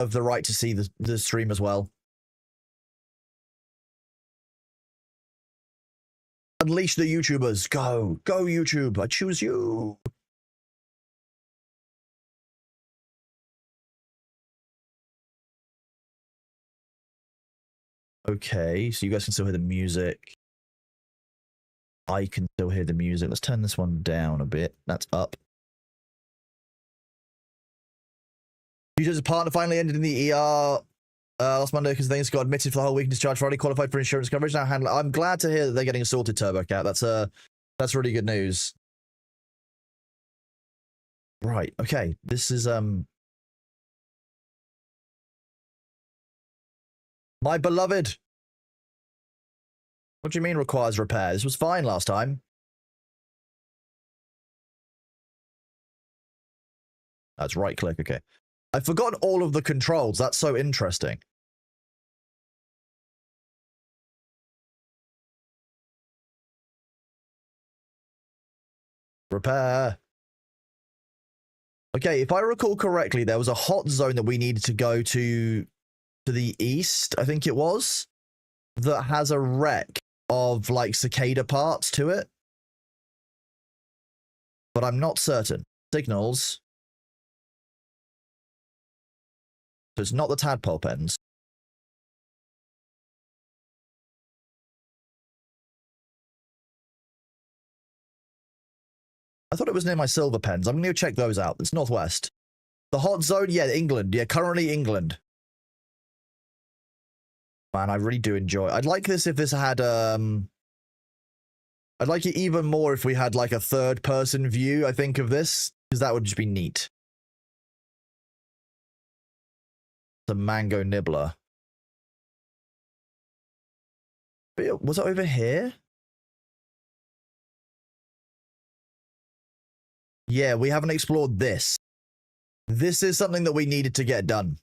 of the right to see the stream as well. Unleash the YouTubers. Go. Go, YouTube. I choose you. Okay, so you guys can still hear the music. I can still hear the music. Let's turn this one down a bit. That's up. YouTuber's partner finally ended in the ER last Monday because things got admitted for the whole week and discharged Friday, qualified for insurance coverage. Now handle. I'm glad to hear that they're getting sorted, Turbo Cat. That's really good news. Right, okay. This is my beloved. What do you mean requires repair? This was fine last time. That's right click, okay. I've forgotten all of the controls. That's so interesting. Repair. Okay, if I recall correctly, there was a hot zone that we needed to go to the east, I think it was, that has a wreck of like cicada parts to it. But I'm not certain. Signals. So it's not the tadpole pens. I thought it was near my silver pens. I'm going to check those out. It's northwest. The hot zone? Yeah, England. Yeah, currently England. Man, I really do enjoy it. I'd like this if this had, I'd like it even more if we had like a third-person view, I think, of this, because that would just be neat. The mango nibbler. But was it over here? Yeah, we haven't explored this. This is something that we needed to get done.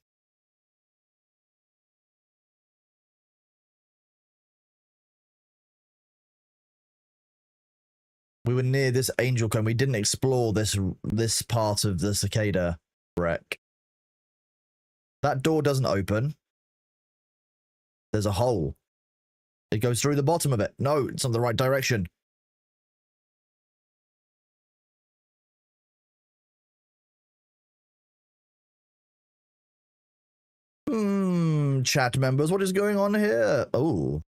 We were near this angel cone. We didn't explore this part of the cicada wreck. That door doesn't open. There's a hole. It goes through the bottom of it. No, it's not the right direction. Chat members, what is going on here? Oh.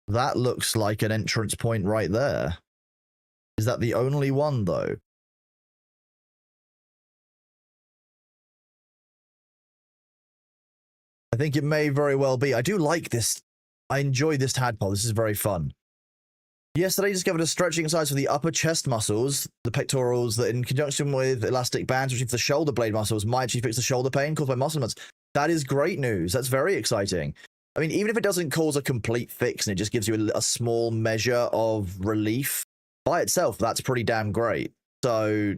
That looks like an entrance point right there. Is that the only one, though? I think it may very well be. I do like this. I enjoy this tadpole. This is very fun. Yesterday, discovered a stretching exercise for the upper chest muscles, the pectorals, that in conjunction with elastic bands, which for the shoulder blade muscles, might actually fix the shoulder pain caused by muscle nuts. That is great news. That's very exciting. I mean, even if it doesn't cause a complete fix and it just gives you a small measure of relief by itself, that's pretty damn great. So,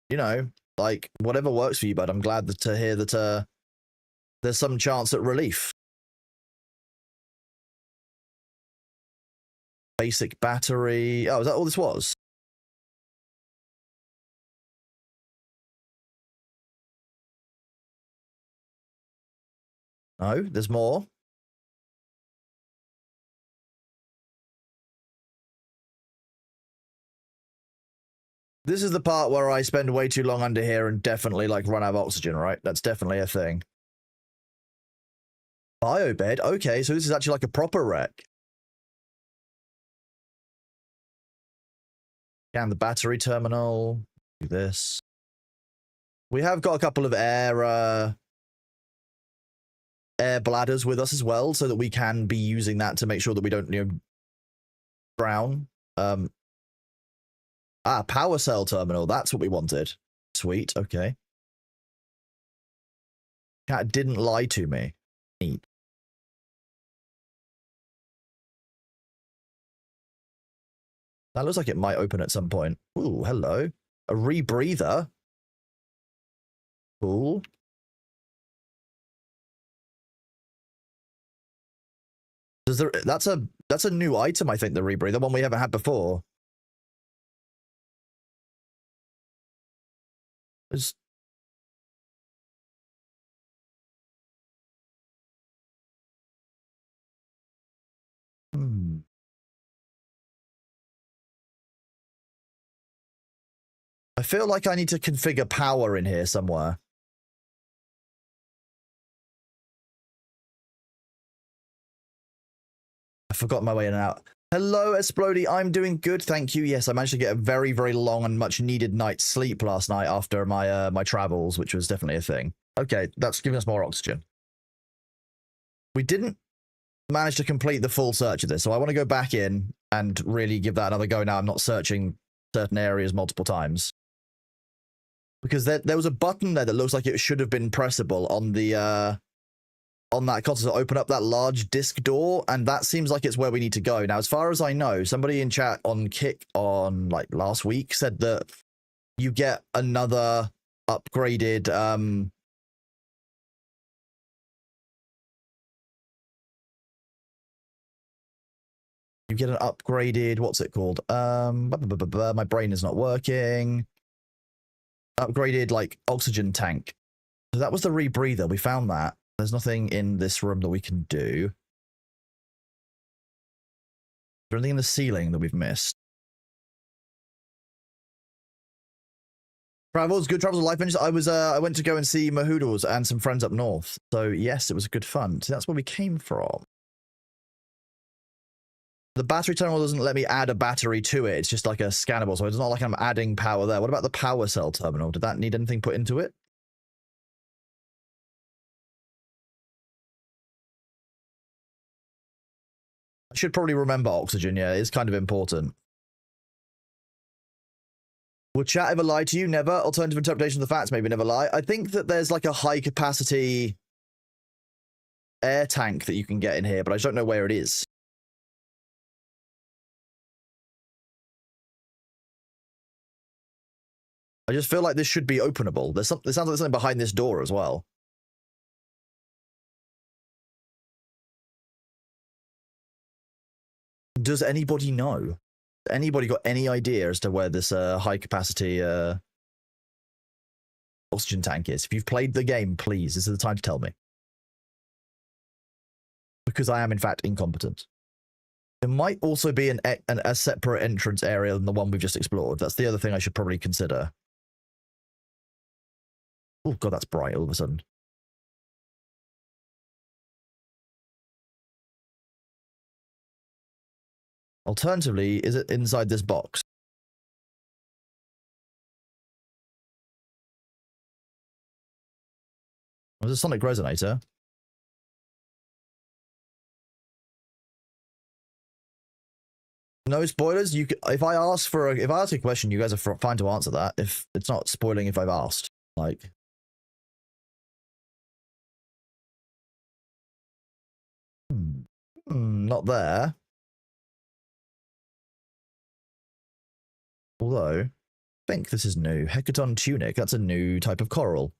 you know, like, whatever works for you, bud. I'm glad to hear that there's some chance at relief. Basic battery. Oh, is that all this was? No, there's more. This is the part where I spend way too long under here and definitely, like, run out of oxygen, right? That's definitely a thing. Biobed? Okay, so this is actually like a proper wreck. Scan the battery terminal. Do this. We have got a couple of air bladders with us as well, so that we can be using that to make sure that we don't, you know, drown. Power cell terminal. That's what we wanted. Sweet. Okay. Cat didn't lie to me. Neat. That looks like it might open at some point. Ooh, hello. A rebreather. Cool. That's a new item, I think, the rebreather, one we haven't had before. I feel like I need to configure power in here somewhere. I forgot my way in and out. Hello, Esplody. I'm doing good, thank you. Yes, I managed to get a very, very long and much needed night's sleep last night after my my travels, which was definitely a thing. Okay, that's giving us more oxygen. We didn't manage to complete the full search of this, so I want to go back in and really give that another go now. I'm not searching certain areas multiple times. Because there was a button there that looks like it should have been pressable on the on that console to open up that large disc door, and that seems like it's where we need to go. Now, as far as I know, somebody in chat on Kick on like last week said that you get another upgraded you get an upgraded, what's it called? My brain is not working. Upgraded like oxygen tank. So that was the rebreather. We found that. There's nothing in this room that we can do. Is there anything in the ceiling that we've missed? Travels, good travels, life engines. I went to go and see Mahoodles and some friends up north. So yes, it was good fun. So that's where we came from. The battery terminal doesn't let me add a battery to it. It's just like a scannable, so it's not like I'm adding power there. What about the power cell terminal? Did that need anything put into it? I should probably remember oxygen, yeah, it's kind of important. Will chat ever lie to you? Never. Alternative interpretation of the facts, maybe never lie. I think that there's like a high capacity air tank that you can get in here, but I just don't know where it is. I just feel like this should be openable. There sounds like there's something behind this door as well. Does anybody know? Anybody got any idea as to where this high capacity oxygen tank is? If you've played the game, please, this is the time to tell me. Because I am in fact incompetent. There might also be a separate entrance area than the one we've just explored. That's the other thing I should probably consider. Oh god, that's bright all of a sudden. Alternatively, is it inside this box? Was a sonic resonator? No spoilers. You, if I ask a question, you guys are fine to answer that. If it's not spoiling, if I've asked, like. Not there. Although, I think this is new. Hecaton tunic. That's a new type of coral.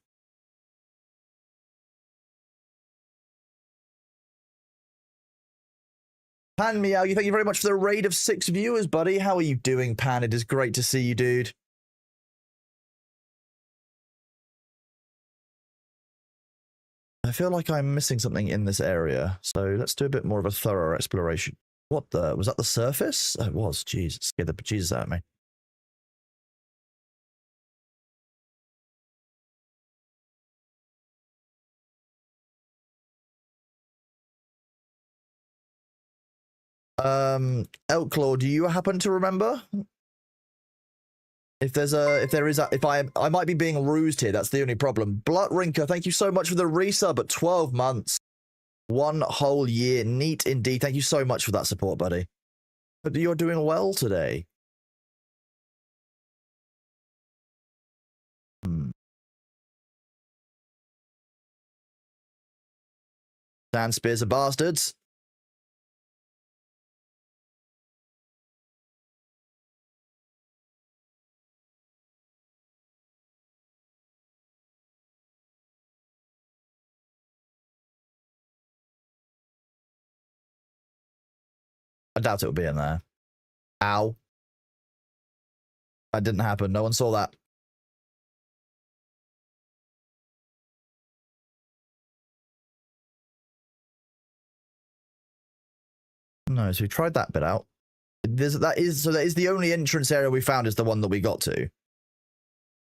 Pan Meow, thank you very much for the raid of 6 viewers, buddy. How are you doing, Pan? It is great to see you, dude. I feel like I'm missing something in this area, so let's do a bit more of a thorough exploration. What the? Was that the surface? Oh, it was. Jeez, it scared the bejesus out of me. Elklaw, do you happen to remember? If I might be being rused here, that's the only problem. Blutrinker, thank you so much for the resub at 12 months. 1 whole year. Neat indeed. Thank you so much for that support, buddy. But you're doing well today. Sand spears are bastards. I doubt it'll be in there. Ow. That didn't happen. No one saw that. No, so we tried that bit out. That is the only entrance area we found is the one that we got to.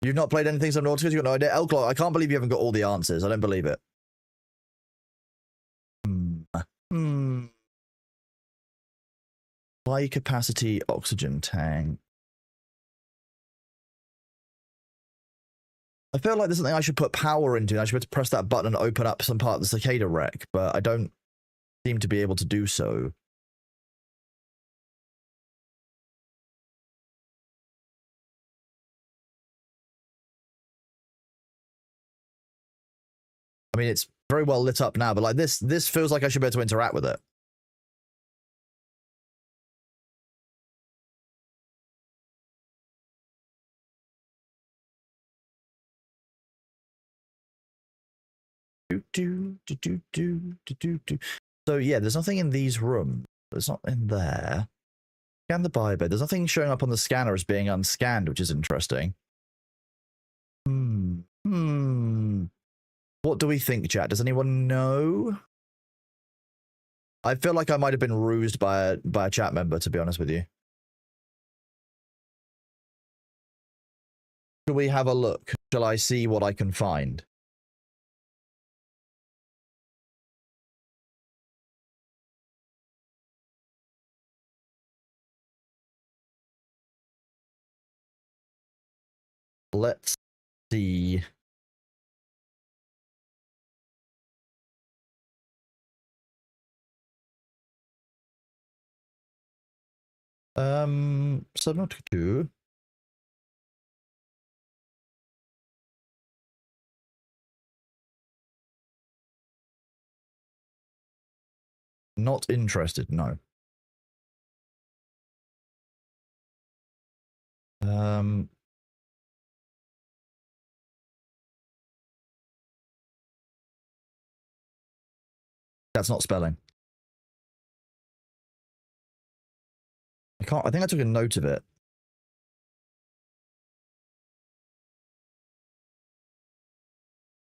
You've not played anything Subnautica? You've got no idea? Elclock, I can't believe you haven't got all the answers. I don't believe it. High capacity oxygen tank. I feel like there's something I should put power into. I should be able to press that button and open up some part of the cicada wreck, but I don't seem to be able to do so. I mean, it's very well lit up now, but like this feels like I should be able to interact with it. So yeah, there's nothing in these rooms. There's not in there. Scan the biomed. There's nothing showing up on the scanner as being unscanned, which is interesting. What do we think, chat? Does anyone know? I feel like I might have been rused by a chat member, to be honest with you. Shall we have a look? Shall I see what I can find? Let's see. Subnautica 2. Not interested, no. That's not spelling. I think I took a note of it.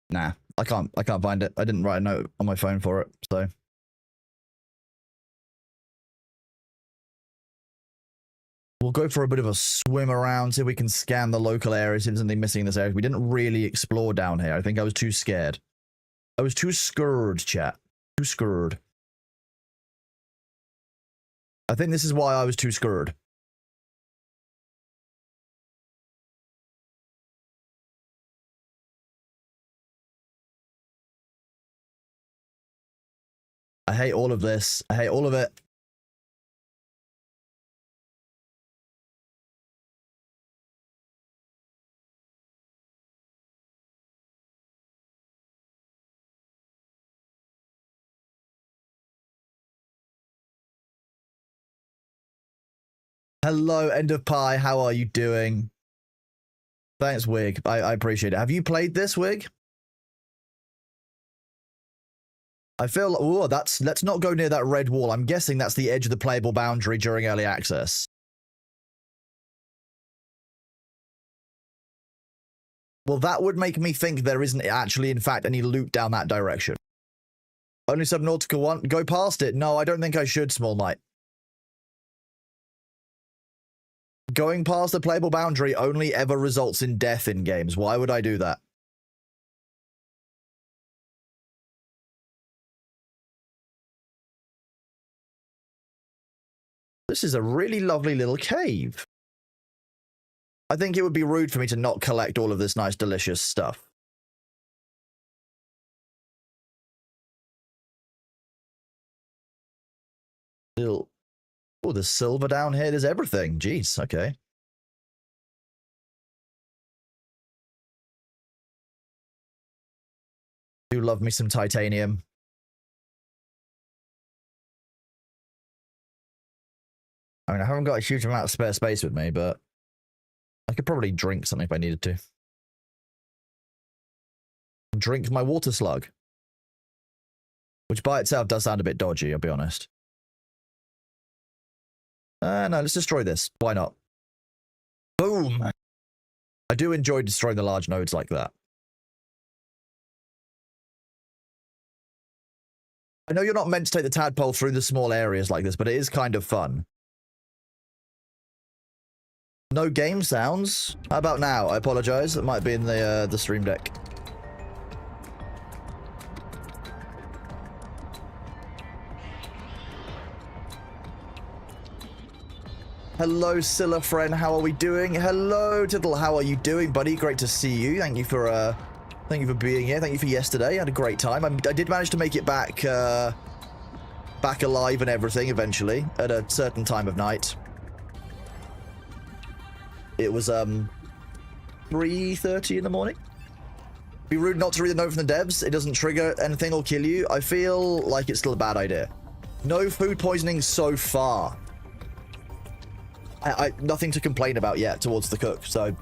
Nah, I can't find it. I didn't write a note on my phone for it, so. We'll go for a bit of a swim around, see if we can scan the local areas, see if there's anything missing in this area. We didn't really explore down here. I think I was too scared. I was too scared, chat. Too scared. I think this is why I was too scared. I hate all of this. I hate all of it. Hello, End of Pie. How are you doing? Thanks, Wig. I appreciate it. Have you played this, Wig? I feel like, oh, let's not go near that red wall. I'm guessing that's the edge of the playable boundary during early access. Well, that would make me think there isn't actually, in fact, any loot down that direction. Only Subnautica 1? Go past it. No, I don't think I should, Small Knight. Going past the playable boundary only ever results in death in games. Why would I do that? This is a really lovely little cave. I think it would be rude for me to not collect all of this nice, delicious stuff. Still. Oh, there's silver down here. There's everything. Jeez, okay. Do love me some titanium. I mean, I haven't got a huge amount of spare space with me, but I could probably drink something if I needed to. Drink my water slug. Which by itself does sound a bit dodgy, I'll be honest. No, let's destroy this. Why not? Boom! I do enjoy destroying the large nodes like that. I know you're not meant to take the tadpole through the small areas like this, but it is kind of fun. No game sounds. How about now? I apologize. It might be in the stream deck. Hello, Scylla friend. How are we doing? Hello, Tittle. How are you doing, buddy? Great to see you. Thank you for being here. Thank you for yesterday. I had a great time. I did manage to make it back back alive and everything eventually at a certain time of night. It was 3:30 in the morning. Be rude not to read the note from the devs. It doesn't trigger anything or kill you. I feel like it's still a bad idea. No food poisoning so far. I nothing to complain about yet towards the cook. So,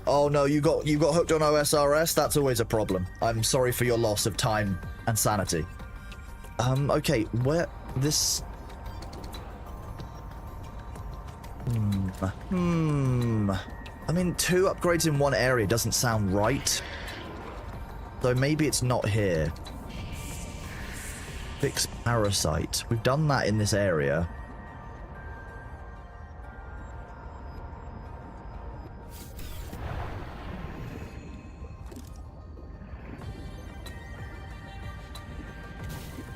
oh no, you got hooked on OSRS. That's always a problem. I'm sorry for your loss of time and sanity. Okay, where this? I mean, 2 upgrades in one area doesn't sound right. So maybe it's not here. Fix parasite. We've done that in this area.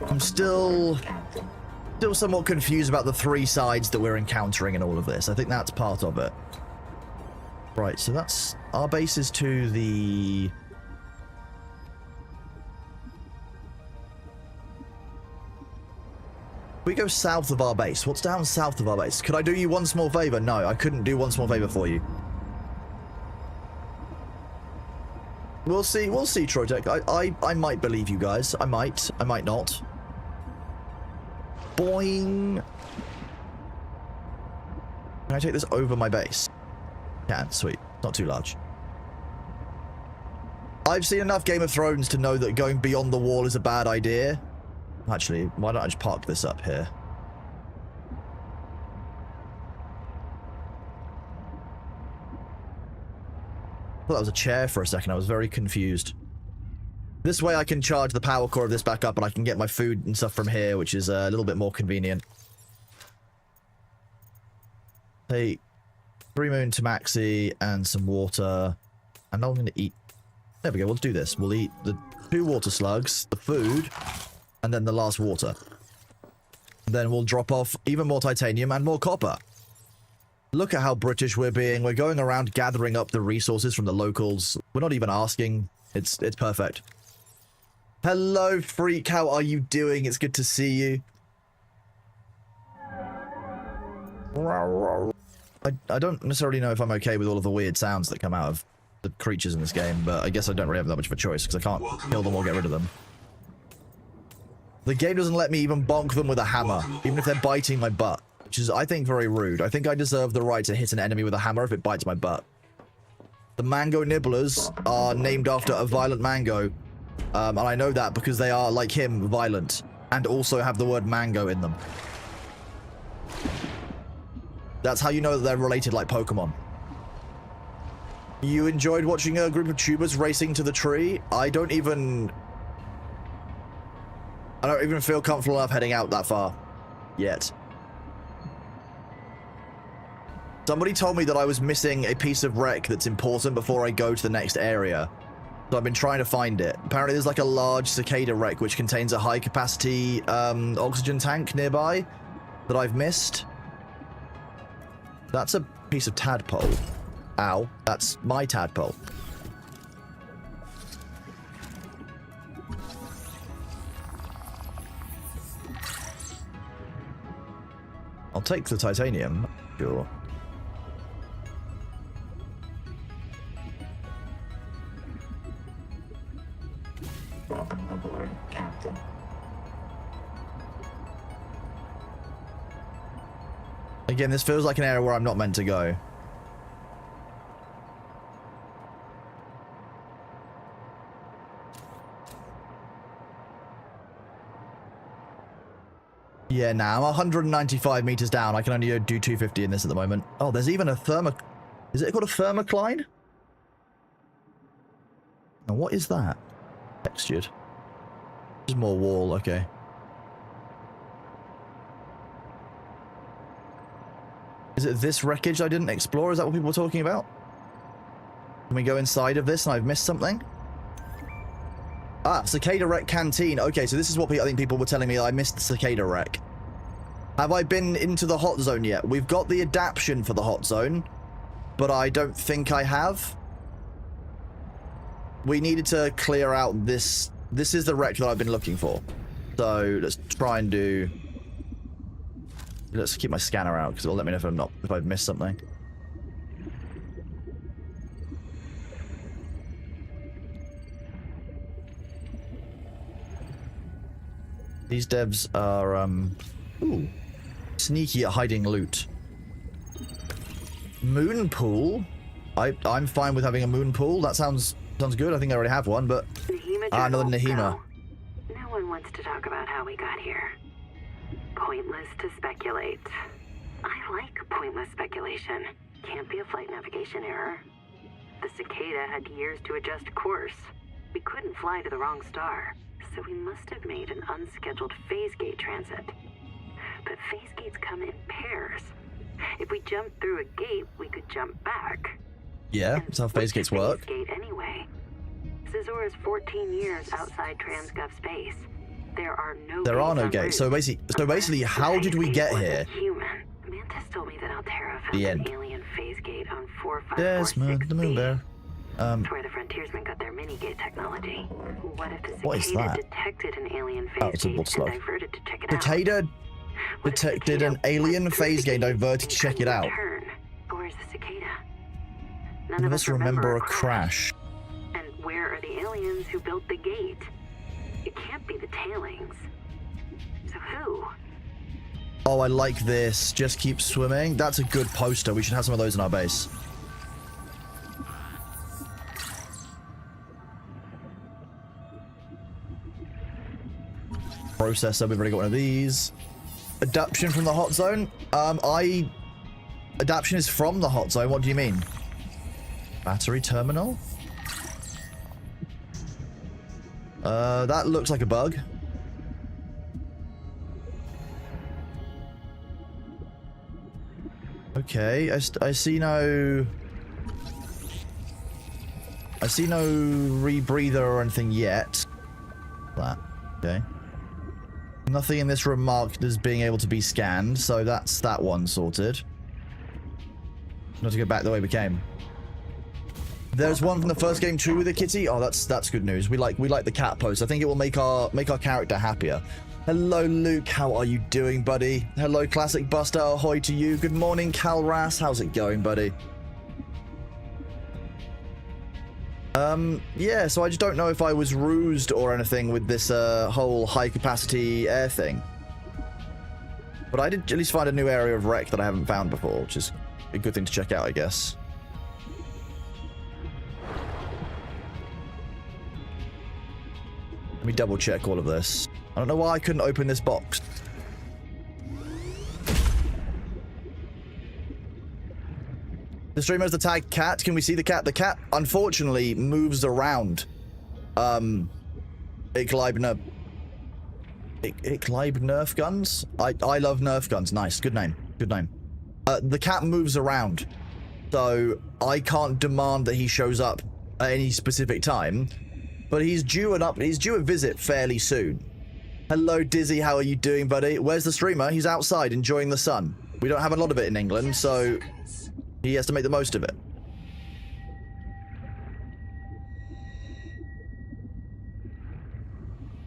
I'm still somewhat confused about the 3 sides that we're encountering in all of this. I think that's part of it. Right, so that's... Our base is to the... We go south of our base. What's down south of our base? Could I do you one small favor? No, I couldn't do one small favor for you. We'll see, Troytech. I might believe you guys. I might not. Boing. Can I take this over my base? Can, sweet. Not too large. I've seen enough Game of Thrones to know that going beyond the wall is a bad idea. Actually, why don't I just park this up here? I thought that was a chair for a second. I was very confused. This way I can charge the power core of this back up and I can get my food and stuff from here, which is a little bit more convenient. Hey, 3 moon to Maxi and some water. And I'm going to eat... There we go, we'll do this. We'll eat the 2 water slugs, the food, and then the last water. Then we'll drop off even more titanium and more copper. Look at how British we're being. We're going around gathering up the resources from the locals. We're not even asking. It's perfect. Hello, Freak. How are you doing? It's good to see you. I don't necessarily know if I'm okay with all of the weird sounds that come out of the creatures in this game, but I guess I don't really have that much of a choice because I can't kill them or get rid of them. The game doesn't let me even bonk them with a hammer, even if they're biting my butt, which is, I think, very rude. I think I deserve the right to hit an enemy with a hammer if it bites my butt. The mango nibblers are named after a violent mango, and I know that because they are, like him, violent, and also have the word mango in them. That's how you know that they're related like Pokemon. You enjoyed watching a group of tubers racing to the tree? I don't even feel comfortable enough heading out that far. Yet. Somebody told me that I was missing a piece of wreck that's important before I go to the next area. So I've been trying to find it. Apparently there's like a large cicada wreck which contains a high capacity oxygen tank nearby that I've missed. That's a piece of tadpole. Ow. That's my tadpole. I'll take the titanium. Sure. Again, this feels like an area where I'm not meant to go. Yeah, now I'm 195 meters down. I can only do 250 in this at the moment. Oh, there's even a Is it called a thermocline? Now, what is that? Textured. There's more wall, okay. Is Is it this wreckage I didn't explore? Is that what people were talking about? Can we go inside of this and I've missed something? Ah, Cicada Wreck Canteen. Okay, so this is what I think people were telling me. I missed the Cicada Wreck. Have I been into the hot zone yet? We've got the adaption for the hot zone, but I don't think I have. We needed to clear out this. This is the wreck that I've been looking for. So let's try and do... Let's keep my scanner out because it'll let me know if I've missed something. These devs are ooh, sneaky at hiding loot. Moon pool. I'm fine with having a moon pool. That sounds good. I think I already have one, but another Nahima. No one wants to talk about how we got here. Pointless to speculate. I like pointless speculation. Can't be a flight navigation error. The Cicada had years to adjust course. We couldn't fly to the wrong star, so we must have made an unscheduled phase gate transit. But phase gates come in pairs. If we jumped through a gate, we could jump back. Yeah, that's how phase gates work. Phase gate anyway. Zazor is 14 years outside Transgov space. There are no gates. So basically, how did we get here? Human. Mantis told me that Altera found The an end. alien phase gate on 4546B. Desmond, the moon bear. It's where the frontiersmen got their mini-gate technology. What if the What is Cicada that? detected an alien Oh, phase it's a gate water and slug. diverted to check it out? Cicada What if the detected Cicada an alien went through phase the gate gate diverted to check it and out. return? Where's the Cicada? None of us remember a crash. And where are the aliens who built the gate? It can't be the tailings. So who? Oh, I like this. Just keep swimming. That's a good poster. We should have some of those in our base. Processor. We've already got one of these. Adaption from the hot zone. Adaption is from the hot zone. What do you mean? Battery terminal? That looks like a bug. Okay, I see no... I see no rebreather or anything yet. That. Okay. Nothing in this room marked as being able to be scanned, so that's that one sorted. Not to go back the way we came. There's one from the first game too with a kitty. Oh, that's good news. We like the cat post. I think it will make our character happier. Hello, Luke. How are you doing, buddy? Hello, Classic Buster. Ahoy to you. Good morning, Cal Rass. How's it going, buddy? Yeah, so I just don't know if I was rused or anything with this whole high-capacity air thing. But I did at least find a new area of wreck that I haven't found before, which is a good thing to check out, I guess. Let me double-check all of this. I don't know why I couldn't open this box. The streamer has the tag cat. Can we see the cat? The cat, unfortunately, moves around. It Nerf guns? I love Nerf guns. Nice. Good name. Good name. The cat moves around. So I can't demand that he shows up at any specific time. But he's due a visit fairly soon. Hello, Dizzy. How are you doing, buddy? Where's the streamer? He's outside enjoying the sun. We don't have a lot of it in England, so he has to make the most of it.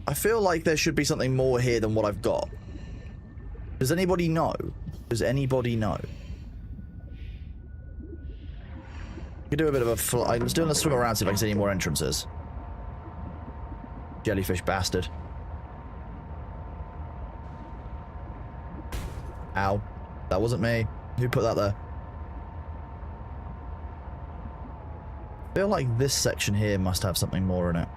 I feel like there should be something more here than what I've got. Does anybody know? Does anybody know? We could do a bit of a fly. Let's do a swim around, see if I can see any more entrances. Jellyfish bastard. Ow. That wasn't me. Who put that there? I feel like this section here must have something more in it.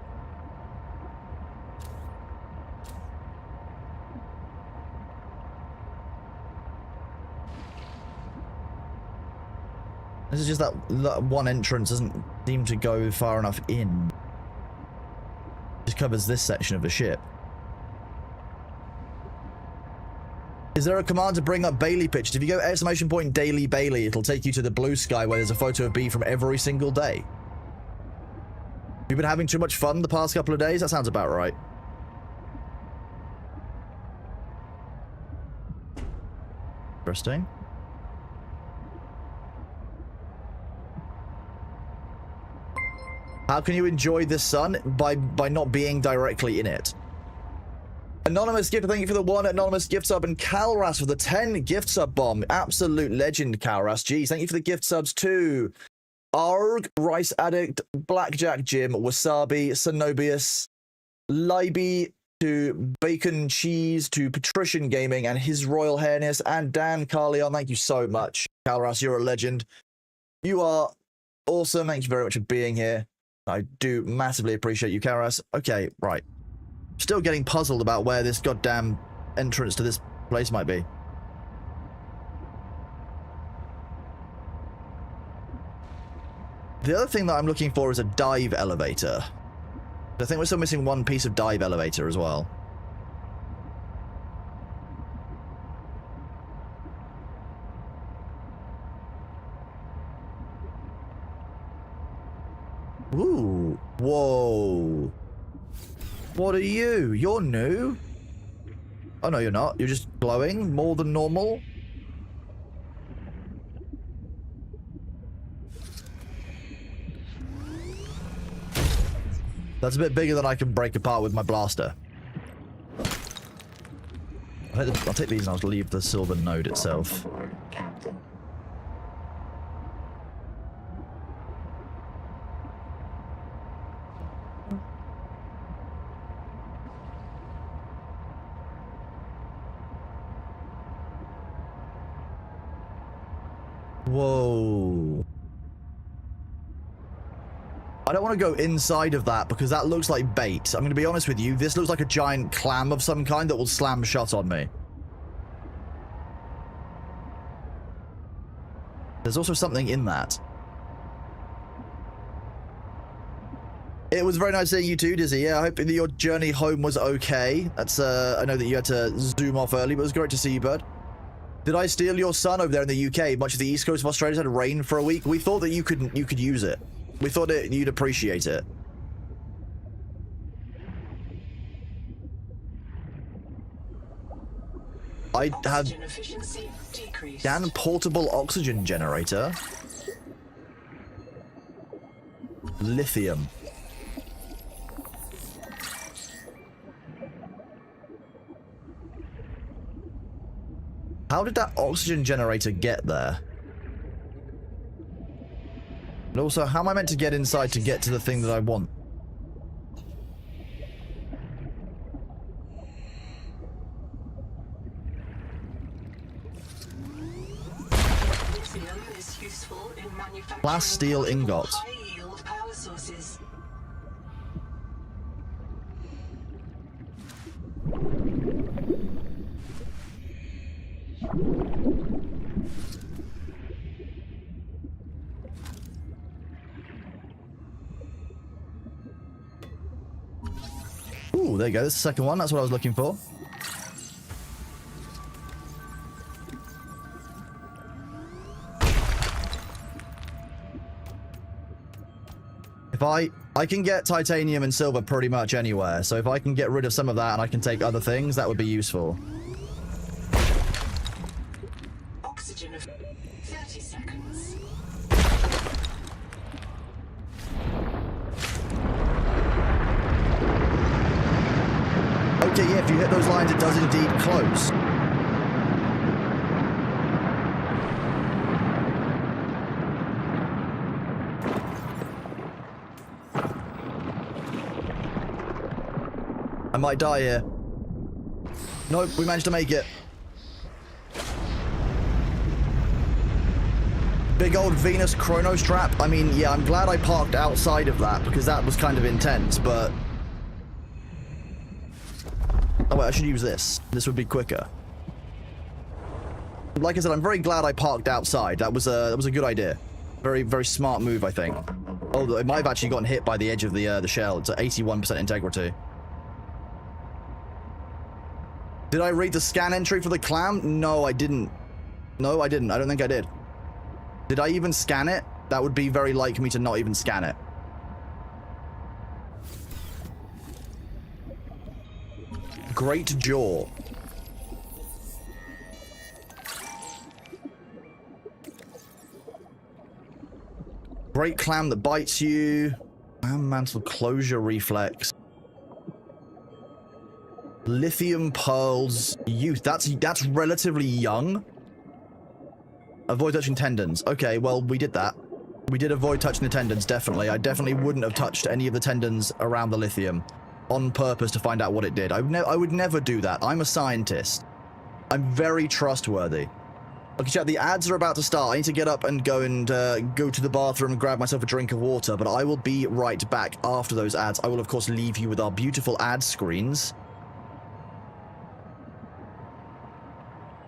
This is just that one entrance doesn't seem to go far enough in. Just covers this section of the ship. Is there a command to bring up Bailey pictures? If you go !Daily Bailey, it'll take you to the blue sky where there's a photo of B from every single day. You've been having too much fun the past couple of days? That sounds about right. Interesting. How can you enjoy the sun? By not being directly in it. Anonymous gift, thank you for the 1 anonymous gift sub, and Calras for the 10 gift sub bomb. Absolute legend, Calras. Jeez, thank you for the gift subs too. Arg, Rice Addict, Blackjack Jim, Wasabi, Cenobius, Libby, to Bacon Cheese, to Patrician Gaming, and His Royal Highness, and Dan Carleon. Thank you so much. Calras, you're a legend. You are awesome. Thank you very much for being here. I do massively appreciate you, Calras. Okay, right. Still getting puzzled about where this goddamn entrance to this place might be. The other thing that I'm looking for is a dive elevator. I think we're still missing one piece of dive elevator as well. Ooh. Whoa. What are you? You're new? Oh, no, you're not. You're just glowing more than normal. That's a bit bigger than I can break apart with my blaster. I'll take these and I'll leave the silver node itself. Whoa. I don't want to go inside of that because that looks like bait. I'm going to be honest with you. This looks like a giant clam of some kind that will slam shut on me. There's also something in that. It was very nice seeing you too, Dizzy. Yeah, I hope that your journey home was okay. That's I know that you had to zoom off early, but it was great to see you, bud. Did I steal your sun over there in the UK? Much of the east coast of Australia had rain for a week. We thought that you could use it. We thought you'd appreciate it. I have Dan portable oxygen generator. Lithium. How did that oxygen generator get there? And also, how am I meant to get inside to get to the thing that I want? Glass steel ingot. Ooh, there you go. There's the second one. That's what I was looking for. If I can get titanium and silver pretty much anywhere, so if I can get rid of some of that and I can take other things, that would be useful. Oxygen of 30 seconds. Okay, yeah, if you hit those lines, it does indeed close. I might die here. Nope, we managed to make it. Big old Venus Chronos trap. I mean, yeah, I'm glad I parked outside of that because that was kind of intense, but... Oh, wait, I should use this. This would be quicker. Like I said, I'm very glad I parked outside. That was a good idea. Very, very smart move, I think. Oh, it might have actually gotten hit by the edge of the shell. It's at 81% integrity. Did I read the scan entry for the clam? No, I didn't. No, I didn't. I don't think I did. Did I even scan it? That would be very like me to not even scan it. Great jaw. Great clam that bites you. Mantle closure reflex. Lithium pearls youth. That's relatively young. Avoid touching tendons. Okay, well, we did that. We did avoid touching the tendons, definitely. I definitely wouldn't have touched any of the tendons around the lithium on purpose to find out what it did. I would never do that. I'm a scientist. I'm very trustworthy. Okay, chat, the ads are about to start. I need to get up and go to the bathroom and grab myself a drink of water, but I will be right back after those ads. I will, of course, leave you with our beautiful ad screens.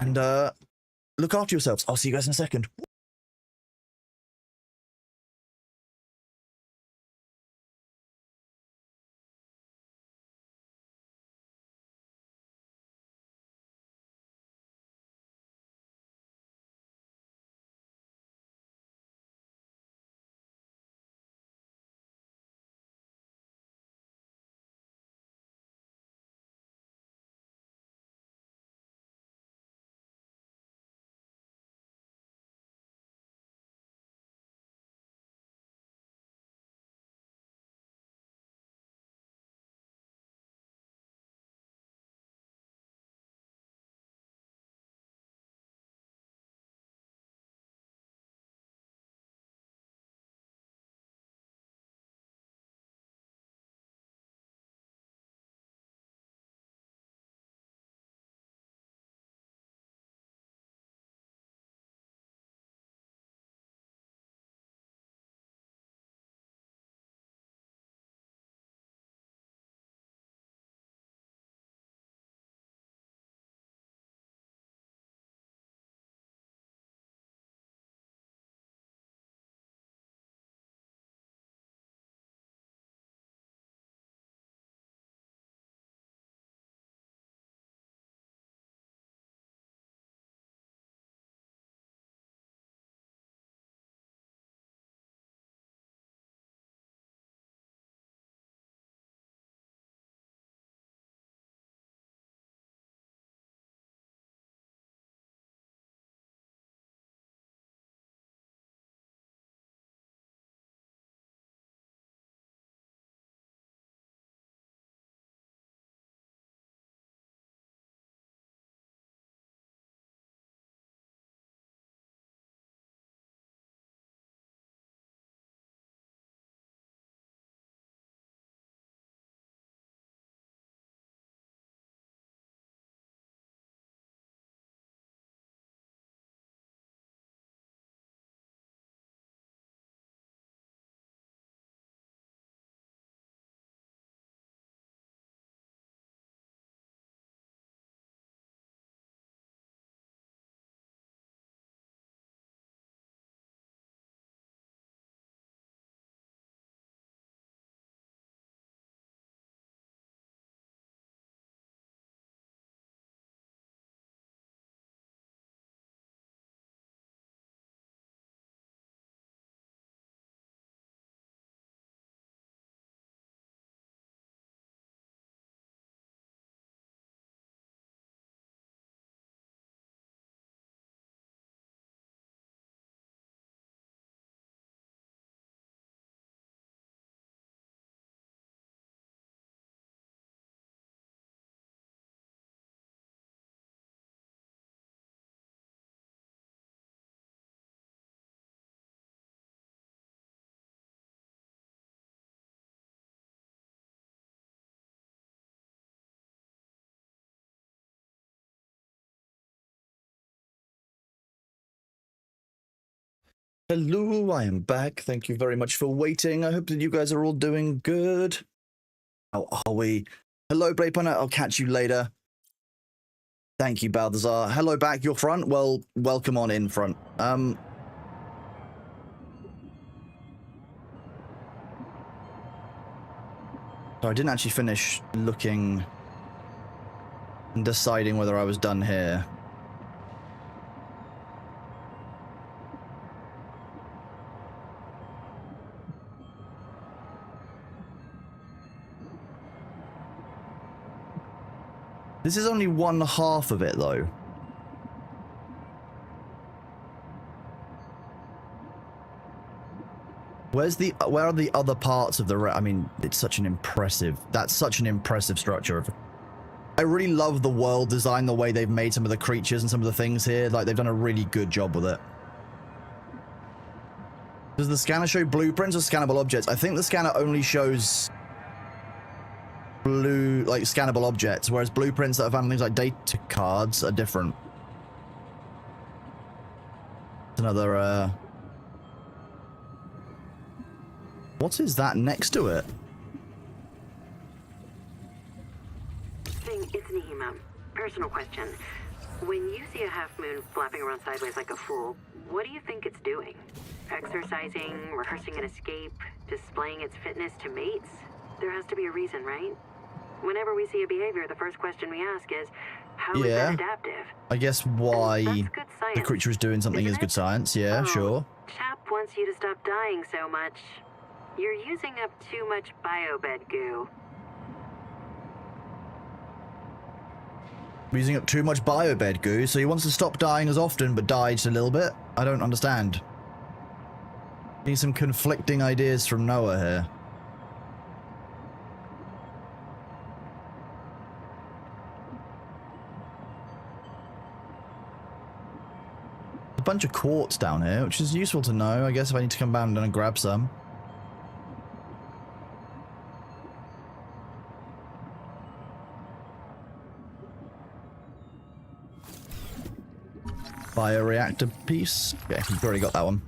And, look after yourselves. I'll see you guys in a second. Hello, I am back. Thank you very much for waiting. I hope that you guys are all doing good. How are we? Hello, Blade Punter. I'll catch you later. Thank you, Balthazar. Hello back, your front. Well, welcome on in front. So I didn't actually finish looking and deciding whether I was done here. This is only one half of it, though. Where are the other parts of the I mean, it's such an impressive... That's such an impressive structure. I really love the world design, the way they've made some of the creatures and some of the things here. Like, they've done a really good job with it. Does the scanner show blueprints or scannable objects? I think the scanner only shows... scannable objects, whereas blueprints that have found things like data cards are different. It's another, what is that next to it? It's Nihima. Personal question. When you see a half-moon flapping around sideways like a fool, what do you think it's doing? Exercising, rehearsing an escape, displaying its fitness to mates? There has to be a reason, right? Whenever we see a behavior, the first question we ask is, how is that adaptive? I guess why the creature is doing something is good science. Yeah, sure. Chap wants you to stop dying so much. You're using up too much biobed goo. Using up too much biobed goo, so he wants to stop dying as often, but die just a little bit? I don't understand. Need some conflicting ideas from Noah here. A bunch of quartz down here, which is useful to know, I guess, if I need to come down and grab some. Bioreactor piece. Yeah, you've already got that one.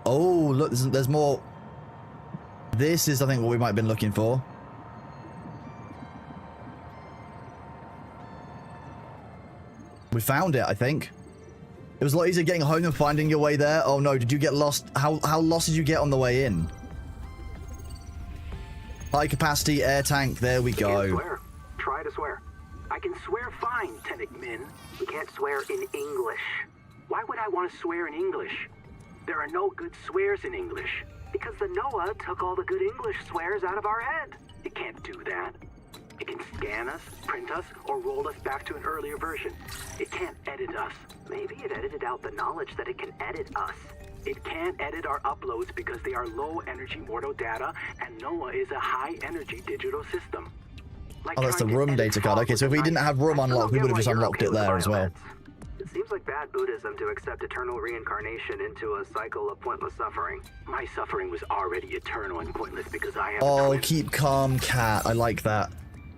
Oh, look, there's more. This is, I think, what we might have been looking for. We found it, I think. It was a lot easier getting home than finding your way there. Oh no, did you get lost? How lost did you get on the way in? High capacity air tank, there we go. Can't swear. Try to swear. I can swear fine, Tennick Min. You can't swear in English. Why would I want to swear in English? There are no good swears in English. Because the Noah took all the good English swears out of our head. It can't do that. It can scan us, print us, or roll us back to an earlier version. It can't edit us. Maybe it edited out the knowledge that it can edit us. It can't edit our uploads because they are low-energy mortal data, and Noah is a high-energy digital system. Like oh, that's the room data card. Okay, so if we didn't have room unlocked, we would have just unlocked it there as well. It seems like bad Buddhism to accept eternal reincarnation into a cycle of pointless suffering. My suffering was already eternal and pointless because I have Oh, keep calm, cat. I like that.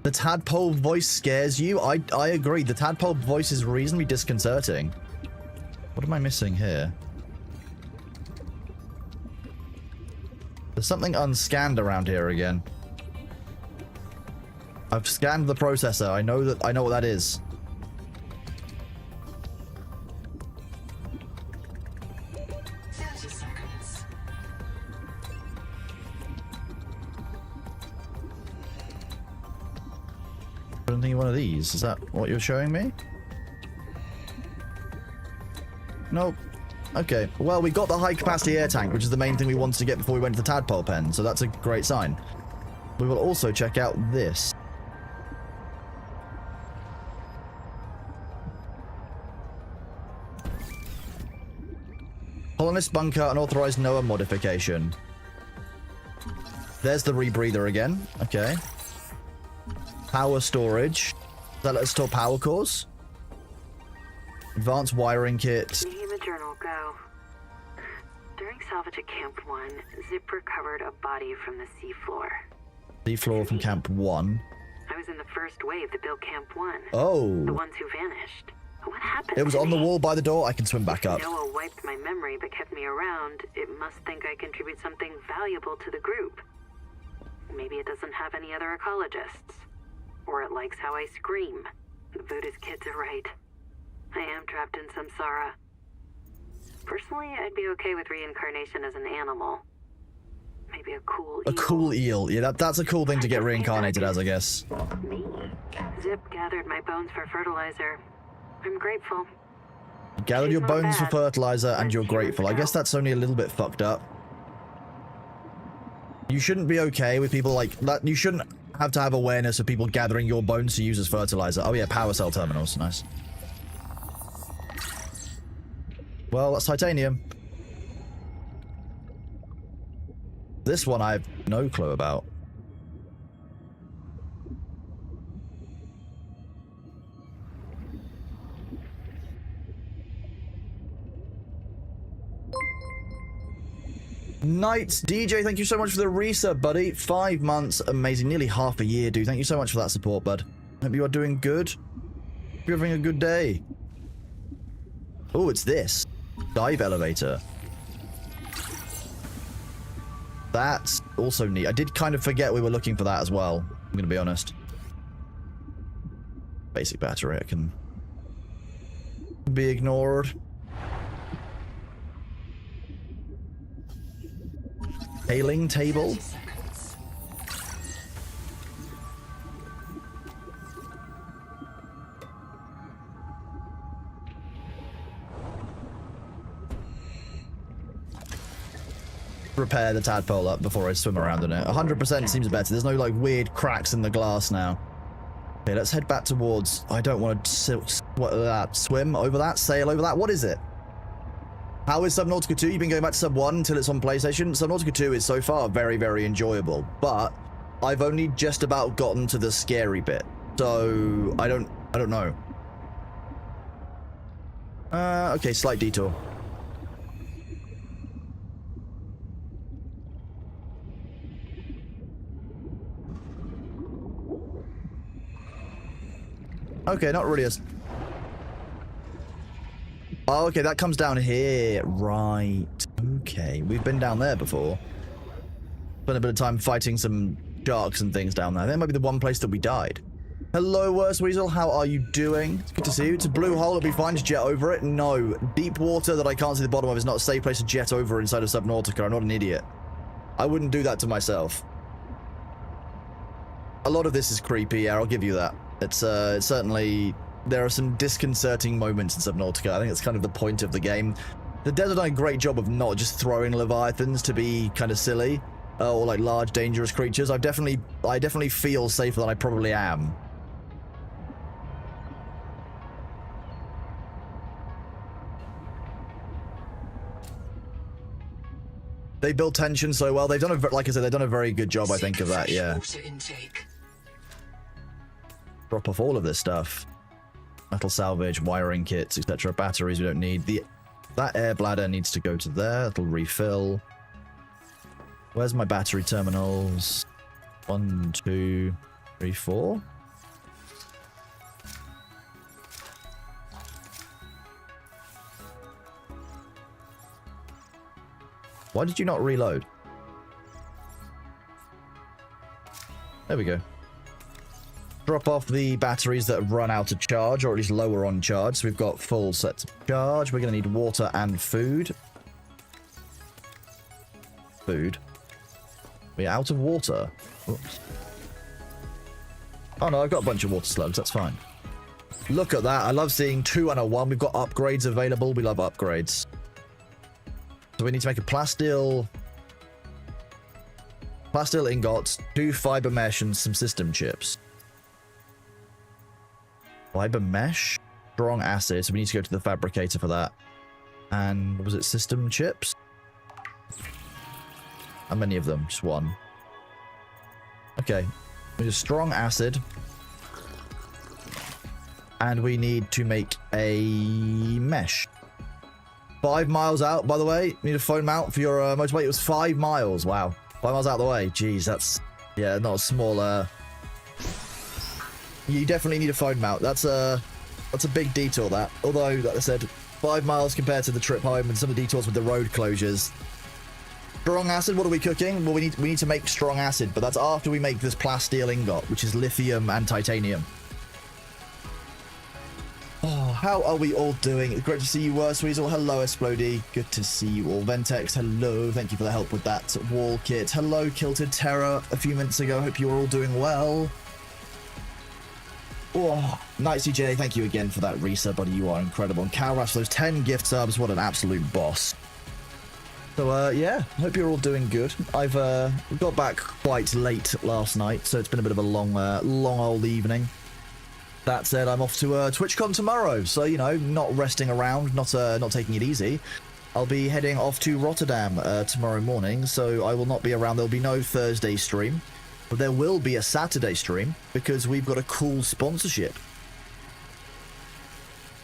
The tadpole voice scares you? I agree. The tadpole voice is reasonably disconcerting. What am I missing here? There's something unscanned around here again. I've scanned the processor. I know what that is. I don't think one of these. Is that what you're showing me? Nope. Okay. Well, we got the high capacity air tank, which is the main thing we wanted to get before we went to the tadpole pen, so that's a great sign. We will also check out this. Colonist bunker, unauthorized Noah modification. There's the rebreather again. Okay. Power storage. Does that let us store power cores? Advanced wiring kit. Nihima journal, go. During salvage at Camp 1, Zip recovered a body from the seafloor. Seafloor from Camp 1. I was in the first wave that built Camp 1. Oh. The ones who vanished. What happened? It was to on the me? wall by the door. I can swim back up. Noah wiped my memory but kept me around. It must think I contribute something valuable to the group. Maybe it doesn't have any other ecologists. Or it likes how I scream. The Buddhist kids are right. I am trapped in samsara. Personally, I'd be okay with reincarnation as an animal. Maybe a cool A eel. cool eel. Yeah, that's a cool thing to get reincarnated as, I guess. Me? Zip gathered my bones for fertilizer. I'm grateful. You gathered your She's not bones for bad, fertilizer and but you're she grateful. I wants guess out. that's only a little bit fucked up. You shouldn't be okay with people like that. You shouldn't have to have awareness of people gathering your bones to use as fertilizer. Oh yeah, power cell terminals. Nice. Well, that's titanium. This one I have no clue about. Knights DJ, thank you so much for the resub, buddy. 5 months, amazing. Nearly half a year, dude. Thank you so much for that support, bud. Hope you are doing good. Hope you're having a good day. Oh, it's this. Dive elevator. That's also neat. I did kind of forget we were looking for that as well. I'm going to be honest. Basic battery, I can be ignored. Hailing table. 30 seconds. Repair the tadpole up before I swim around in it. 100% seems better. There's no like weird cracks in the glass now. Okay, let's head back towards... I don't want to swim over that, sail over that. What is it? How is Subnautica 2? You've been going back to Sub 1 until it's on PlayStation. Subnautica 2 is so far very, very enjoyable, but I've only just about gotten to the scary bit. So I don't know. Okay, slight detour. Okay, not really as... Oh, okay, that comes down here. Right. Okay, we've been down there before. Spent a bit of time fighting some sharks and things down there. That might be the one place that we died. Hello, Worst Weasel. How are you doing? It's good to see you. It's a blue hole. It'll be fine to jet over it. No. Deep water that I can't see the bottom of is not a safe place to jet over inside of Subnautica. I'm not an idiot. I wouldn't do that to myself. A lot of this is creepy, yeah, I'll give you that. It's certainly... There are some disconcerting moments in Subnautica. I think it's kind of the point of the game. The devs have done a great job of not just throwing leviathans to be kind of silly, or like large dangerous creatures. I definitely feel safer than I probably am. They build tension so well. They've done a, like I said, they've done a very good job, I think, of that. Yeah. Water intake. Drop off all of this stuff. Metal salvage, wiring kits, etc. Batteries we don't need. That air bladder needs to go to there. It'll refill. Where's my battery terminals? 1, 2, 3, 4. Why did you not reload? There we go. Drop off the batteries that have run out of charge, or at least lower on charge. So we've got full sets of charge. We're going to need water and food. Food. We're out of water. Oops. Oh no, I've got a bunch of water slugs. That's fine. Look at that. I love seeing 2 and a 1. We've got upgrades available. We love upgrades. So we need to make a plasteel ingots, 2 fiber mesh, and some system chips. Fiber mesh, strong acid. So we need to go to the fabricator for that. And was it system chips? How many of them? Just 1. Okay. We need a strong acid. And we need to make a mesh. 5 miles out, by the way. Need a phone mount for your motorbike. It was 5 miles. Wow. 5 miles out of the way. Jeez, that's... Yeah, not a small... You definitely need a phone mount. That's a big detour, that. Although, like I said, 5 miles compared to the trip home and some of the detours with the road closures. Strong acid, what are we cooking? Well, we need to make strong acid, but that's after we make this plasteel ingot, which is lithium and titanium. Oh, how are we all doing? Great to see you, Sweezel. Hello, Esplody. Good to see you all. Ventex, hello. Thank you for the help with that wall kit. Hello, Kilted Terror a few minutes ago. Hope you are all doing well. Oh, Night CJ, thank you again for that resub, buddy. You are incredible. And Cal Rush, those 10 gift subs. What an absolute boss. So, yeah, hope you're all doing good. I've got back quite late last night, so it's been a bit of a long old evening. That said, I'm off to TwitchCon tomorrow, so, you know, not resting around, not taking it easy. I'll be heading off to Rotterdam tomorrow morning, so I will not be around. There'll be no Thursday stream, but there will be a Saturday stream because we've got a cool sponsorship.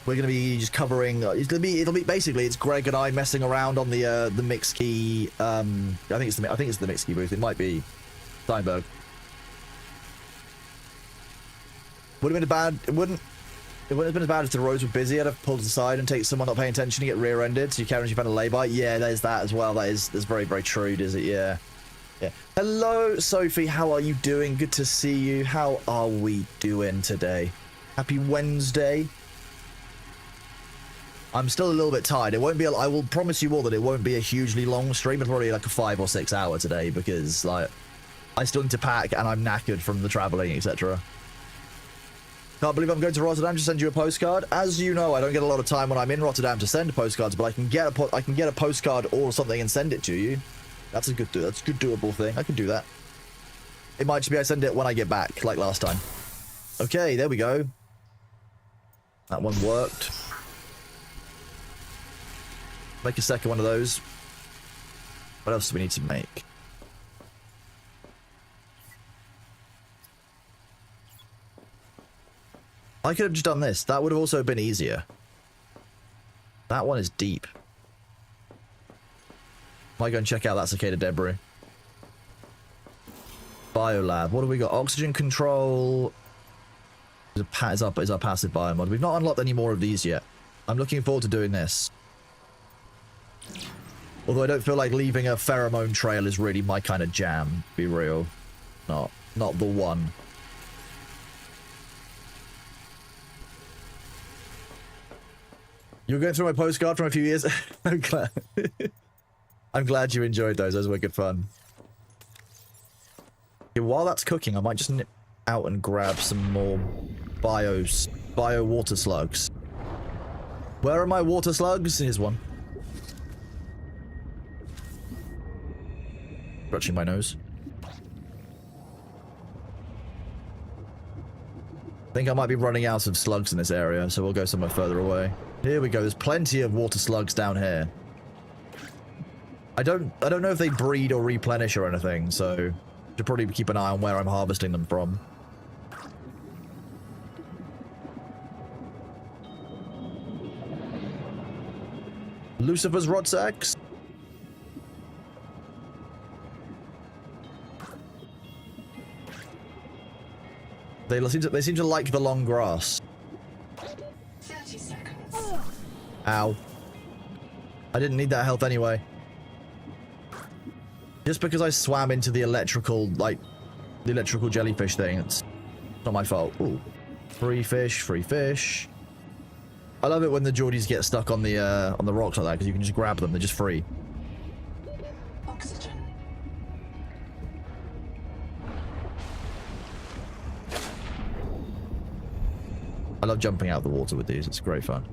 We're going to be just covering. It'll be basically it's Greg and I messing around on the Mixkey. I think it's the Mixkey booth. It might be Steinberg. Would have been bad. It wouldn't have been as bad if the roads were busy. I'd have pulled aside and take someone not paying attention to get rear-ended. So you can't find a lay-by. Yeah, there's that as well. That's very, very true, is it? Yeah. Yeah. Hello, Sophie. How are you doing? Good to see you. How are we doing today? Happy Wednesday. I'm still a little bit tired. It won't be. I will promise you all that it won't be a hugely long stream. It's probably like a 5 or 6 hour today because like I still need to pack and I'm knackered from the traveling, etc. Can't believe I'm going to Rotterdam to send you a postcard. As you know, I don't get a lot of time when I'm in Rotterdam to send postcards, but I can get a postcard or something and send it to you. That's a good doable thing. I can do that. It might just be I send it when I get back, like last time. Okay, there we go. That one worked. Make a second one of those. What else do we need to make? I could have just done this. That would have also been easier. That one is deep. Might go and check out that cicada debris. Biolab. What have we got? Oxygen control. Is our passive biomod. We've not unlocked any more of these yet. I'm looking forward to doing this. Although I don't feel like leaving a pheromone trail is really my kind of jam. Be real. Not the one. You were going through my postcard from a few years. I'm glad you enjoyed those. Those were good fun. Okay, while that's cooking, I might just nip out and grab some more bio water slugs. Where are my water slugs? Here's one. Scratching my nose. I think I might be running out of slugs in this area, so we'll go somewhere further away. Here we go. There's plenty of water slugs down here. I don't know if they breed or replenish or anything, so should probably keep an eye on where I'm harvesting them from. Lucifer's rod sacks. They seem to like the long grass. 30 seconds. Ow. I didn't need that health anyway. Just because I swam into the electrical jellyfish thing, it's not my fault. Ooh. Free fish, free fish. I love it when the Geordies get stuck on the rocks like that, because you can just grab them, they're just free. Oxygen. I love jumping out of the water with these, it's great fun.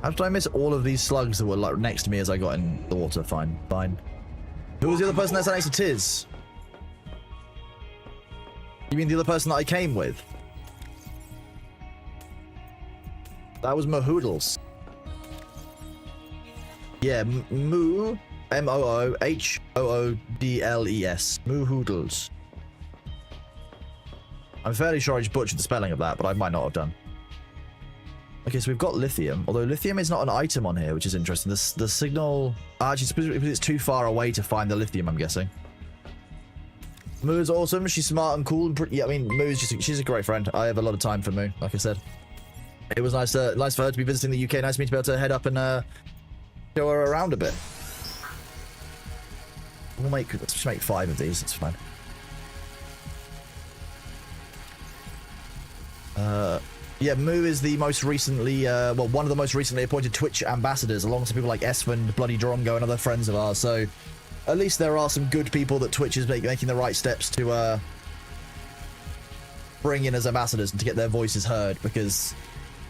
How did I miss all of these slugs that were like next to me as I got in the water? Fine, fine. Who was the other person that's next to Tiz? You mean the other person that I came with? That was Mahoodles. Yeah, Moo, M-O-O-H-O-O-D-L-E-S. Mahoodles. I'm fairly sure I just butchered the spelling of that, but I might not have done. Okay, so we've got lithium, although lithium is not an item on here, which is interesting. The signal... Actually, because it's too far away to find the lithium, I'm guessing. Moo is awesome. She's smart and cool. And yeah, I mean, Moo's she's a great friend. I have a lot of time for Moo, like I said. It was nice for her to be visiting the UK. Nice for me to be able to head up and show her around a bit. Let's just make 5 of these. It's fine. Yeah, Moo is the most recently, well, one of the most recently appointed Twitch ambassadors, alongside people like Esfand, Bloody Drongo, and other friends of ours. So, at least there are some good people that Twitch is making the right steps to bring in as ambassadors and to get their voices heard, because,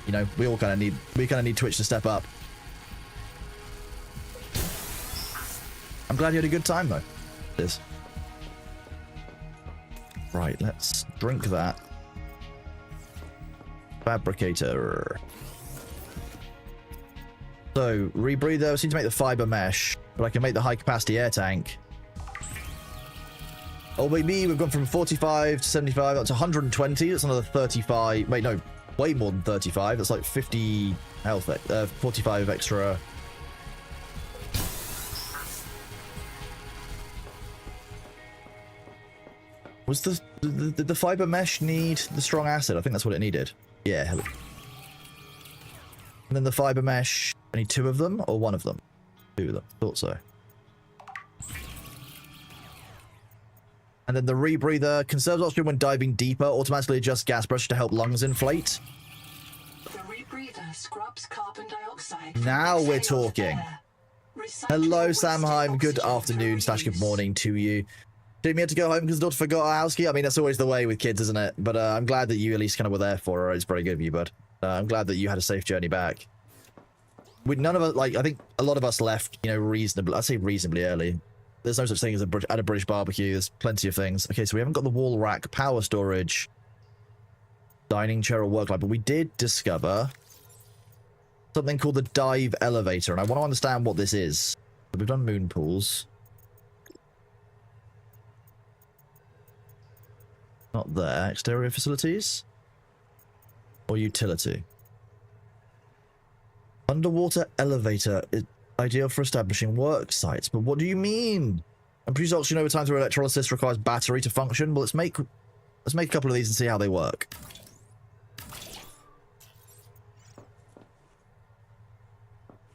you know, we kind of need Twitch to step up. I'm glad you had a good time though. It is. Right, let's drink that. Fabricator. So, rebreather. I seem to make the fiber mesh, but I can make the high capacity air tank. Oh, maybe we've gone from 45 to 75. That's 120. That's another 35. Wait, no, way more than 35. That's like 50 health. 45 extra. Was the fiber mesh need the strong acid? I think that's what it needed. Yeah. And then the fiber mesh, I need 2 of them or 1 of them? 2 of them. Thought so. And then the rebreather conserves oxygen when diving deeper, automatically adjusts gas pressure to help lungs inflate. The rebreather scrubs carbon dioxide. Now we're talking. Hello, Samheim. Good afternoon / good morning to you. Didn't had to go home because the daughter forgot her house key. I mean, that's always the way with kids, isn't it? But I'm glad that you at least kind of were there for her. It's very good of you, bud. I'm glad that you had a safe journey back. None of us, like, I think a lot of us left, you know, reasonably. I'd say reasonably early. There's no such thing as at a British barbecue. There's plenty of things. Okay, so we haven't got the wall rack, power storage, dining chair, or work light, but we did discover something called the dive elevator, and I want to understand what this is. We've done moon pools. Not there. Exterior facilities? Or utility? Underwater elevator is ideal for establishing work sites. But what do you mean? And produce oxygen over time through electrolysis requires battery to function. Well, let's make a couple of these and see how they work.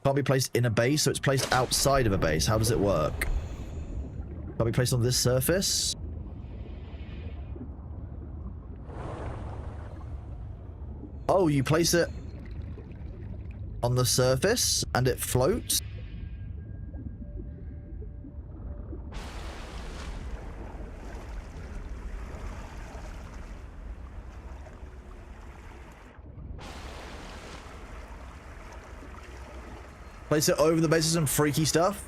Can't be placed in a base, so it's placed outside of a base. How does it work? Can't be placed on this surface? Oh, you place it on the surface and it floats? Place it over the base of some freaky stuff?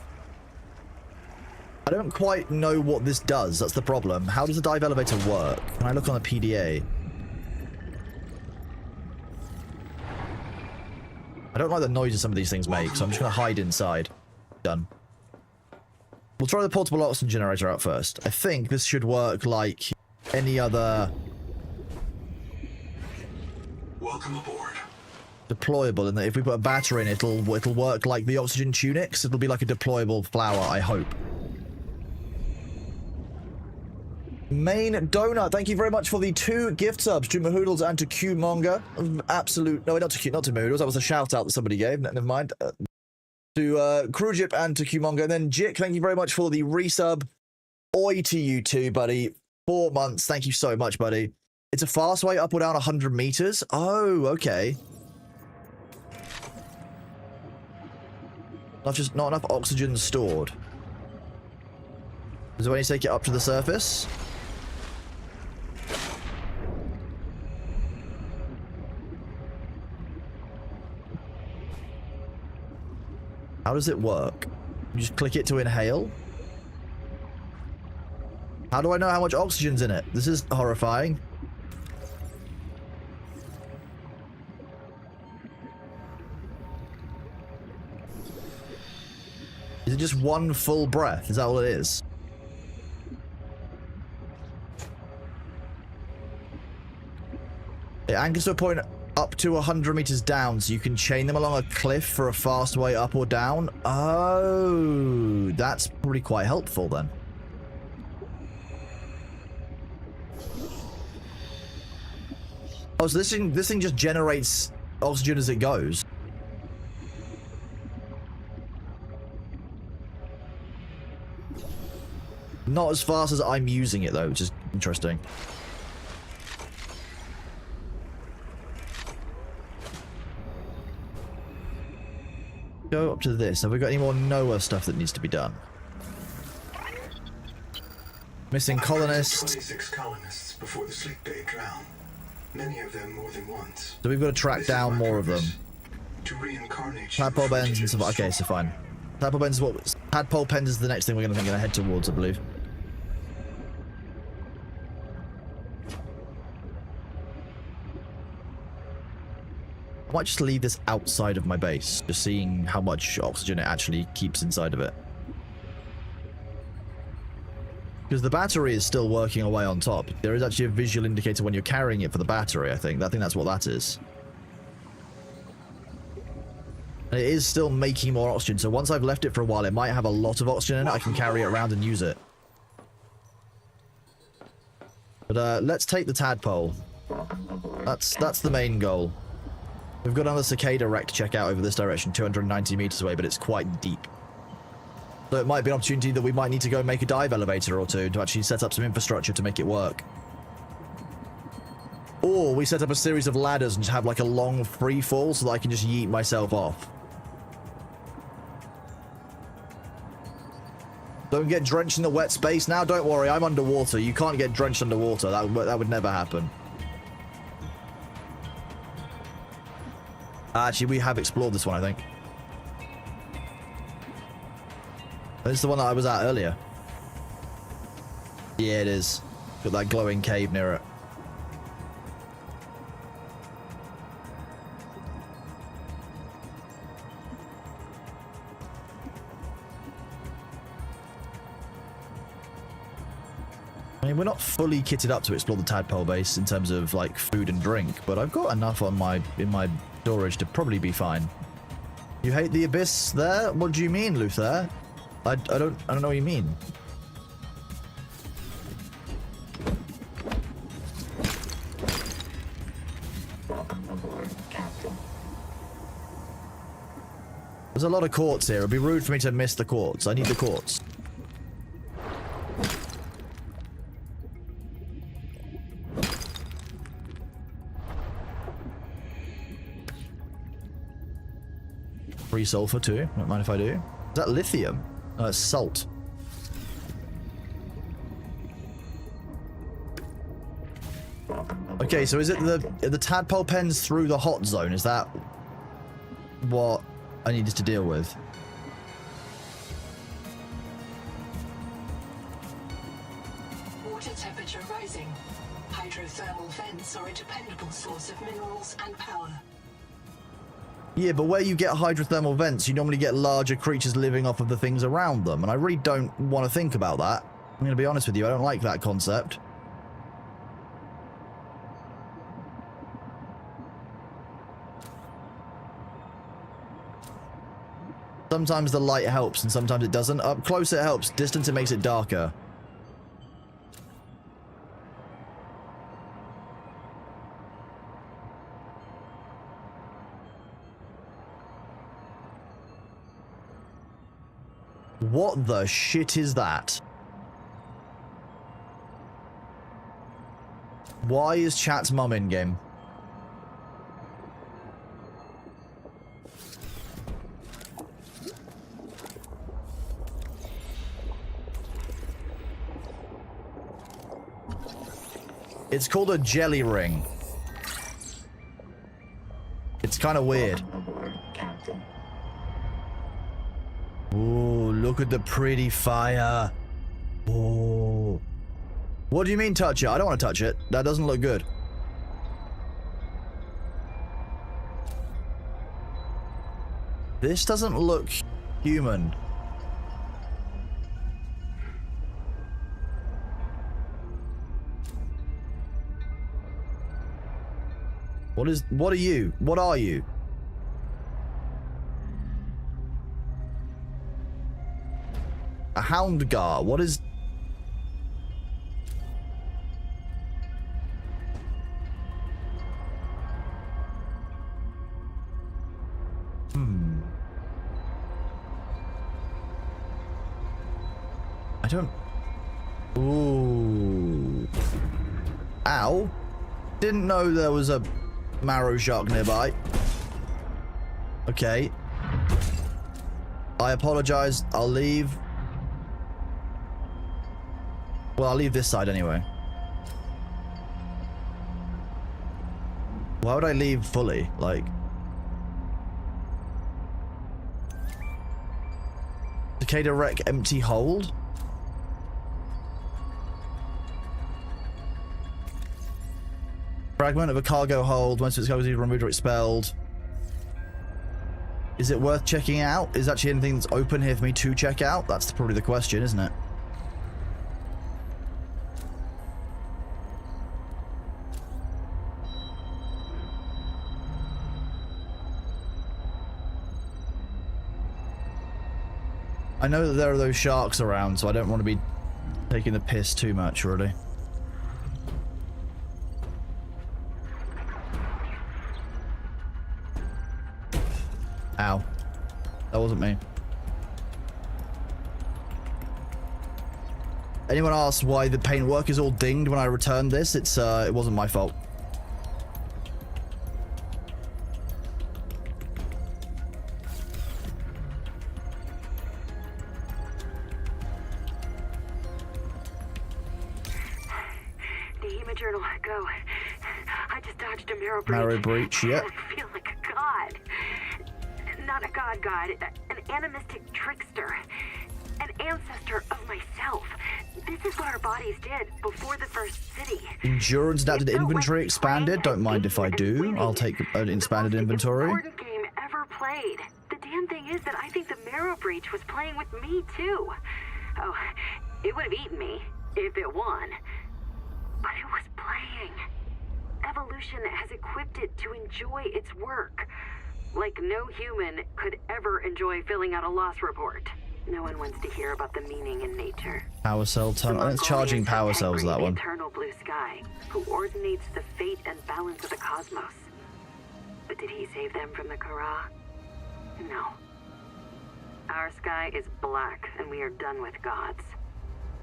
I don't quite know what this does. That's the problem. How does the dive elevator work? Can I look on the PDA? I don't like the noises some of these things make, so I'm just going to hide inside. Done. We'll try the portable oxygen generator out first. I think this should work like any other... Welcome aboard. Deployable, and that if we put a battery in it, it'll work like the oxygen tunics. It'll be like a deployable flower, I hope. Main Donut, thank you very much for the 2 gift subs to Mahoodles and to Qmonga. Absolute, no, not to Mahoodles. That was a shout out that somebody gave. Never mind. To Crewjip and to Qmonga, and then Jik, thank you very much for the resub. Oi to you too, buddy. 4 months. Thank you so much, buddy. It's a fast way up or down 100 meters. Oh, okay. Not enough oxygen stored. Is there any to take it up to the surface? How does it work? You just click it to inhale? How do I know how much oxygen's in it? This is horrifying. Is it just 1 full breath? Is that all it is? It anchors to a point up to 100 meters down, so you can chain them along a cliff for a fast way up or down. Oh, that's probably quite helpful then. Oh, so this thing just generates oxygen as it goes. Not as fast as I'm using it though, which is interesting. Go up to this. Have we got any more NOAA stuff that needs to be done? Missing colonists. 26 colonists before the sleep bay drowned. Many of them more than once. So we've got to track This is down my more of them. purpose, to reincarnate Tadpole bends and stuff. Okay, so fine. Tadpole bends is what. Tadpole pens is the next thing we're going to head towards, I believe. I might just leave this outside of my base, just seeing how much oxygen it actually keeps inside of it. Because the battery is still working away on top. There is actually a visual indicator when you're carrying it for the battery, I think. I think that's what that is. And it is still making more oxygen, so once I've left it for a while, it might have a lot of oxygen in it. I can carry it around and use it. But let's take the tadpole. That's the main goal. We've got another cicada wreck to check out over this direction, 290 meters away, but it's quite deep. So it might be an opportunity that we might need to go make a dive elevator or two to actually set up some infrastructure to make it work. Or we set up a series of ladders and just have like a long free fall so that I can just yeet myself off. Don't get drenched in the wet space now. Don't worry, I'm underwater. You can't get drenched underwater. That would never happen. Actually, we have explored this one, I think. This is the one that I was at earlier. Yeah, it is. Got that glowing cave near it. I mean, we're not fully kitted up to explore the tadpole base in terms of like food and drink, but I've got enough on in my storage to probably be fine. You hate the abyss there? What do you mean, Luther? I don't know what you mean. There's a lot of quartz here. It'd be rude for me to miss the quartz. I need the quartz. Free sulfur too. Don't mind if I do. Is that lithium? No, it's salt. Okay, so is it the tadpole pens through the hot zone? Is that what I needed to deal with? Water temperature rising. Hydrothermal vents are a dependable source of minerals and power. Yeah, but where you get hydrothermal vents, you normally get larger creatures living off of the things around them, and I really don't want to think about that. I'm going to be honest with you, I don't like that concept. Sometimes the light helps, and sometimes it doesn't. Up close it helps, distance it makes it darker. What the shit is that? Why is chat's mum in game? It's called a jelly ring. It's kind of weird. Ooh, look at the pretty fire. Oh. What do you mean touch it? I don't want to touch it. That doesn't look good. This doesn't look human. What are you? What are you? A houndgar. What is... I don't... Ooh. Ow. Didn't know there was a marrow shark nearby. Okay. I apologize. I'll leave. Well, I'll leave this side anyway. Why would I leave fully? Like... Cicada wreck empty hold? Fragment of a cargo hold. Once its cargo is either removed or expelled. Is it worth checking out? Is actually anything that's open here for me to check out? That's probably the question, isn't it? I know that there are those sharks around, so I don't want to be taking the piss too much, really. Ow. That wasn't me. Anyone asked why the paintwork is all dinged when I returned this? It wasn't my fault. Journal, go. I just dodged a marrow breach. Marrow breach, yep. I feel like a god. Not a god, an animistic trickster. An ancestor of myself. This is what our bodies did before the first city. Endurance adapted inventory expanded. Don't mind if I do. I'll take an expanded inventory. Important game ever played. The damn thing is that I think the marrow breach was playing with me too. Oh, it would have eaten me if it won. But it was playing. Evolution has equipped it to enjoy its work. Like no human could ever enjoy filling out a loss report. No one wants to hear about the meaning in nature. Power cell tunnel. It's charging power cells, that one. Eternal blue sky, who ordinates the fate and balance of the cosmos. But did he save them from the Kara? No. Our sky is black, and we are done with gods.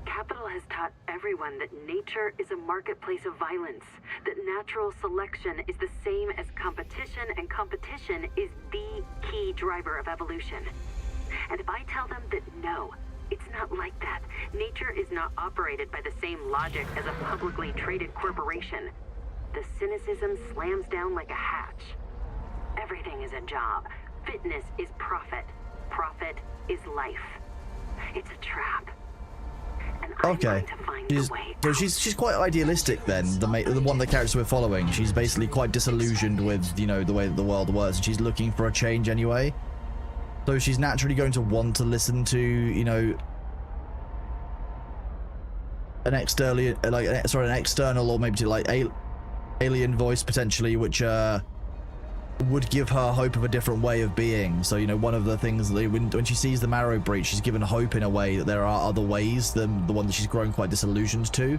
Capital has taught everyone that nature is a marketplace of violence, that natural selection is the same as competition, and competition is the key driver of evolution. And if I tell them that no, it's not like that, nature is not operated by the same logic as a publicly traded corporation, the cynicism slams down like a hatch. Everything is a job. Fitness is profit. Profit is life. It's a trap. Okay, so she's quite idealistic then. The one of the characters we're following, she's basically quite disillusioned with, you know, the way that the world works, and she's looking for a change anyway. So she's naturally going to want to listen to, you know, an external or maybe to like alien voice potentially, which would give her hope of a different way of being. So, you know, one of the things that when she sees the marrow breach, she's given hope in a way that there are other ways than the one that she's grown quite disillusioned to.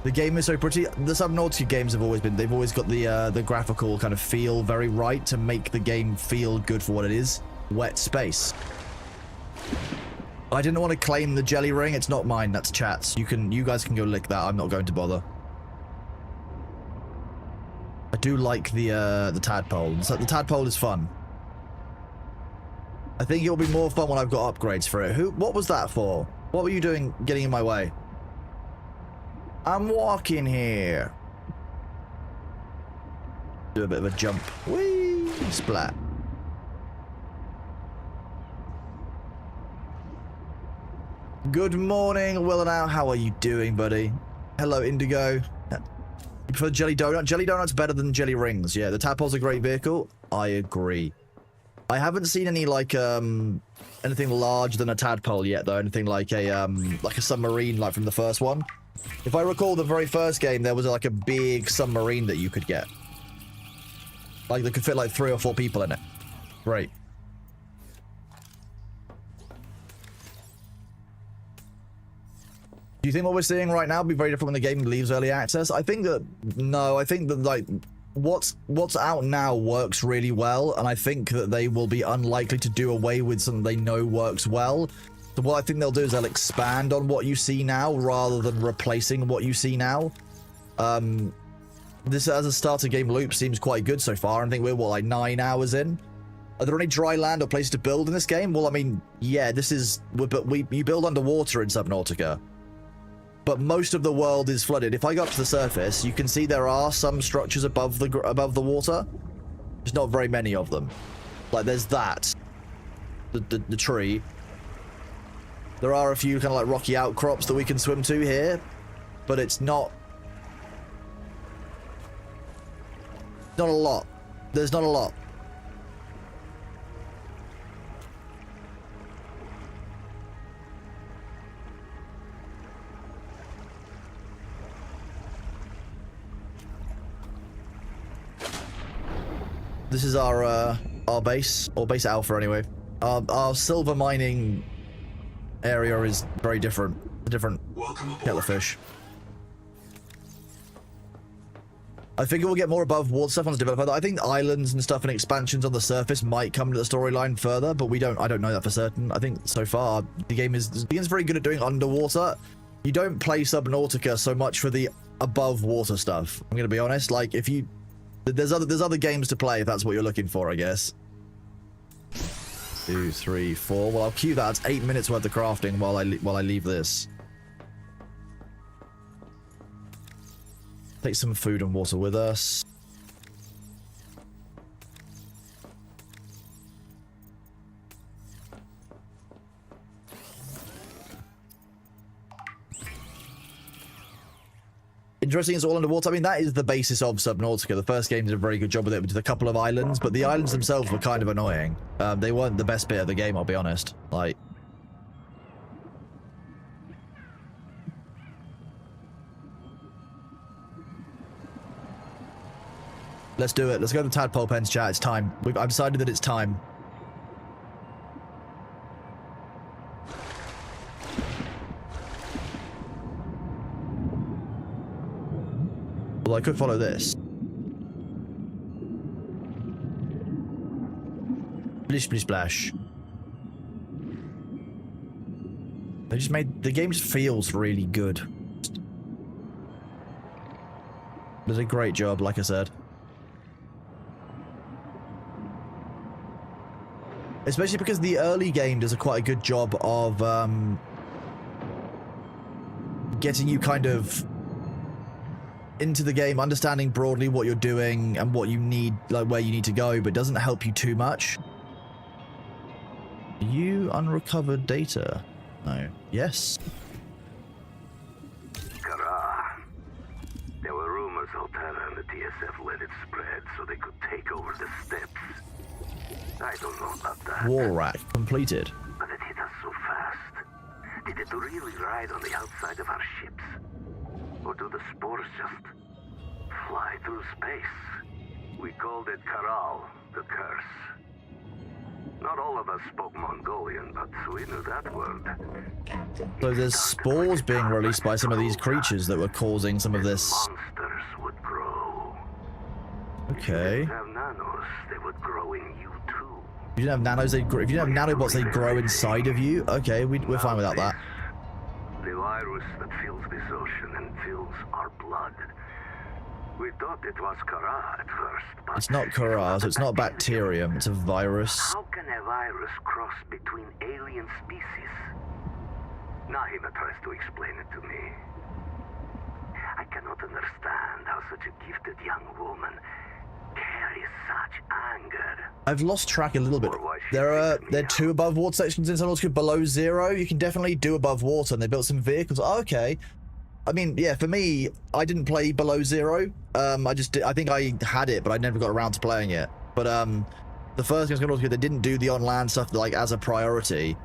The game is so pretty. The Subnautica games have always been, they've always got the graphical kind of feel very right to make the game feel good for what it is. Wet space. I didn't want to claim the jelly ring. It's not mine. That's chat's. You guys can go lick that. I'm not going to bother. I do like the tadpole. So the tadpole is fun. I think it'll be more fun when I've got upgrades for it. What was that for? What were you doing getting in my way? I'm walking here. Do a bit of a jump. Whee! Splat. Good morning, Will and Al. How are you doing, buddy? Hello, Indigo. You prefer jelly donut? Jelly donut's better than jelly rings. Yeah, the tadpole's a great vehicle. I agree. I haven't seen any like anything larger than a tadpole yet, though. Anything like a submarine, like from the first one. If I recall, the very first game there was like a big submarine that you could get. Like that could fit like 3 or 4 people in it. Great. Do you think what we're seeing right now will be very different when the game leaves early access? I think that, no, I think that like what's out now works really well, and I think that they will be unlikely to do away with something they know works well. So what I think they'll do is they'll expand on what you see now rather than replacing what you see now. This as a starter game loop seems quite good so far. I think we're what, like 9 hours in. Are there any dry land or places to build in this game? Well, I mean, yeah, this is... you build underwater in Subnautica. But most of the world is flooded. If I go up to the surface, you can see there are some structures above the water. There's not very many of them. Like, there's that. The tree. There are a few kind of like rocky outcrops that we can swim to here. But it's not... not a lot. There's not a lot. This is our base, or base alpha anyway. Our silver mining area is very different. A different kettle of fish. I figure we'll get more above water stuff on the developer. I think islands and stuff and expansions on the surface might come to the storyline further, but I don't know that for certain. I think so far the game's very good at doing underwater. You don't play Subnautica so much for the above water stuff. I'm gonna be honest. Like there's other games to play if that's what you're looking for, I guess. 2, 3, 4. Well, I'll queue that. It's 8 minutes worth of crafting while I leave this. Take some food and water with us. Interesting, it's all underwater. I mean, that is the basis of Subnautica. The first game did a very good job with it, with a couple of islands, but the islands themselves were kind of annoying. They weren't the best bit of the game, I'll be honest. Like... let's do it. Let's go to the Tadpole Pens chat. It's time. I've decided that it's time. Well, I could follow this. Splish, splish, splash. They just made... the game just feels really good. Does a great job, like I said. Especially because the early game does quite a good job of getting you kind of into the game, understanding broadly what you're doing and what you need, like where you need to go, but doesn't help you too much. You unrecovered data? No. Yes. Kara. There were rumors Altera and the TSF let it spread so they could take over the steppes. I don't know about that. Wall rack completed. But it hit us so fast. Did it really ride on the outside of our ships? Or do the spores just fly through space? We called it Karal, the curse. Not all of us spoke Mongolian, but we knew that word. So there's spores being released by some of these creatures that were causing some of this. Monsters would grow. Okay. If you didn't have nanos, they would grow in you too. If you didn't have nanos, if you didn't have nanobots, they grow inside of you. Okay, we're fine without that. The virus that fills this ocean and fills our blood. We thought it was Kara at first, but It's not Kara, so it's not bacterium, it's a virus. how can a virus cross between alien species? Nahima tries to explain it to me. I cannot understand how such a gifted young woman carries such anger. I've lost track a little bit. There are two above water sections in Subnautica below zero. You can definitely do above water, and they built some vehicles. Oh, okay. I mean, yeah, for me, I didn't play below zero. I think I had it, but I never got around to playing it. But the first game's Subnautica, they didn't do the on-land stuff like as a priority.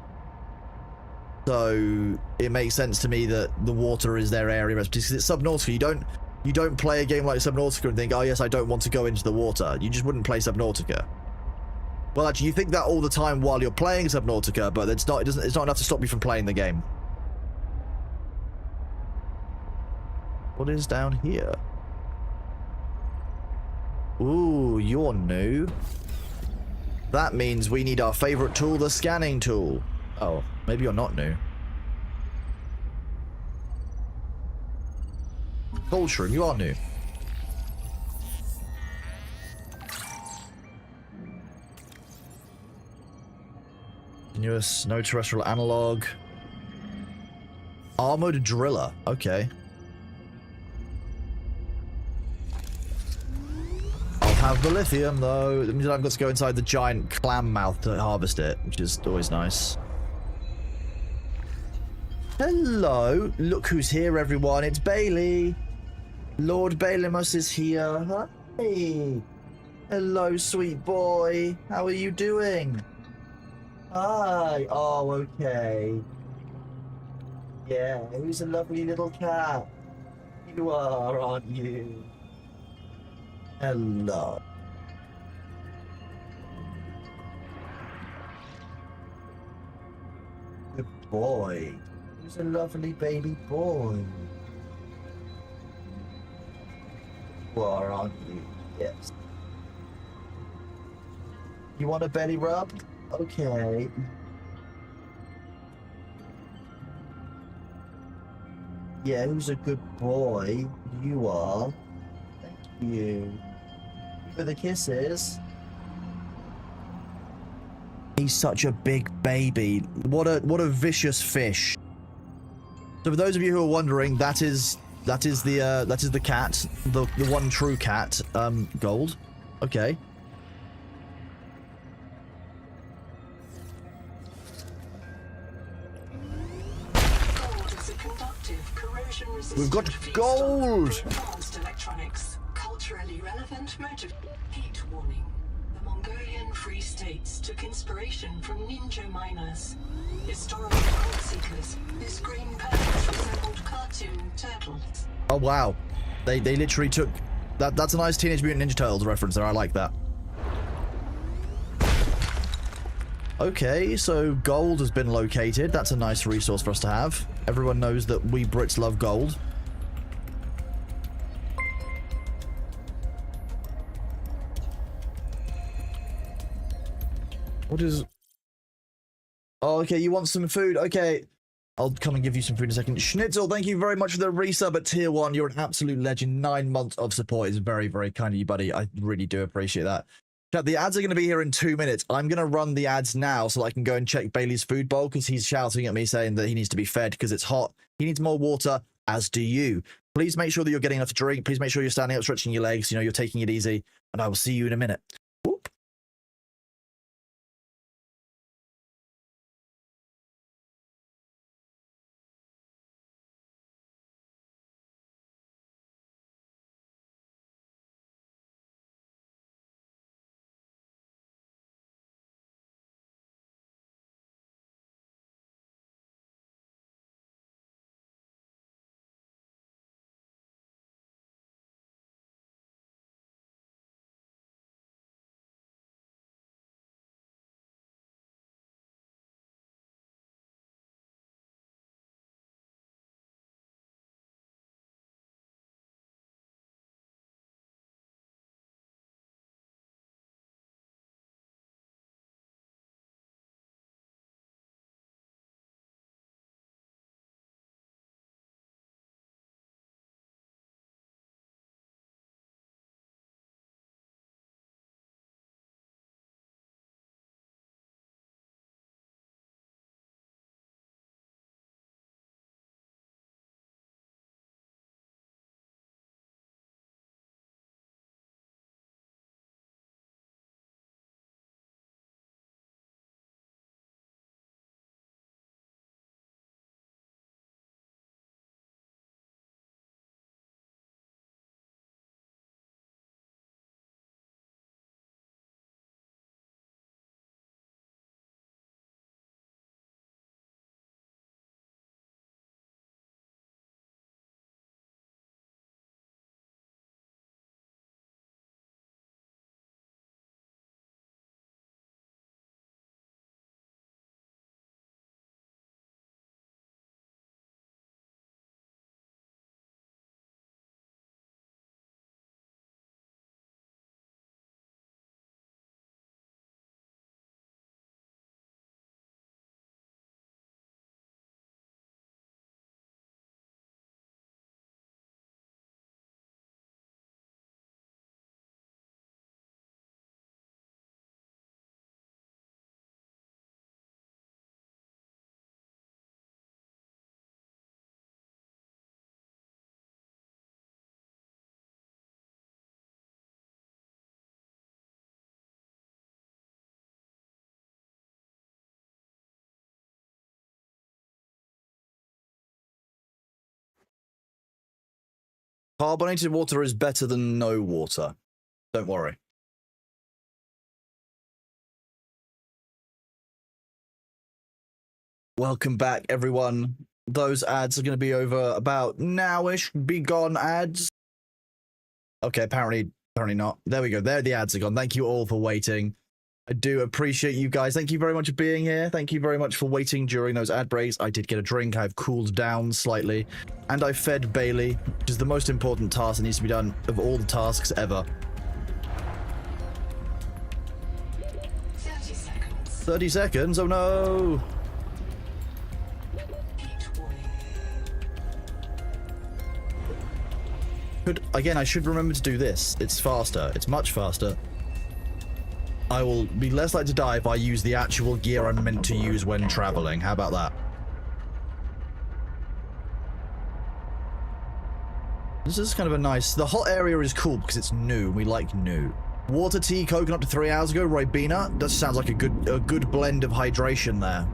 So it makes sense to me that the water is their area, because it's Subnautica. You don't play a game like Subnautica and think, oh yes, I don't want to go into the water. You just wouldn't play Subnautica. Well, actually, you think that all the time while you're playing Subnautica, but it's not enough to stop you from playing the game. What is down here? Ooh, you're new. That means we need our favorite tool, the scanning tool. Oh, maybe you're not new. Gold Shroom, you are new. Continuous, no terrestrial analog. Armored driller. Okay. I'll have the lithium though. That means I've got to go inside the giant clam mouth to harvest it, which is always nice. Hello. Look who's here, everyone. It's Bailey. Lord Bailimus is here. Hey. Hello, sweet boy. How are you doing? Hi. Oh, okay. Yeah, who's a lovely little cat? You are, aren't you? Hello. Good boy. Who's a lovely baby boy? You are, aren't you? Yes. You want a belly rub? Okay. Yeah, who's a good boy? You are. Thank you. For the kisses. He's such a big baby. What a vicious fish. So for those of you who are wondering, that is the cat, the one true cat, Gold. Okay. We've got gold! Advanced electronics. Culturally relevant motive. Heat warning. The Mongolian Free States took inspiration from ninja miners. Historical gold seekers whose green patterns resembled cartoon turtles. Oh wow. They literally took that's a nice Teenage Mutant Ninja Turtles reference there. I like that. Okay, so gold has been located. That's a nice resource for us to have. Everyone knows that we Brits love gold. What is... Oh, okay, you want some food? Okay. I'll come and give you some food in a second. Schnitzel, thank you very much for the resub at tier 1. You're an absolute legend. 9 months of support is very, very kind of you, buddy. I really do appreciate that. Chat, the ads are going to be here in 2 minutes. I'm going to run the ads now so that I can go and check Bailey's food bowl because he's shouting at me saying that he needs to be fed because it's hot. He needs more water, as do you. Please make sure that you're getting enough to drink. Please make sure you're standing up, stretching your legs. You know, you're taking it easy. And I will see you in a minute. Carbonated water is better than no water. Don't worry. Welcome back, everyone. Those ads are going to be over about now-ish. Be gone, ads. Okay, apparently not. There we go. There the ads are gone. Thank you all for waiting. I do appreciate you guys. Thank you very much for being here. Thank you very much for waiting during those ad breaks. I did get a drink. I've cooled down slightly. And I fed Bailey, which is the most important task that needs to be done of all the tasks ever. 30 seconds. 30 seconds? Oh no! Again, I should remember to do this. It's faster. It's much faster. I will be less likely to die if I use the actual gear I'm meant to use when traveling. How about that? This is kind of a nice... The hot area is cool because it's new. We like new. Water, tea, coconut to 3 hours ago. Ribena. That sounds like a good blend of hydration there.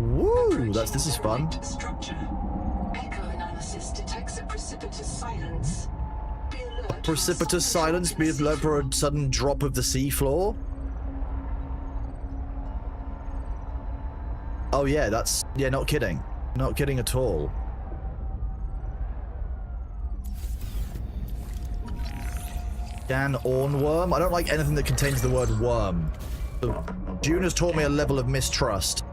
Woo! This is fun. Structure. Echo analysis detects a precipitous silence. Be alert. Precipitous silence. Be alert for a sudden drop of the seafloor. Oh yeah, that's... Yeah, not kidding. Not kidding at all. Scan ornworm? I don't like anything that contains the word worm. So June has taught me a level of mistrust.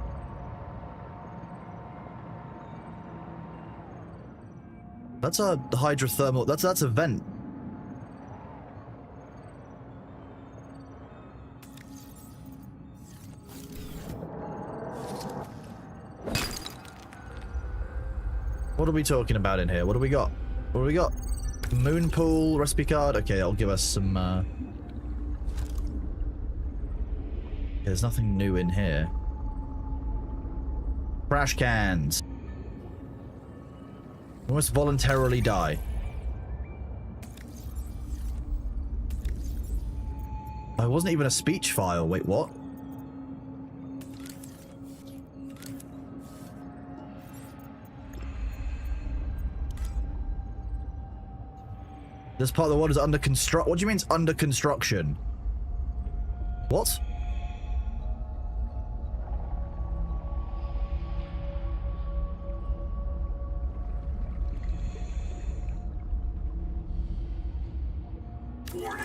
That's a hydrothermal... That's a vent. What are we talking about in here? What do we got? What do we got? Moon pool, recipe card. Okay, that'll give us some, There's nothing new in here. Trash cans. We must voluntarily die. Oh, it wasn't even a speech file. Wait, what? This part of the world is under construct. What do you mean it's under construction? What? Warning.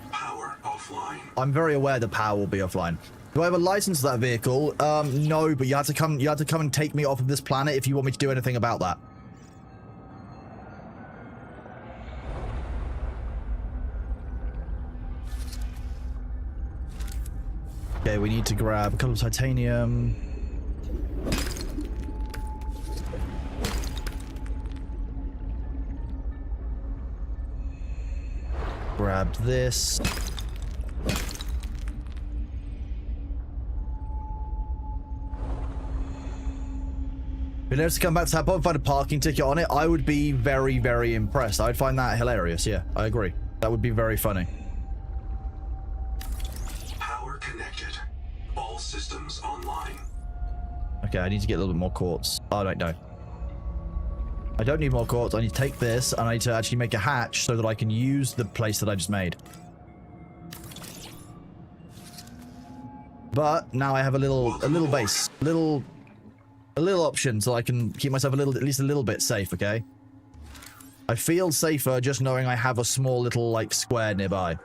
Power offline. I'm very aware the power will be offline. Do I have a license to that vehicle? No, but you have to come and take me off of this planet if you want me to do anything about that. Okay, we need to grab a couple of titanium. Grabbed this. Being able to come back to that point and find a parking ticket on it, I would be very, very impressed. I'd find that hilarious. Yeah, I agree. That would be very funny. Systems online. Okay, I need to get a little bit more quartz. Oh, no. I don't need more quartz. I need to take this, and I need to actually make a hatch so that I can use the place that I just made. But now I have a little base, a little option, so I can keep myself at least a little bit safe. Okay. I feel safer just knowing I have a small little like square nearby.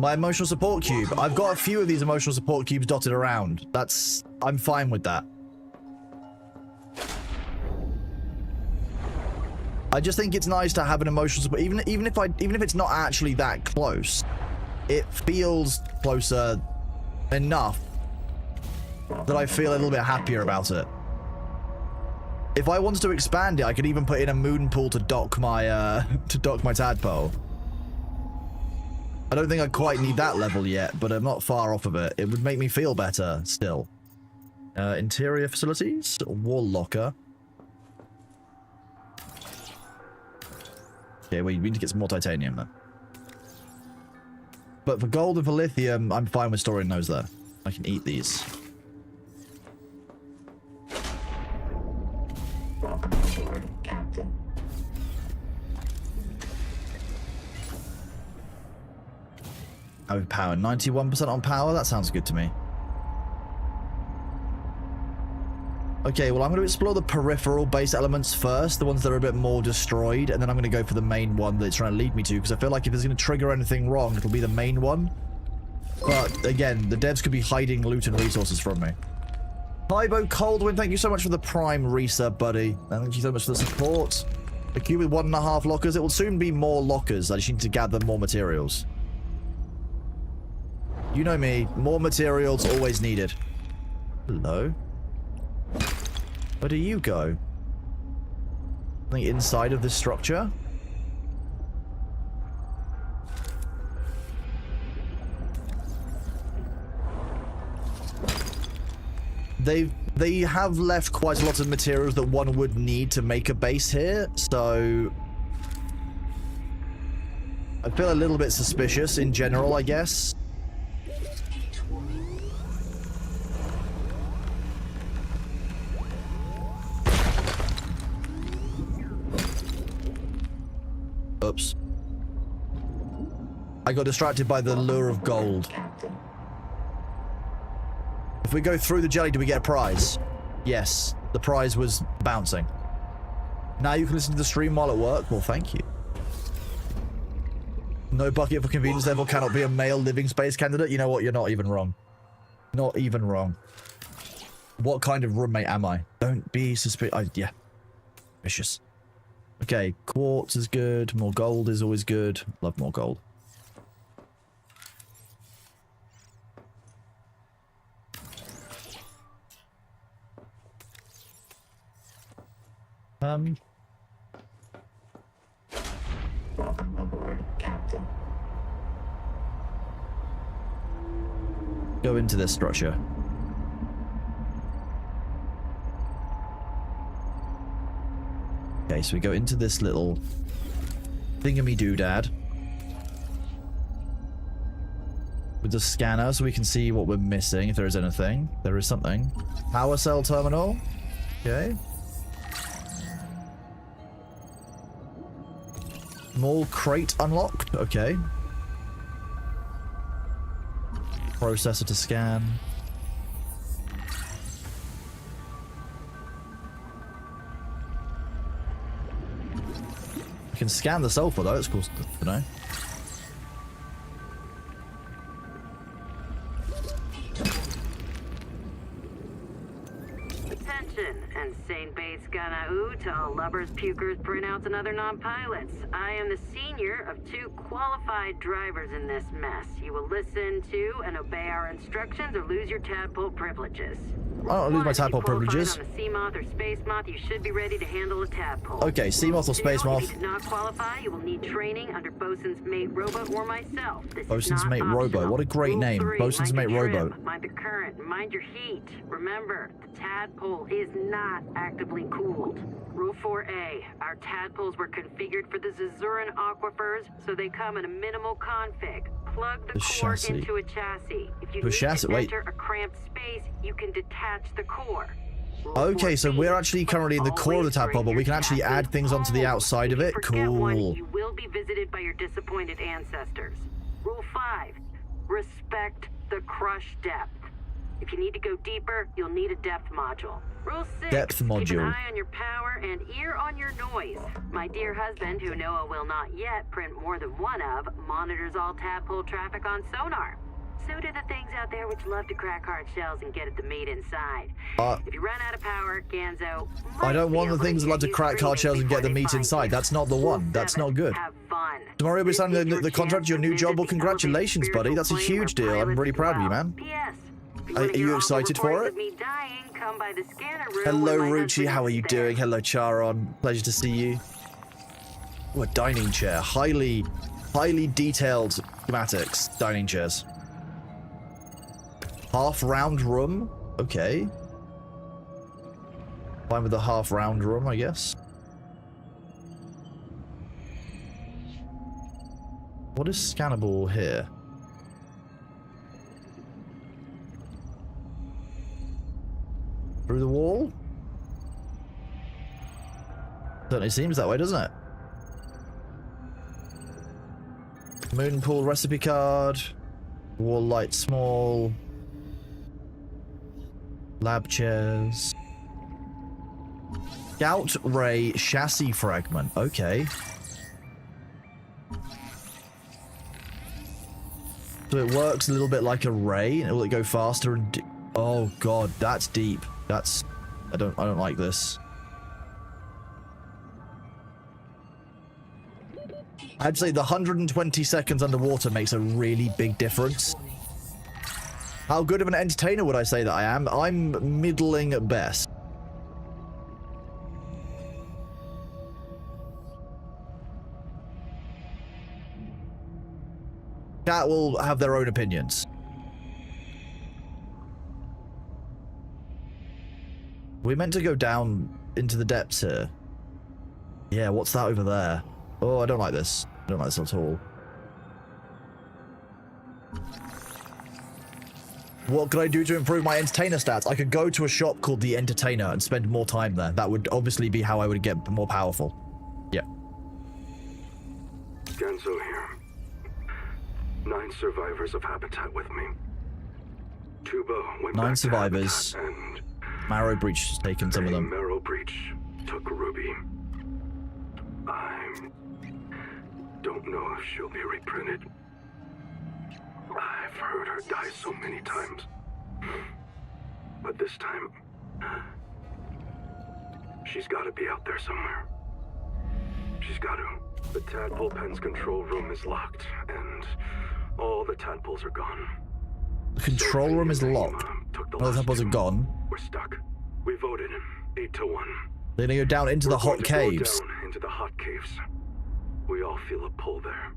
My emotional support cube. I've got a few of these emotional support cubes dotted around. I'm fine with that. I just think it's nice to have an emotional support, even if it's not actually that close. It feels closer enough that I feel a little bit happier about it. If I wanted to expand it, I could even put in a moon pool to dock my tadpole. I don't think I quite need that level yet, but I'm not far off of it. It would make me feel better still. Interior facilities, wall locker. Okay, we need to get some more titanium then. But for gold and for lithium, I'm fine with storing those there. I can eat these. Oh, power. 91% on power? That sounds good to me. Okay, well, I'm going to explore the peripheral base elements first, the ones that are a bit more destroyed, and then I'm going to go for the main one that it's trying to lead me to, because I feel like if it's going to trigger anything wrong, it'll be the main one. But, again, the devs could be hiding loot and resources from me. Hybo Coldwind, thank you so much for the Prime resub, buddy. And thank you so much for the support. A queue with 1.5 lockers. It will soon be more lockers. I just need to gather more materials. You know me, more materials always needed. Hello? Where do you go? I think inside of this structure? They have left quite a lot of materials that one would need to make a base here, so I feel a little bit suspicious in general, I guess. Oops. I got distracted by the lure of gold. If we go through the jelly, do we get a prize? Yes. The prize was bouncing. Now you can listen to the stream while at work? Well, thank you. No bucket for convenience, therefore cannot be a male living space candidate. You know what? You're not even wrong. Not even wrong. What kind of roommate am I? Don't be suspicious. Yeah. Vicious. Okay, quartz is good. More gold is always good. Love more gold. Go into this structure. Okay, so we go into this little thingammy-doodad with the scanner so we can see what we're missing, if there is anything. There is something. Power cell terminal. Okay. Small crate unlocked. Okay. Processor to scan. You can scan the sulfur though, it's cool to know. Attention, insane base Ganaú to all lubbers, pukers, printouts, and other non-pilots. I am the senior of 2 qualified drivers in this mess. You will listen to and obey our instructions or lose your tadpole privileges. I'll lose my tadpole privileges. On a sea moth or space moth, you should be ready to handle a tadpole. Okay, sea moth or space moth. If you do not qualify, you will need training under Bosun's Mate Robo or myself. Bosun's Mate Robo. What a great name. Bosun's Mate Robo. Mind the current. Mind your heat. Remember, the tadpole is not actively cooled. Rule 4A. Our tadpoles were configured for the Zazuran aquifers, so they come in a minimal config. Plug the core into a chassis. If you need to enter a cramped space, you can detach the core. Okay, so we're actually currently in the core of the tadpole, but we can actually add things onto the outside of it. Cool. You will be visited by your disappointed ancestors. Rule 5. Respect the crush depth. If you need to go deeper, you'll need a depth module. Rule 6. Depth module. Keep an eye on your power and ear on your noise. My dear husband, who Noah will not yet print more than one of, monitors all tadpole traffic on sonar. So do the things out there which love to crack hard shells and get at the meat inside. If you run out of power, Ganzo... I don't want the things that love to crack hard shells and get the meat inside. That's not the one. That's not good. Have fun. Tomorrow you'll be signing the contract to your new job. Well, congratulations, buddy. That's a huge deal. I'm really proud of you, man. Are you excited for it? Hello, Ruchi. How are you doing? Hello, Charon. Pleasure to see you. Oh, a dining chair. Highly highly detailed schematics. Dining chairs. Half round room. Okay. Fine with the half round room, I guess. What is scannable here? Through the wall? Certainly seems that way, doesn't it? Moon pool recipe card. Wall light small. Lab chairs. Scout ray chassis fragment. Okay. So it works a little bit like a ray, and will it go faster and oh god, that's deep. That's I don't like this. I'd say the 120 seconds underwater makes a really big difference. How good of an entertainer would I say that I am? I'm middling at best. Chat will have their own opinions. We're meant to go down into the depths here. Yeah, what's that over there? Oh, I don't like this. I don't like this at all. What could I do to improve my entertainer stats? I could go to a shop called The Entertainer and spend more time there. That would obviously be how I would get more powerful. Yeah. Genzo here. 9 survivors of Habitat with me. Tuba went 9 back survivors. to Habitat and Marrow Breach has taken some of them. Marrow Breach took Ruby. I don't know if she'll be reprinted. I've heard her die so many times. But this time, she's got to be out there somewhere. She's got to. The tadpole pen's control room is locked, and all the tadpoles are gone. The control room is locked. All the tadpoles are gone. We're stuck. We voted 8-1. They're gonna go down into the hot caves. Down into the hot caves. We all feel a pull there.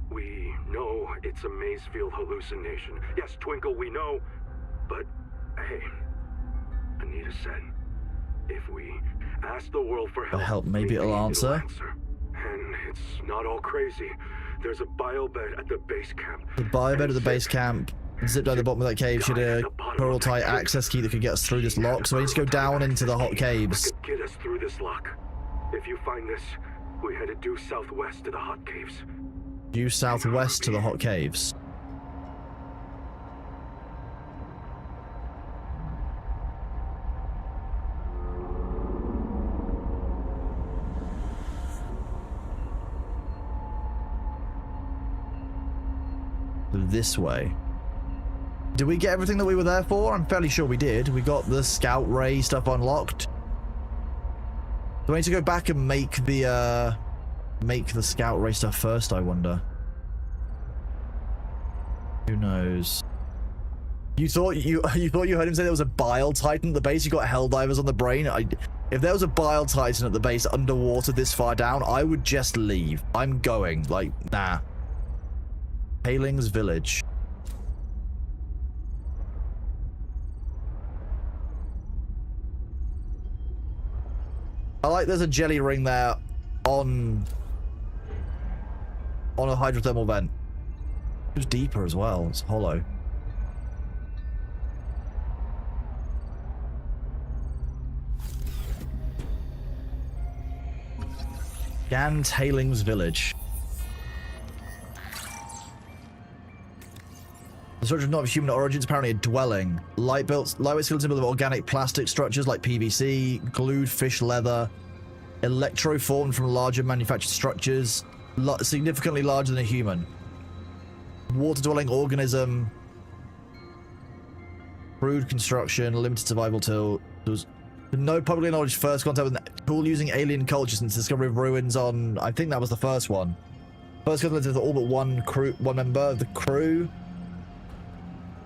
We know it's a Mazefield hallucination. Yes, Twinkle, we know. But, hey, Anita said, if we ask the world for help, maybe it'll answer. And it's not all crazy. There's a biobed at the base camp. The biobed at the base camp. Zip down the bottom of that cave. Should a pearl tie access key that could get us through this lock. So we need to go down into the hot caves. Get us through this lock. If you find this, we headed due southwest to the hot caves. Due southwest to the hot caves. This way. Did we get everything that we were there for? I'm fairly sure we did. We got the scout ray stuff unlocked. Do I need to go back and make the scout ray stuff first, I wonder? Who knows? You thought you heard him say there was a bile titan at the base? You got helldivers on the brain? If there was a bile titan at the base underwater this far down, I would just leave. I'm going. Like, nah. Paling's village. I like there's a jelly ring there on a hydrothermal vent. It was deeper as well. It's hollow. Gan Tailings Village. The structure is not of human origin, it's apparently a dwelling. Lightweight skeleton built of organic plastic structures like PVC, glued fish leather, electro-formed from larger manufactured structures, significantly larger than a human. Water-dwelling organism, crude construction, limited survival tools. No publicly acknowledged first contact with tool using alien culture since the discovery of ruins on, I think that was the first one. First contact with all but one member of the crew.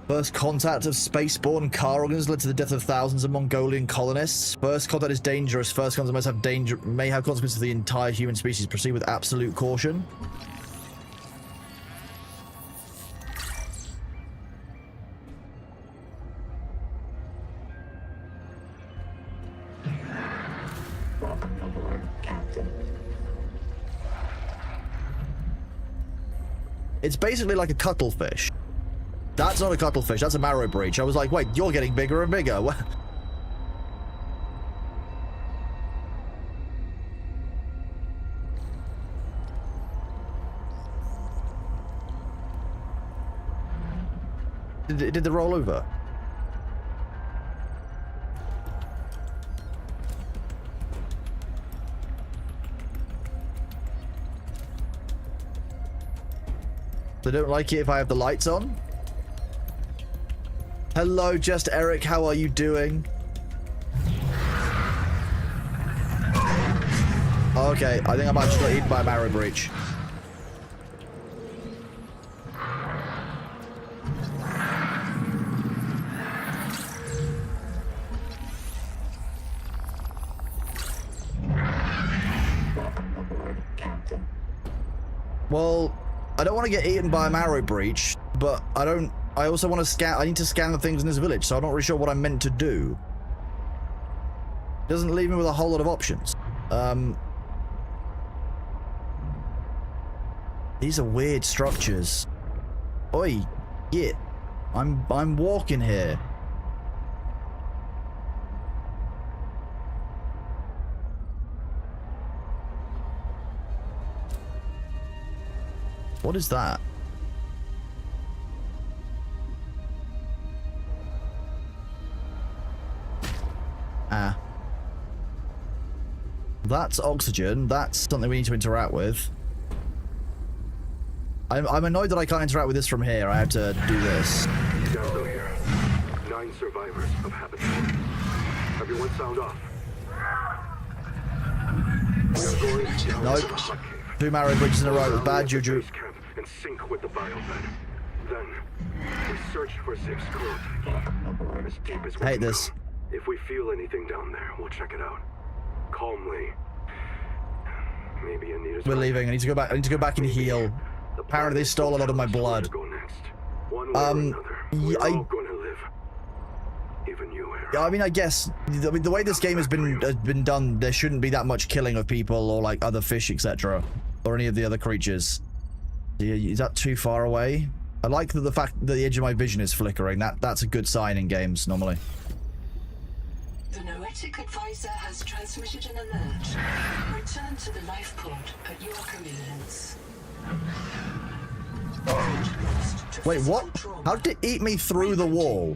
First contact of spaceborne car organs led to the death of thousands of Mongolian colonists. First contact is dangerous. First contact may have consequences for the entire human species. Proceed with absolute caution. It's basically like a cuttlefish. That's not a cuttlefish, that's a marrow breach. I was like, wait, you're getting bigger and bigger. What? Did they roll over? They don't like it if I have the lights on? Hello, just Eric, how are you doing? Okay, I think I might just got eaten by a marrow breach. Well, I don't want to get eaten by a marrow breach, but I also want to scan. I need to scan the things in this village, so I'm not really sure what I'm meant to do. It doesn't leave me with a whole lot of options. These are weird structures. Oi, git. I'm walking here. What is that? Ah. That's oxygen. That's something we need to interact with. I'm annoyed that I can't interact with this from here. I have to do this. Down below here. 9 survivors of habitat. Everyone sound off. We are going down Nope. to the hut cave. 2 marrow bridges in a row with bad juju. Base camp and sync with the biobed. Then we search for Zip's code. As deep as we Hate can this. go. If we feel anything down there, we'll check it out. Calmly. Maybe Anita's We're right. leaving. I need to go back. I need to go back and heal. The Apparently they planet stole a lot of my will tell us where blood. to go next. One way or another, we're all gonna live. Even you, Aaron. Yeah, I mean, I guess the way this game has been done, there shouldn't be that much killing of people or like other fish, etc., or any of the other creatures. Is that too far away? I like the fact that the edge of my vision is flickering. That's a good sign in games normally. The Noetic advisor has transmitted an alert. Return to the life pod at your convenience. Wait, what? How did it eat me through the wall?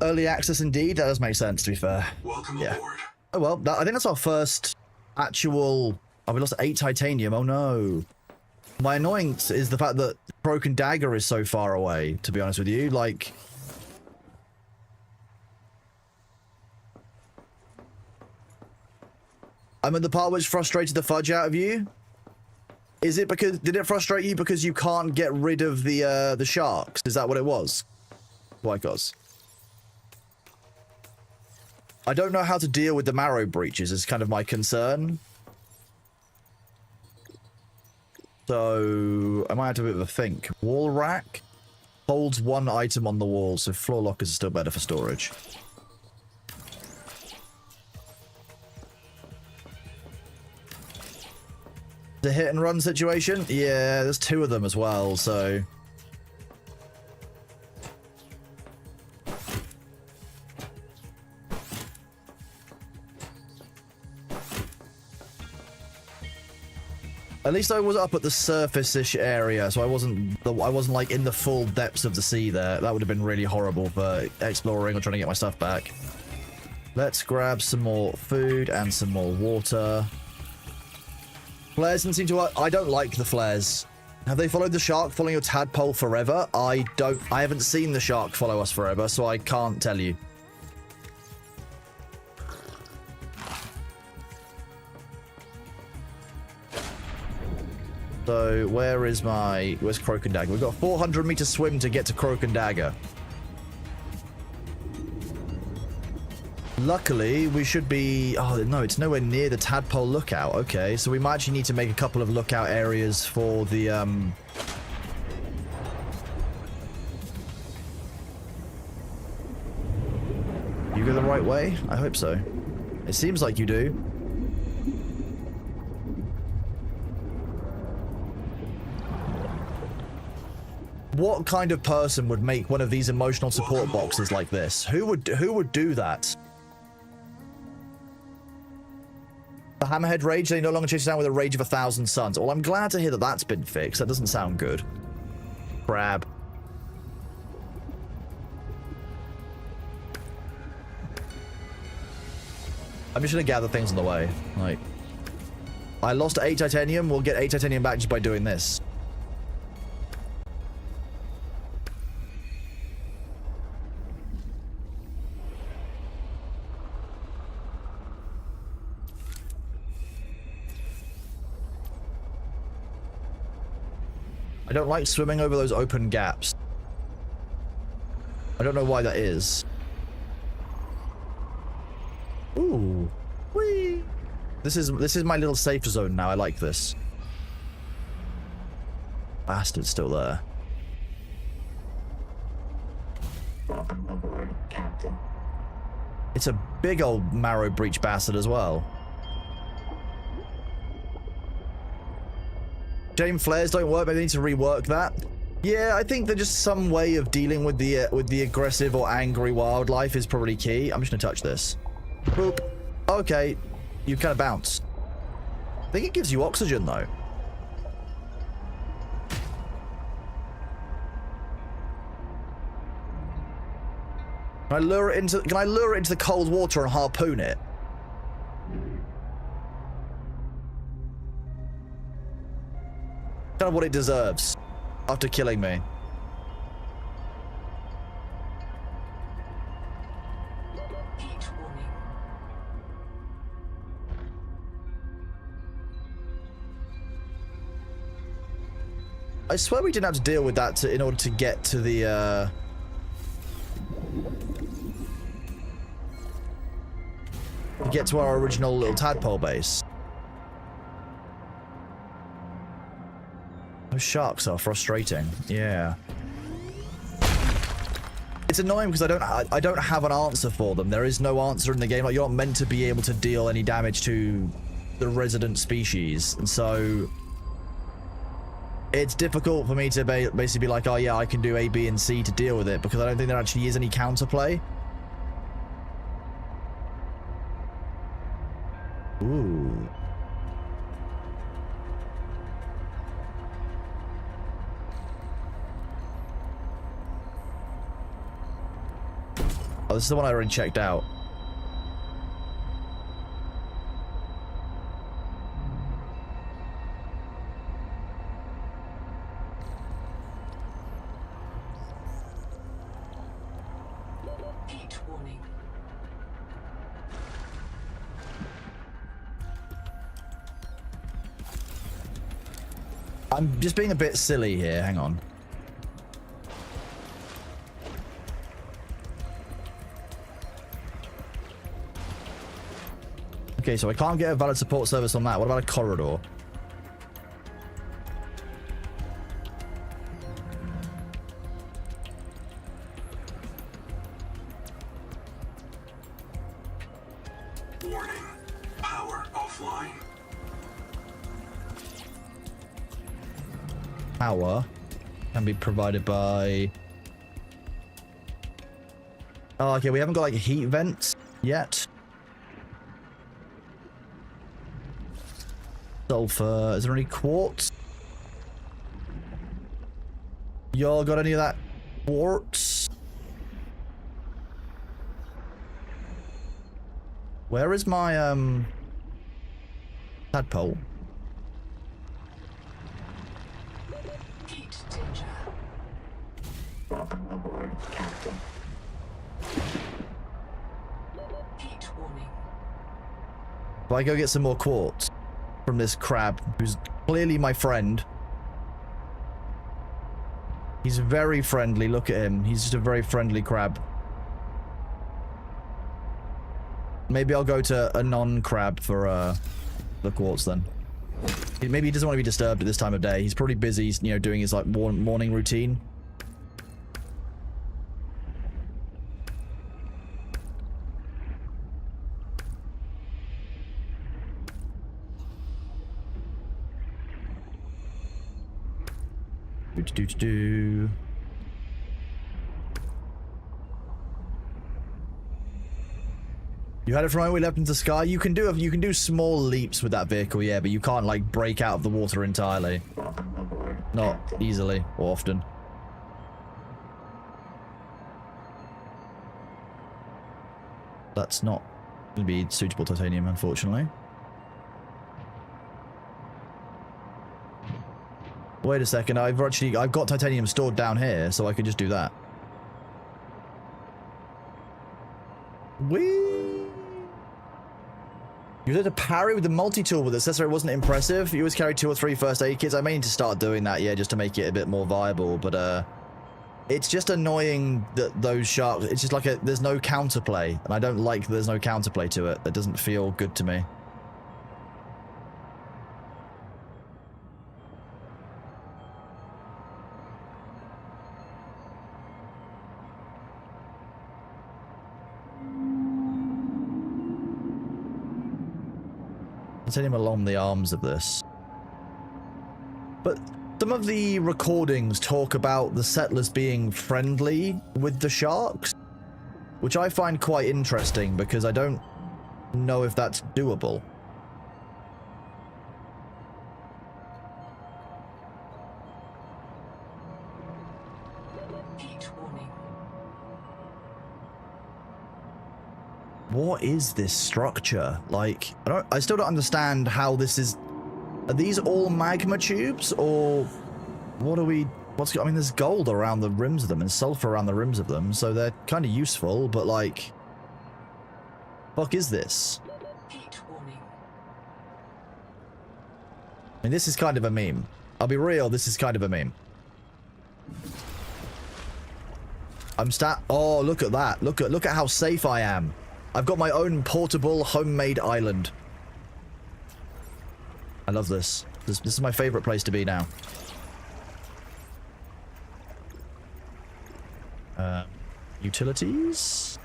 Early access indeed. That does make sense, to be fair. Welcome Yeah. aboard. Oh well, I think that's our first actual... Oh, we lost 8 titanium. Oh no. My annoyance is the fact that Broken Dagger is so far away, to be honest with you. Like... I'm at the part which frustrated the fudge out of you. Is it because... Did it frustrate you because you can't get rid of the sharks? Is that what it was? Why, cause... I don't know how to deal with the marrow breaches is kind of my concern. So, I might have to have a bit of a think. Wall rack holds 1 item on the wall, so floor lockers are still better for storage. The hit and run situation? Yeah, there's 2 of them as well, so... At least I was up at the surface-ish area, so I wasn't like in the full depths of the sea there. That would have been really horrible for exploring or trying to get my stuff back. Let's grab some more food and some more water. Flares didn't seem to work. I don't like the flares. Have they followed the shark following your tadpole forever? I haven't seen the shark follow us forever, so I can't tell you. So, where's Croak and Dagger? We've got a 400-meter swim to get to Croak and Dagger. Luckily, we should be... Oh, no, it's nowhere near the Tadpole Lookout. Okay, so we might actually need to make a couple of lookout areas for the You go the right way? I hope so. It seems like you do. What kind of person would make one of these emotional support boxes like this? Who would do that? The Hammerhead Rage, they no longer chase down with a rage of 1,000 suns. Well, I'm glad to hear that that's been fixed. That doesn't sound good. Crab. I'm just gonna gather things on the way. Like, I lost 8 titanium. We'll get 8 titanium back just by doing this. I don't like swimming over those open gaps. I don't know why that is. Ooh. Whee! This is my little safe zone now. I like this. Bastard's still there. Welcome aboard, Captain. It's a big old marrow breach bastard as well. Shame flares don't work, maybe they need to rework that. Yeah, I think that just some way of dealing with the aggressive or angry wildlife is probably key. I'm just gonna touch this. Boop. Okay, you kind of bounce. I think it gives you oxygen though. Can I lure it into the cold water and harpoon it? Kind of what it deserves after killing me. Heat warning. I swear we didn't have to deal with that in order to get to the get to our original little tadpole base. Those sharks are frustrating. Yeah. It's annoying because I don't have an answer for them. There is no answer in the game. Like, you're not meant to be able to deal any damage to the resident species, and so it's difficult for me to basically be like, oh yeah, I can do A, B, and C to deal with it, because I don't think there actually is any counterplay. Ooh. Oh, this is the one I already checked out. Heat warning. I'm just being a bit silly here. Hang on. Okay, so I can't get a valid support service on that. What about a corridor? Warning. Power offline. Power can be provided by... Oh, okay, we haven't got like heat vents yet. Sulfur. Is there any quartz? Y'all got any of that quartz? Where is my tadpole? Heat danger. Welcome aboard, Captain. Heat warning. If I go get some more quartz from this crab, who's clearly my friend. He's very friendly. Look at him. He's just a very friendly crab. Maybe I'll go to a non-crab for the quartz then. Maybe he doesn't want to be disturbed at this time of day. He's probably busy, you know, doing his like morning routine. Do. You had it from all the way left into the sky. You can do small leaps with that vehicle, yeah, but you can't like break out of the water entirely. Not easily or often. That's not going to be suitable titanium, unfortunately. Wait a second, I've got titanium stored down here, so I could just do that. Whee! You did a parry with the multi-tool with accessory. It wasn't impressive. You always carry 2 or 3 first aid kits. I may need to start doing that, yeah, just to make it a bit more viable, but it's just annoying that those sharks, it's just like there's no counterplay, and I don't like that there's no counterplay to it. That doesn't feel good to me. Send him along the arms of this. But some of the recordings talk about the settlers being friendly with the sharks, which I find quite interesting because I don't know if that's doable. What is this structure? Like, I still don't understand how this is. Are these all magma tubes, or what are we? I mean, there's gold around the rims of them and sulfur around the rims of them, so they're kind of useful. But like, fuck is this? I mean, this is kind of a meme. I'll be real. This is kind of a meme. Oh, look at that! Look at how safe I am. I've got my own portable, homemade island. I love this. This is my favorite place to be now. Utilities?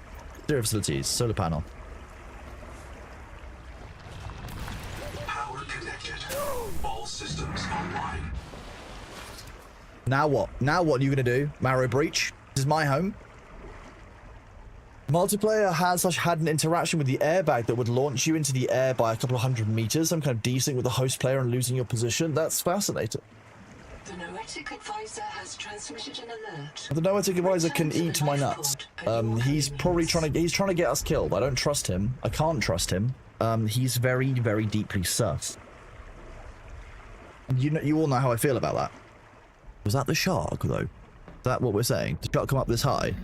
Zero facilities. Solar panel. Power connected. All systems online. Now what? Now what are you gonna do? Marrow Breach? This is my home. Multiplayer had an interaction with the airbag that would launch you into the air by a couple of 100 meters. I'm kind of desync with the host player and losing your position. That's fascinating. The Noetic advisor has transmitted an alert. The Noetic advisor can eat my nuts. He's probably trying to get us killed. I don't trust him. I can't trust him. He's very, very deeply sus. You all know how I feel about that. Was that the shark though? Is that what we're saying? Did the shark come up this high?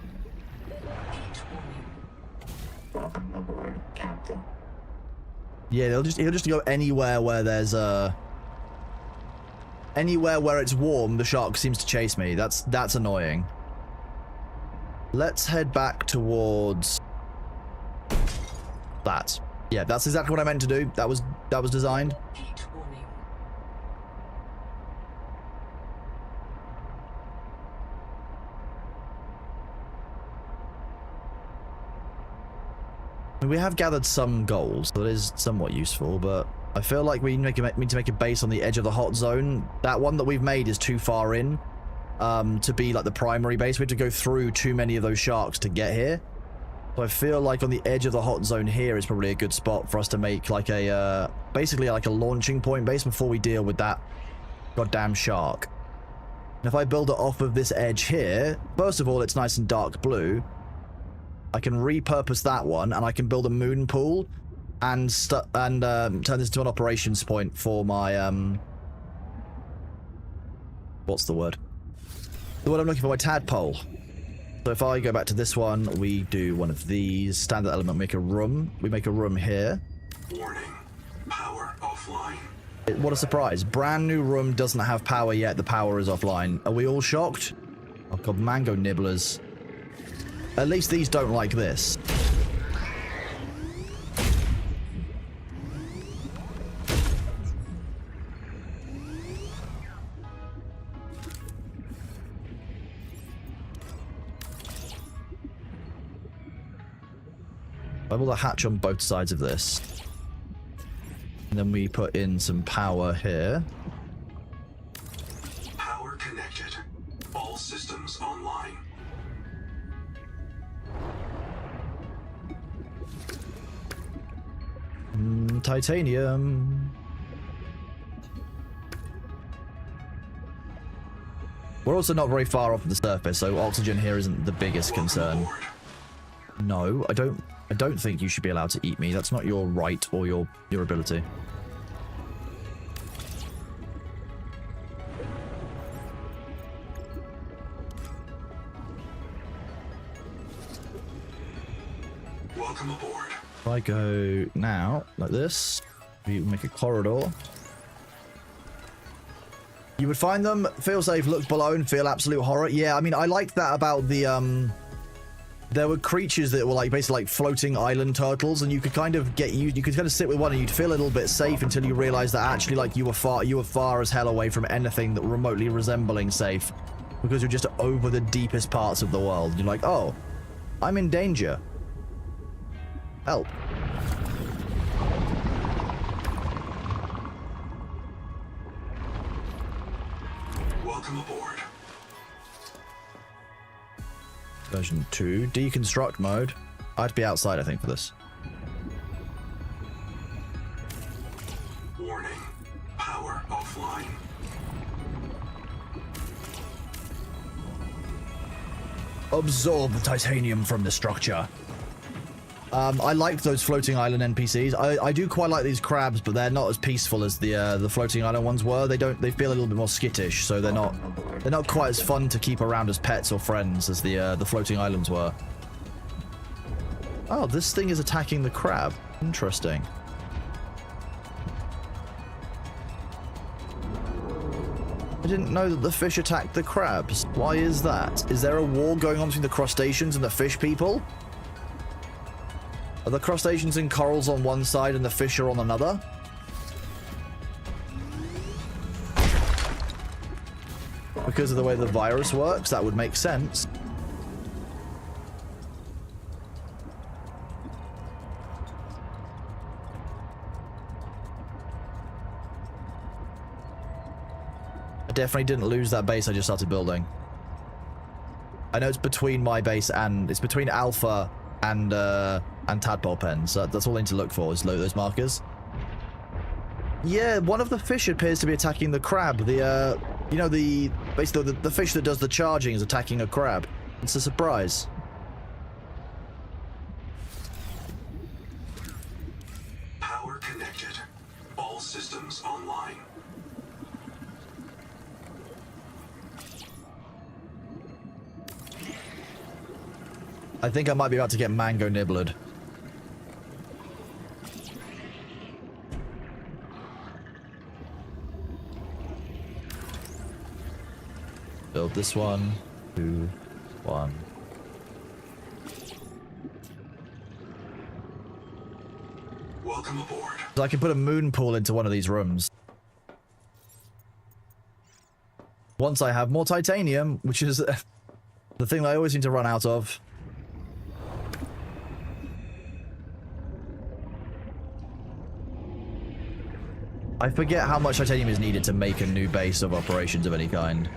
Yeah, he'll just go anywhere where there's anywhere where it's warm. The shark seems to chase me. That's annoying. Let's head back towards that. Yeah, that's exactly what I meant to do. That was designed. We have gathered some gold, so that is somewhat useful, but I feel like we need to make a base on the edge of the hot zone. That one that we've made is too far in to be like the primary base. We have to go through too many of those sharks to get here. So I feel like on the edge of the hot zone here is probably a good spot for us to make like a, basically like a launching point base before we deal with that goddamn shark. And if I build it off of this edge here, first of all, it's nice and dark blue. I can repurpose that one, and I can build a moon pool, and turn this into an operations point for my what's the word? The word I'm looking for, my tadpole. So if I go back to this one, we do one of these standard element. Make a room. We make a room here. Warning. Power offline. What a surprise! Brand new room doesn't have power yet. The power is offline. Are we all shocked? Oh god, mango nibblers. At least these don't like this. I will hatch on both sides of this. And then we put in some power here. Power connected. systems online. Titanium. We're also not very far off the surface, so oxygen here isn't the biggest concern. No, I don't think you should be allowed to eat me. That's not your right or your ability. Welcome aboard. If I go now, like this, we make a corridor. You would find them, feel safe, look below, and feel absolute horror. Yeah, I mean, I liked that about the, there were creatures that were like basically like floating island turtles, and you could kind of you could kind of sit with one and you'd feel a little bit safe until you realize that actually like you were far as hell away from anything that remotely resembling safe, because you're just over the deepest parts of the world. You're like, oh, I'm in danger. Help. Welcome aboard. Version 2, deconstruct mode. I have to be outside, I think, for this. Warning. Power offline. Absorb the titanium from the structure. I liked those floating island NPCs. I do quite like these crabs, but they're not as peaceful as the floating island ones were. They feel a little bit more skittish, so they're not quite as fun to keep around as pets or friends as the floating islands were. Oh, this thing is attacking the crab. Interesting. I didn't know that the fish attacked the crabs. Why is that? Is there a war going on between the crustaceans and the fish people? Are the crustaceans and corals on one side and the fish are on another? Because of the way the virus works, that would make sense. I definitely didn't lose that base I just started building. I know it's between my base and it's between Alpha and tadpole pens. So that's all I need to look for is those markers. Yeah, one of the fish appears to be attacking the crab. The you know, basically the fish that does the charging is attacking a crab. It's a surprise. Power connected. All systems online. I think I might be about to get mango nibblered. Build this one, 2, 1. Welcome aboard. So I can put a moon pool into one of these rooms. Once I have more titanium, which is the thing that I always seem to run out of. I forget how much titanium is needed to make a new base of operations of any kind.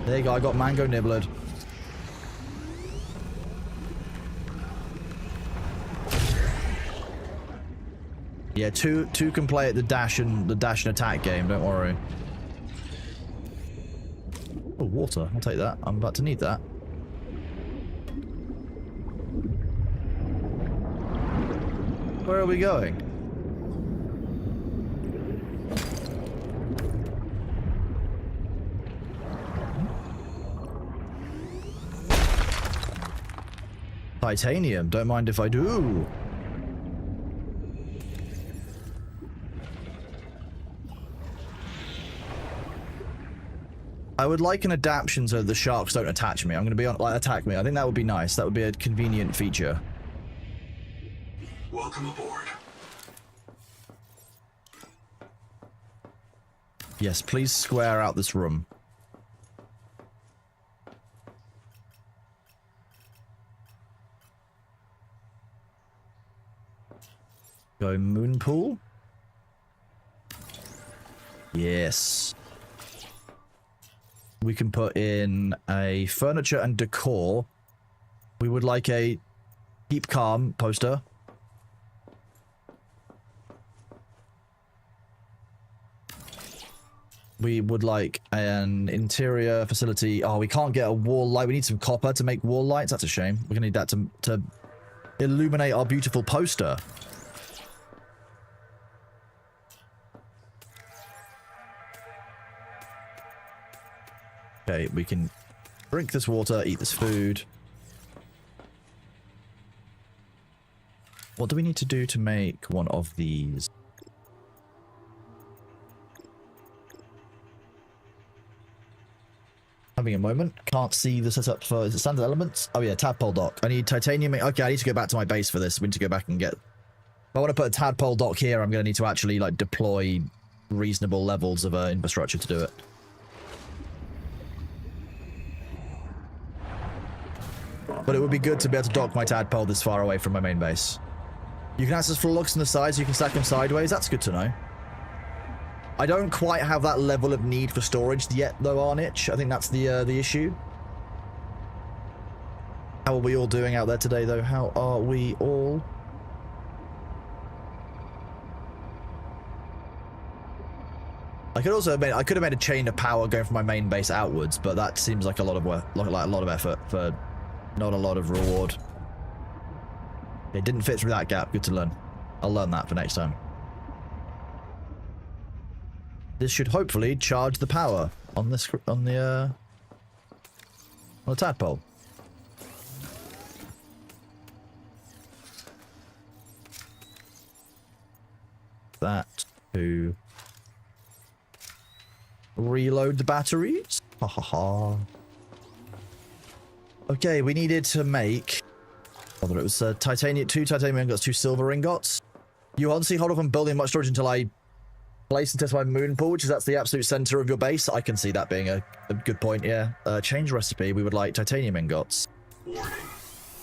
There you go, I got mango nibblered. Yeah, two can play at the dash and attack game, don't worry. Oh, water, I'll take that. I'm about to need that. Where are we going? Titanium, don't mind if I do. I would like an adaptation so the sharks don't attach me. I'm going to be on, like, attack me. I think that would be nice. That would be a convenient feature. Welcome aboard. Yes, please square out this room. Go moon pool. Yes. We can put in a furniture and decor. We would like a keep calm poster. We would like an interior facility. Oh, we can't get a wall light. We need some copper to make wall lights. That's a shame. We're gonna need that to illuminate our beautiful poster. Okay, we can drink this water, eat this food. What do we need to do to make one of these? Having a moment. Can't see the setup for... Is it standard elements? Oh yeah, tadpole dock. I need titanium. Okay, I need to go back to my base for this. We need to go back and get... If I want to put a tadpole dock here, I'm going to need to actually like deploy reasonable levels of infrastructure to do it. But it would be good to be able to dock my tadpole this far away from my main base. You can access floor locks on the sides. You can stack them sideways. That's good to know. I don't quite have that level of need for storage yet, though, Arnich. I think that's the issue. How are we all doing out there today, though? How are we all? I could have made a chain of power going from my main base outwards, but that seems like a lot of work, like a lot of effort for not a lot of reward. It didn't fit through that gap. Good to learn. I'll learn that for next time. This should hopefully charge the power on this on the tadpole. That to reload the batteries. Ha ha ha. Okay, we needed to make. Whether it was two titanium ingots, 2 silver ingots. You honestly hold off on building much storage until I place and test my moon pool, which is that's the absolute center of your base. I can see that being a good point, yeah. Change recipe, we would like titanium ingots. Warning.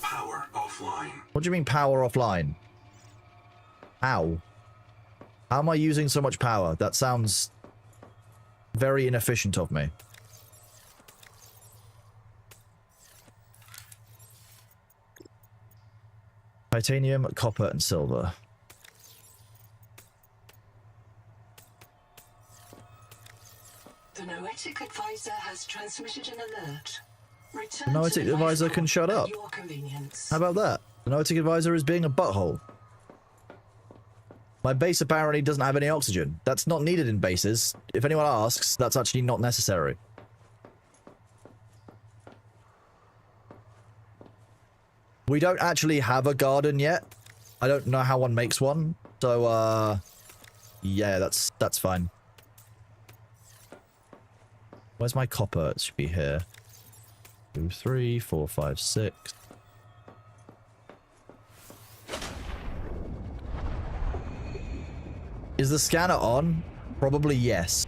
Power offline. What do you mean power offline? How? How am I using so much power? That sounds very inefficient of me. Titanium, copper, and silver. The Noetic advisor has transmitted an alert. The Noetic advisor can shut up. How about that? The Noetic advisor is being a butthole. My base apparently doesn't have any oxygen. That's not needed in bases. If anyone asks, that's actually not necessary. We don't actually have a garden yet. I don't know how one makes one. So, yeah, that's fine. Where's my copper? It should be here. 2, 3, 4, 5, 6. Is the scanner on? Probably yes.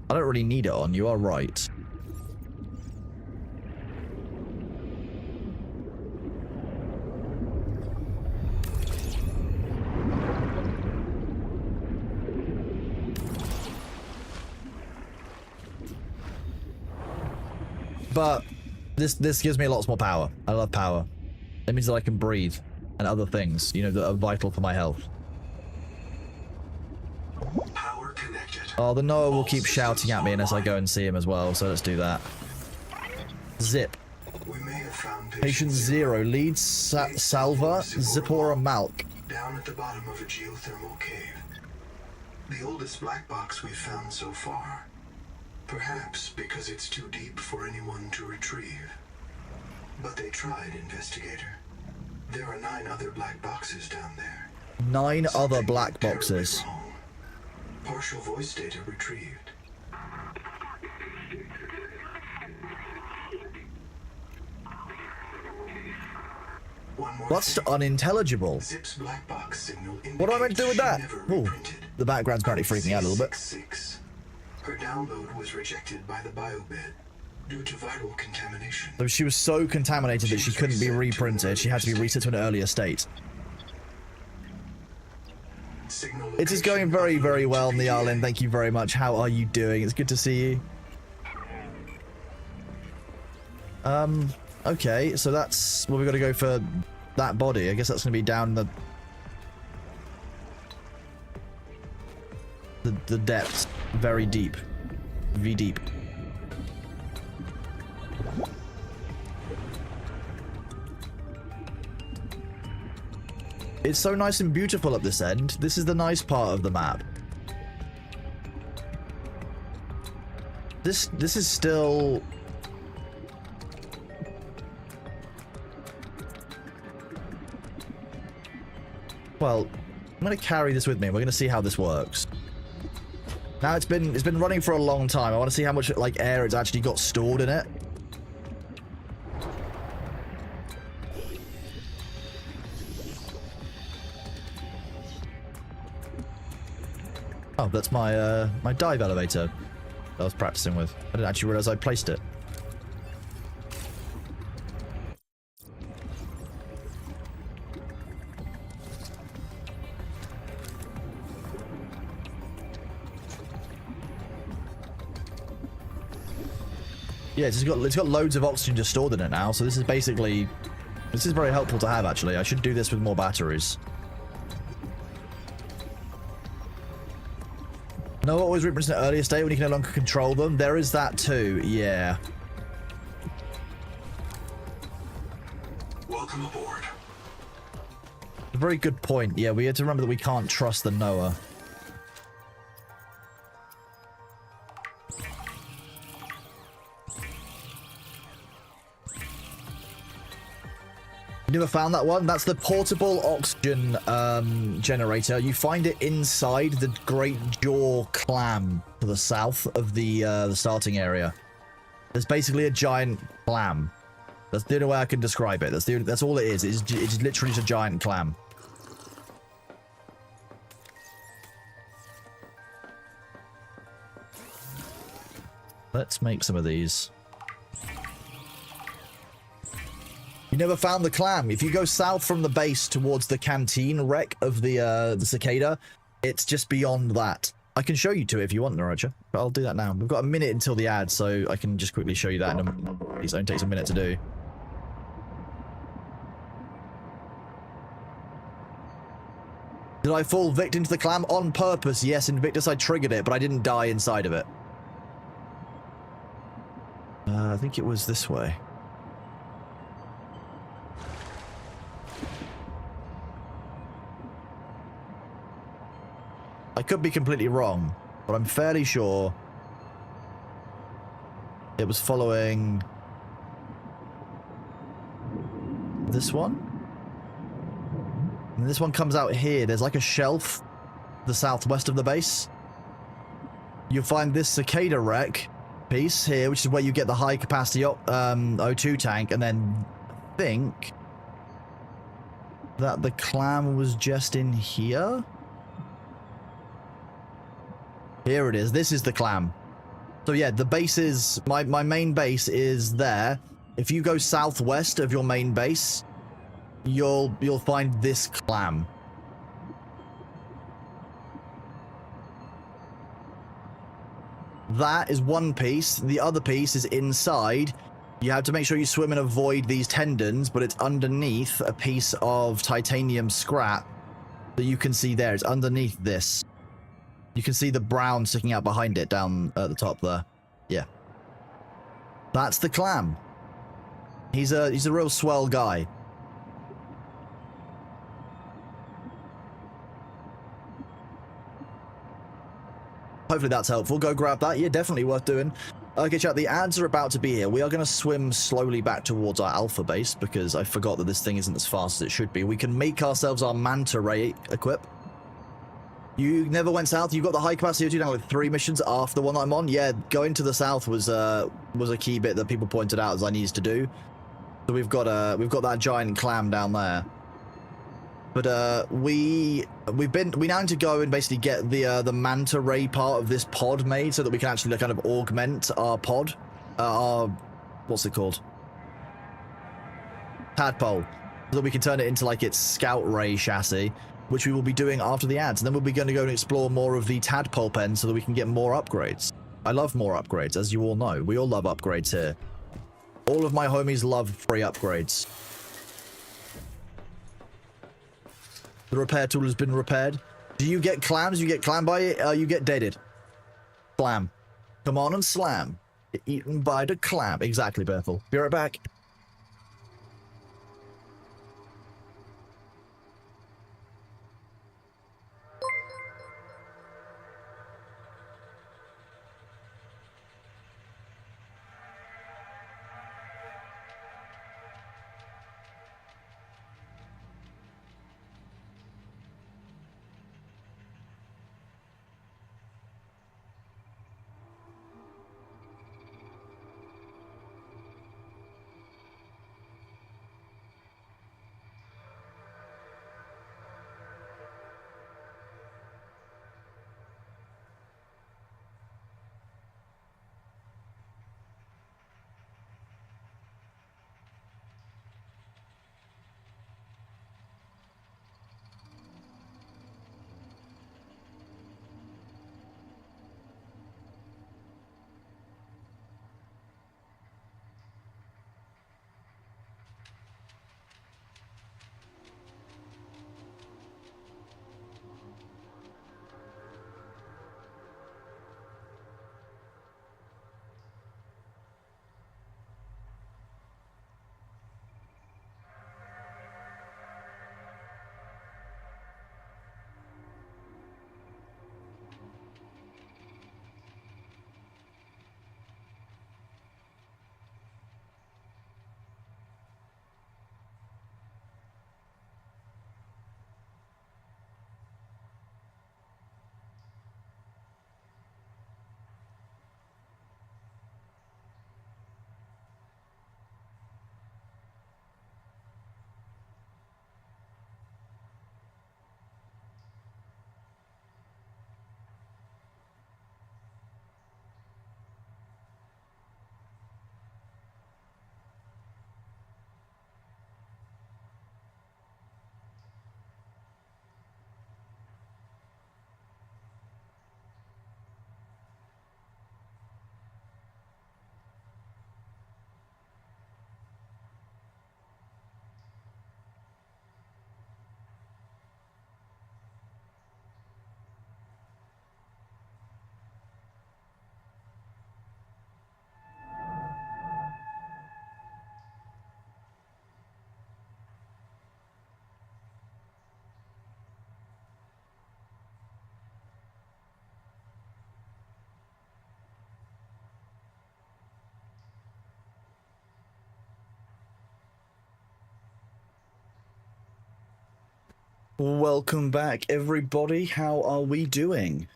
I don't really need it on. You are right. But this gives me lots more power. I love power. It means that I can breathe and other things, you know, that are vital for my health. Power connected. Oh, the Noah will keep shouting at me unless I go and see him as well, so let's do that. Zip. We may have found Patient 0 leads Salva, Zipporah Malk. down at the bottom of a geothermal cave. The oldest black box we've found so far. Perhaps because it's too deep for anyone to retrieve. But they tried, investigator. There are 9 other black boxes down there. 9 other Something black terribly boxes. wrong. Partial voice data retrieved. One more What's thing. unintelligible? Zip's black box signal What do I meant to do with indicates that? she never Ooh, reprinted. the background's apparently freaking me out a little bit. 666. Her download was rejected by the biobed due to viral contamination. So she was so contaminated that she couldn't be reprinted. She had to be reset to an earlier state. Signal It is going very, very well, Nialin. Thank you very much. How are you doing? It's good to see you. Okay, so that's... Well, we've got to go for that body. I guess that's going to be down the depths. Very deep. V-deep. It's so nice and beautiful at this end. This is the nice part of the map. This is still... Well, I'm going to carry this with me. We're going to see how this works. Now it's been running for a long time. I want to see how much like air it's actually got stored in it. Oh, that's my my dive elevator that I was practicing with. I didn't actually realize I placed it. Yeah, it's got loads of oxygen just stored in it now, so this is very helpful to have actually. I should do this with more batteries. Know what was referenced in an earlier state when you can no longer control them? There is that too, yeah. Welcome aboard. A very good point. Yeah, we had to remember that we can't trust the Noah. You never found that one? That's the portable oxygen generator. You find it inside the Great Jaw Clam to the south of the starting area. There's basically a giant clam. That's the only way I can describe it. That's all it is. It's literally just a giant clam. Let's make some of these. You never found the clam. If you go south from the base towards the canteen wreck of the cicada, it's just beyond that. I can show you to it if you want, Naracha, but I'll do that now. We've got a minute until the ad, so I can just quickly show you that. It only takes a minute to do. Did I fall victim to the clam on purpose? Yes, Invictus, I triggered it, but I didn't die inside of it. I think it was this way. I could be completely wrong, but I'm fairly sure it was following this one. And this one comes out here. There's like a shelf to the southwest of the base. You'll find this cicada wreck piece here, which is where you get the high capacity O2 tank, and then I think that the clam was just in here. Here it is. This is the clam. So yeah, the base is... My main base is there. If you go southwest of your main base, you'll find this clam. That is one piece. The other piece is inside. You have to make sure you swim and avoid these tendons, but it's underneath a piece of titanium scrap that you can see there. It's underneath this. You can see the brown sticking out behind it down at the top there. Yeah. That's the clam. He's a real swell guy. Hopefully that's helpful. Go grab that. Yeah, definitely worth doing. Okay, chat, the ads are about to be here. We are going to swim slowly back towards our alpha base because I forgot that this thing isn't as fast as it should be. We can make ourselves our manta ray equip. You never went south. You got the high capacity O2 down with 3 missions after the one that I'm on. Yeah, going to the south was a key bit that people pointed out as I needed to do. So we've got that giant clam down there. But we now need to go and basically get the manta ray part of this pod made so that we can actually kind of augment our pod. What's it called? Tadpole. So that we can turn it into like its scout ray chassis. which we will be doing after the ads. And then we'll be going to go and explore more of the tadpole pen so that we can get more upgrades. I love more upgrades, as you all know. We all love upgrades here. All of my homies love free upgrades. The repair tool has been repaired. Do you get clams? You get clam by it? You get deaded. Slam. Come on and slam. Get eaten by the clam. Exactly, Bethel. Be right back. Welcome back, everybody. How are we doing?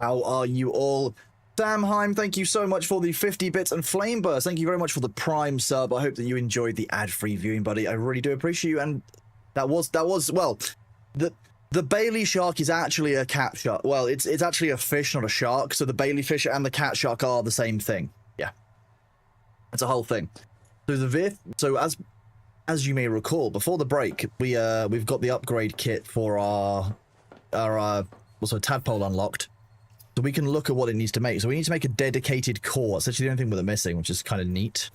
How are you all? Samheim, thank you so much for the 50 bits and Flame Burst. Thank you very much for the Prime sub. I hope that you enjoyed the ad-free viewing, buddy. I really do appreciate you. And that was well, the Bailey shark is actually a cat shark. Well, it's actually a fish, not a shark. So the Bailey fish and the cat shark are the same thing. Yeah, it's a whole thing. So as you may recall, before the break, we've got the upgrade kit for our also tadpole unlocked, so we can look at what it needs to make. So we need to make a dedicated core. It's actually the only thing with it missing, which is kind of neat.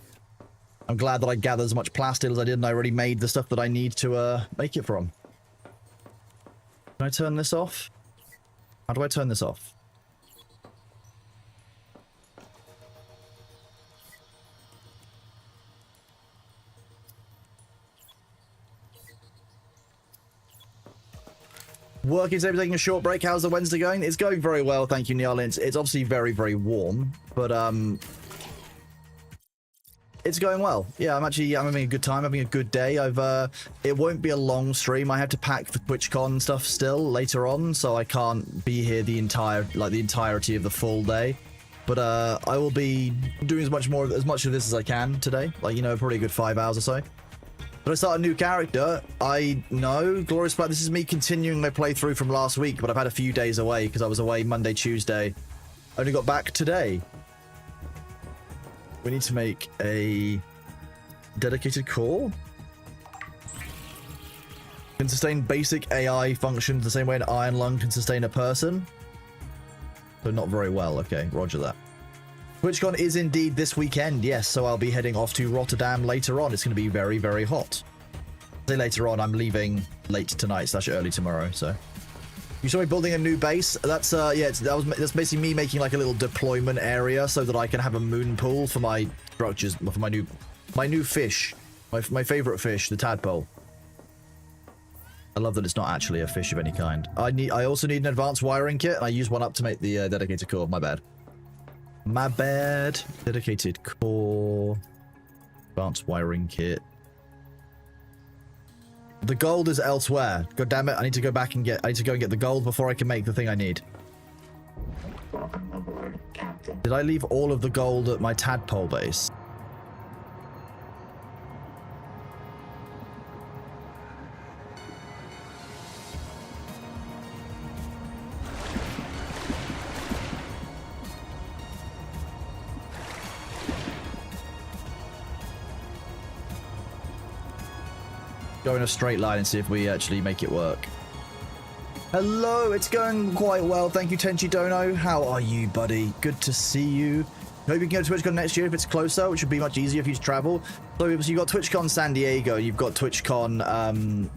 I'm glad that I gathered as much plastic as I did, and I already made the stuff that I need to make it from. Can I turn this off? How do I turn this off? Working today, taking a short break. How's the Wednesday going? It's going very well, thank you, Neil. It's obviously very, very warm, but it's going well. Yeah, I'm having a good time, having a good day. It won't be a long stream. I have to pack for TwitchCon stuff still later on, so I can't be here the entirety of the full day. But I will be doing as much of this as I can today. Like, you know, probably a good 5 hours or so. But I start a new character. I know, Glorious Black, this is me continuing my playthrough from last week, but I've had a few days away because I was away Monday, Tuesday. Only got back today. We need to make a dedicated core. Can sustain basic AI functions the same way an iron lung can sustain a person. So not very well. Okay, roger that. TwitchCon is indeed this weekend, yes, so I'll be heading off to Rotterdam later on. It's going to be very, very hot. Say later on, I'm leaving late tonight / early tomorrow, so. You saw me building a new base. That's yeah, that's basically me making like a little deployment area so that I can have a moon pool for my structures, for my new fish, my favorite fish, the tadpole. I love that it's not actually a fish of any kind. I also need an advanced wiring kit, and I use one up to make the dedicated core. My bad. My bad. Dedicated core. Advanced wiring kit. The gold is elsewhere. God damn it! I need to go back and I need to go and get the gold before I can make the thing I need. Did I leave all of the gold at my tadpole base? Go in a straight line and see if we actually make it work. Hello, it's going quite well. Thank you, Tenchi Dono. How are you, buddy? Good to see you. Hope you can go to TwitchCon next year if it's closer, which would be much easier for you to travel. So you've got TwitchCon San Diego, you've got TwitchCon,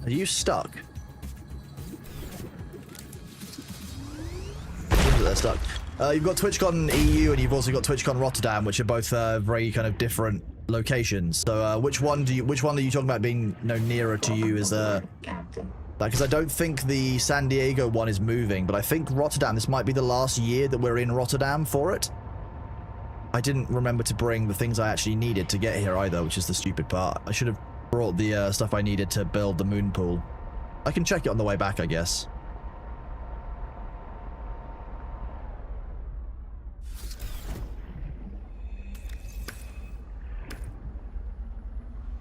Are you stuck? They're stuck. You've got TwitchCon EU and you've also got TwitchCon Rotterdam, which are both very kind of different locations. So which one are you talking about being nearer to you? Is because I don't think the San Diego one is moving, but I think Rotterdam, this might be the last year that we're in Rotterdam for it. I didn't remember to bring the things I actually needed to get here either, which is the stupid part. I should have brought the stuff I needed to build the moon pool. I can check it on the way back, I guess.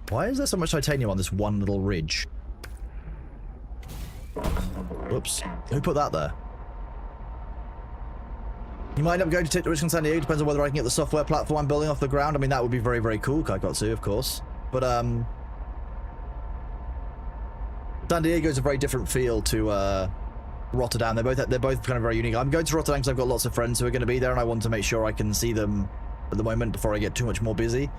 Why is there so much titanium on this one little ridge? Whoops. Who put that there? You might end up going to TwitchCon San Diego. Depends on whether I can get the software platform I'm building off the ground. I mean, that would be very, very cool, Kaikotsu, of course. But, San Diego's a very different feel to, Rotterdam. They're both kind of very unique. I'm going to Rotterdam because I've got lots of friends who are going to be there, and I want to make sure I can see them at the moment before I get too much more busy.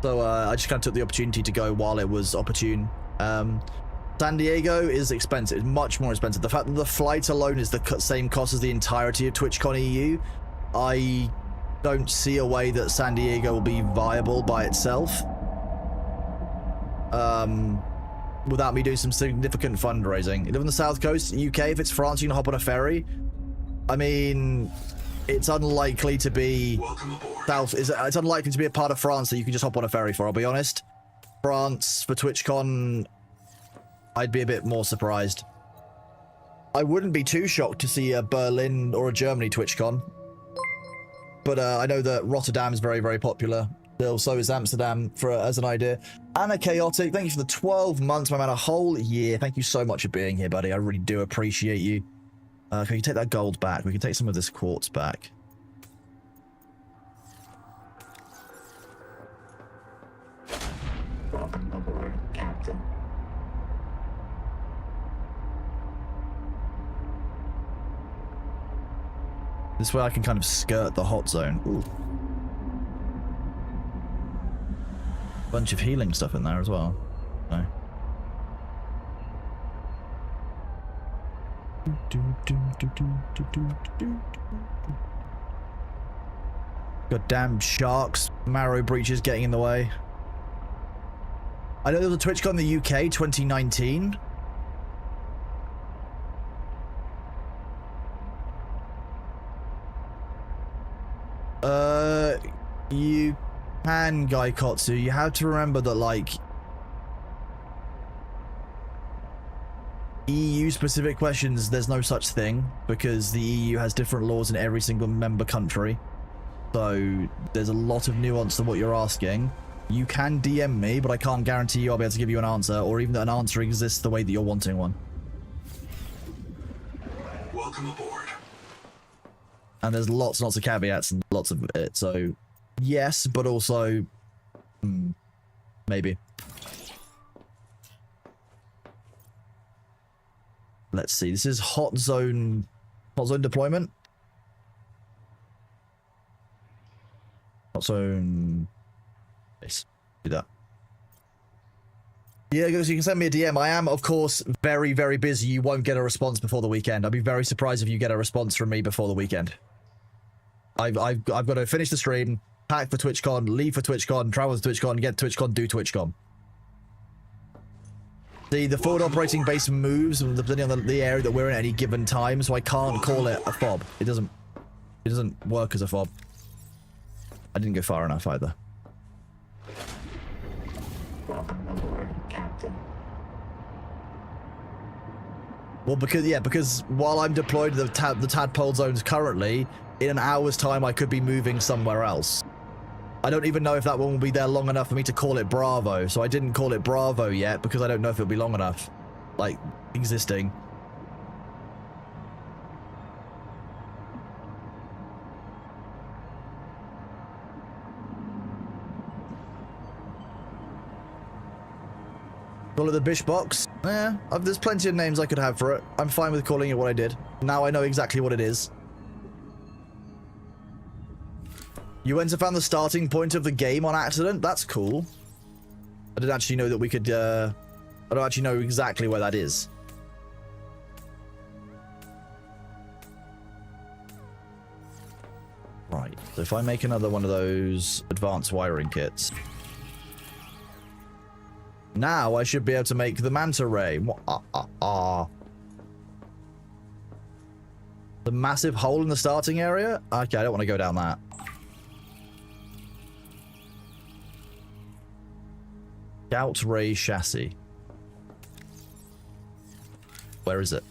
So I just kind of took the opportunity to go while it was opportune. San Diego is expensive. It's much more expensive. The fact that the flight alone is the same cost as the entirety of TwitchCon EU, I don't see a way that San Diego will be viable by itself. Without me doing some significant fundraising. You live on the south coast, UK. If it's France, you can hop on a ferry. I mean, it's unlikely to be it's unlikely to be a part of France that you can just hop on a ferry for, I'll be honest. France for TwitchCon, I'd be a bit more surprised. I wouldn't be too shocked to see a Berlin or a Germany TwitchCon. But I know that Rotterdam is very, very popular. Still, so is Amsterdam, as an idea. Anna Chaotic, thank you for the 12 months, my man, a whole year. Thank you so much for being here, buddy. I really do appreciate you. Can you take that gold back? We can take some of this quartz back. Welcome aboard, Captain. This way I can kind of skirt the hot zone. Ooh. Bunch of healing stuff in there as well. No. Goddamn sharks, marrow breaches getting in the way. I know there was a TwitchCon in the UK 2019. You can, Gaikotsu. You have to remember that, like, EU specific questions, there's no such thing because the EU has different laws in every single member country. So there's a lot of nuance to what you're asking. You can DM me, but I can't guarantee you I'll be able to give you an answer, or even that an answer exists the way that you're wanting one. Welcome aboard. And there's lots and lots of caveats and lots of it, so yes, but also maybe. let's see. This is hot zone deployment. Hot zone. Yes, do that. Yeah, so you can send me a DM. I am, of course, very, very busy. You won't get a response before the weekend. I'd be very surprised if you get a response from me before the weekend. I've got to finish the stream, pack for TwitchCon, leave for TwitchCon, travel to TwitchCon, get TwitchCon, do TwitchCon. The forward operating base moves depending on the area that we're in at any given time, so I can't call it a fob. It doesn't work as a fob. I didn't go far enough either. Well, because while I'm deployed to the tadpole zones currently, in an hour's time I could be moving somewhere else. I don't even know if that one will be there long enough for me to call it Bravo, so I didn't call it Bravo yet because I don't know if it'll be long enough, like, existing. Call it the Bish Box? Yeah, there's plenty of names I could have for it. I'm fine with calling it what I did. Now I know exactly what it is. You went and found the starting point of the game on accident? That's cool. I didn't actually know that we could, I don't actually know exactly where that is. Right, so if I make another one of those advanced wiring kits, now I should be able to make the manta ray. The massive hole in the starting area? Okay, I don't want to go down that. Scout ray chassis. Where is it?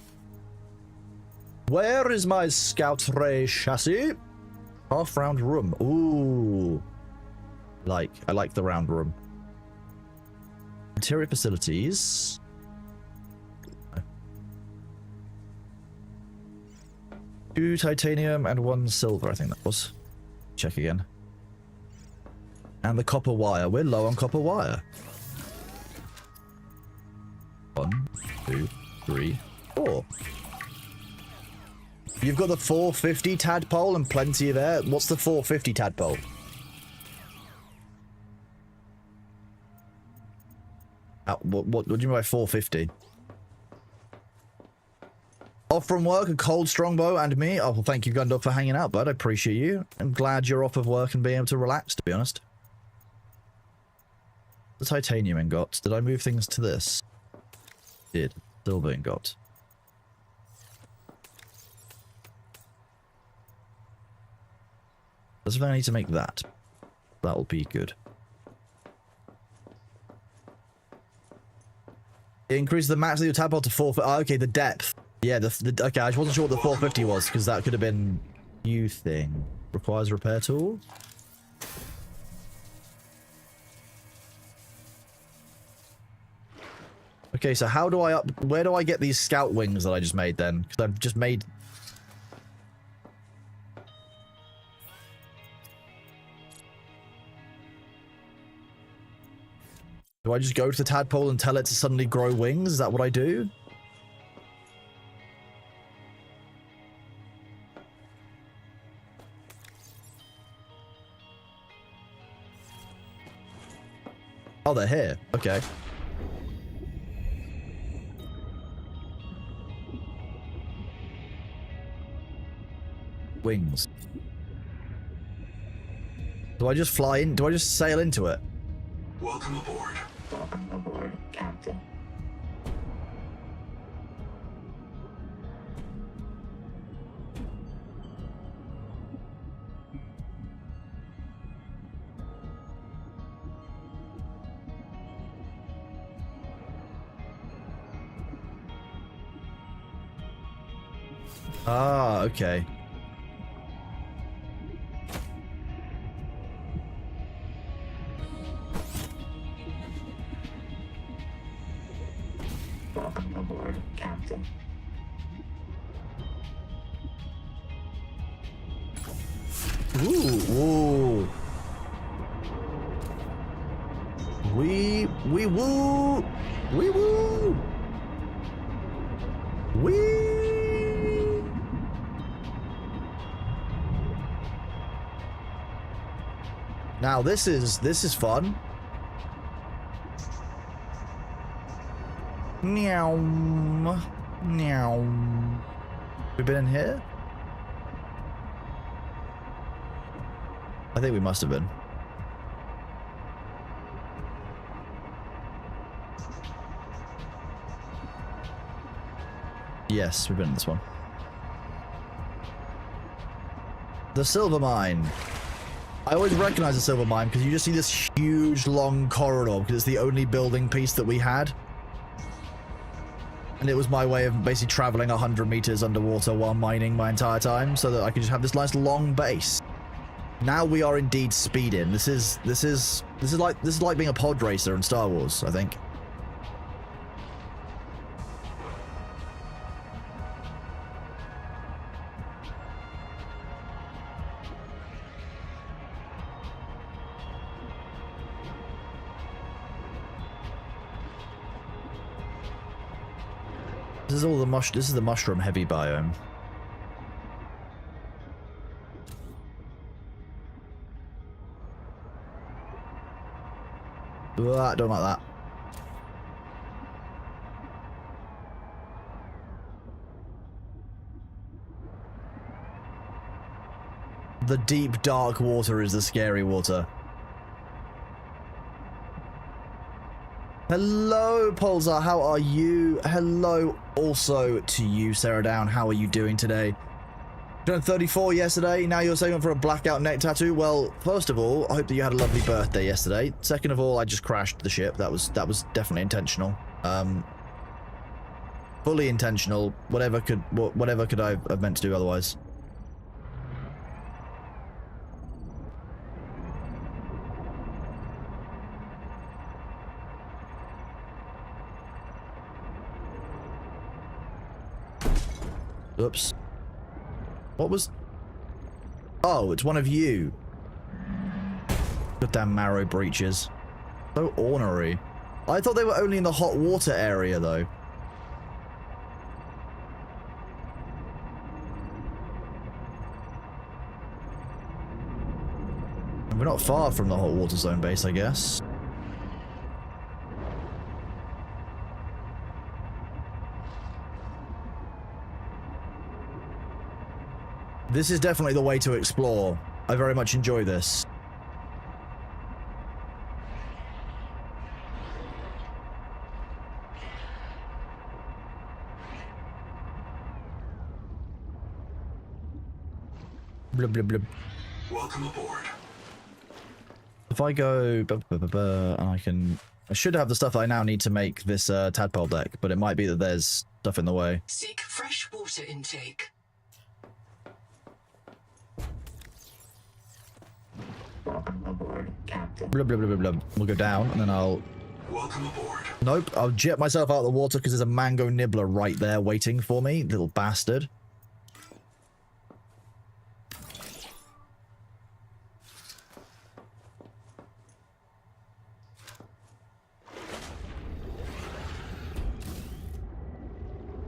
Where is my scout ray chassis? Half round room. Ooh. I like the round room. Interior facilities. 2 titanium and 1 silver, I think that was. Check again. And the copper wire. We're low on copper wire. 1, 2, 3, 4. You've got the 450 tadpole and plenty of air. What's the 450 tadpole? What do you mean by 450? Off from work, a cold strongbow and me. Oh, well, thank you, Gundog, for hanging out, bud. I appreciate you. I'm glad you're off of work and being able to relax, to be honest. The titanium ingots. Did I move things to this? Did. Silver ingot. Does I need to make that? That'll be good. Increase the max of your tadpole to 450. Oh, okay, the depth. Yeah, okay, I just wasn't sure what the 450 was, because that could have been new thing. Requires repair tool. Okay, so how do I where do I get these scout wings that I just made then? Because I've just made... Do I just go to the tadpole and tell it to suddenly grow wings? Is that what I do? Oh, they're here. Okay. Wings. Do I just fly in? Do I just sail into it? Welcome aboard. Welcome aboard, Captain. Ah, okay. Welcome aboard, Captain. Ooh, ooh. We woo. We woo. Whee! Now this is fun. Meow. Meow. We've been in here? I think we must have been. Yes, we've been in this one. The silver mine. I always recognize the silver mine because you just see this huge long corridor because it's the only building piece that we had. And it was my way of basically traveling 100 meters underwater while mining my entire time so that I could just have this nice long base. Now we are indeed speeding. This is like being a pod racer in Star Wars, I think. This is all the this is the mushroom heavy biome. Ugh, I don't like that. The deep dark water is the scary water. Hello, Polzar, how are you? Hello also to you, Sarah Down. How are you doing today? Turned 34 yesterday, now you're saving for a blackout neck tattoo. Well, first of all, I hope that you had a lovely birthday yesterday. Second of all, I just crashed the ship. That was definitely intentional. Fully intentional. Whatever could I have meant to do otherwise? Oops. What was... Oh, it's one of you. Goddamn marrow breaches. So ornery. I thought they were only in the hot water area, though. And we're not far from the hot water zone base, I guess. This is definitely the way to explore. I very much enjoy this. Blub, blub, blub. Welcome aboard. If I go... I should have the stuff I now need to make this tadpole deck, but it might be that there's stuff in the way. Seek fresh water intake. Welcome aboard, Captain. Blub, blub, blub, blub, blub. We'll go down, and then I'll... Welcome aboard. Nope, I'll jet myself out of the water because there's a mango nibbler right there waiting for me, little bastard.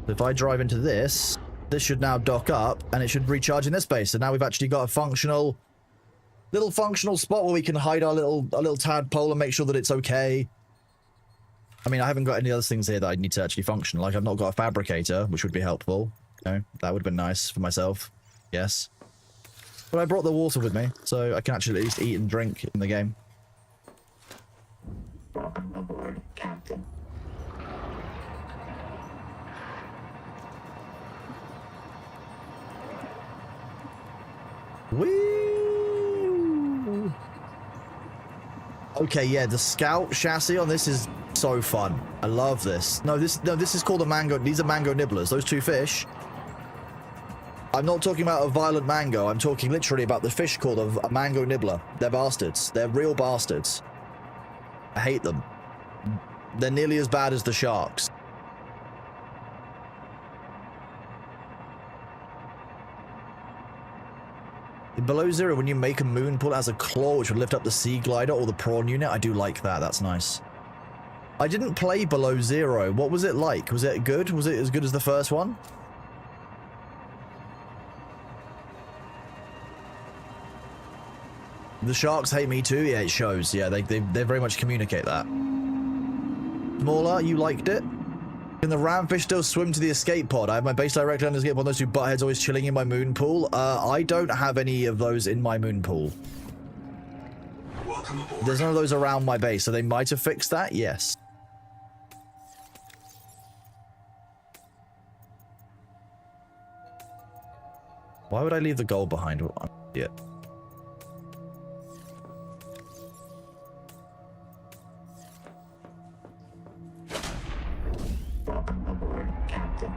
If I drive into this, this should now dock up, and it should recharge in this base. So now we've actually got a functional... little functional spot where we can hide our little tadpole and make sure that it's okay. I mean, I haven't got any other things here that I need to actually function. Like, I've not got a fabricator, which would be helpful. You know, that would have been nice for myself. Yes. But I brought the water with me, so I can actually at least eat and drink in the game. Welcome aboard, Captain. Whee! Okay, yeah, the scout chassis on this is so fun. I love this. No, this is called a mango. These are mango nibblers. Those two fish. I'm not talking about a violent mango. I'm talking literally about the fish called a mango nibbler. They're bastards. They're real bastards. I hate them. They're nearly as bad as the sharks. Below zero, when you make a moon pool, it has a claw which would lift up the sea glider or the prawn unit. I do like that. That's nice. I didn't play Below Zero. What was it like? Was it good? Was it as good as the first one? The sharks hate me too? Yeah, it shows. Yeah, they very much communicate that. Smaller, you liked it? Can the ramfish still swim to the escape pod? I have my base directly on the escape pod. Those two buttheads always chilling in my moon pool. I don't have any of those in my moon pool. Welcome aboard. There's none of those around my base, so they might have fixed that? Yes. Why would I leave the gold behind? I'm an idiot. Welcome aboard, Captain.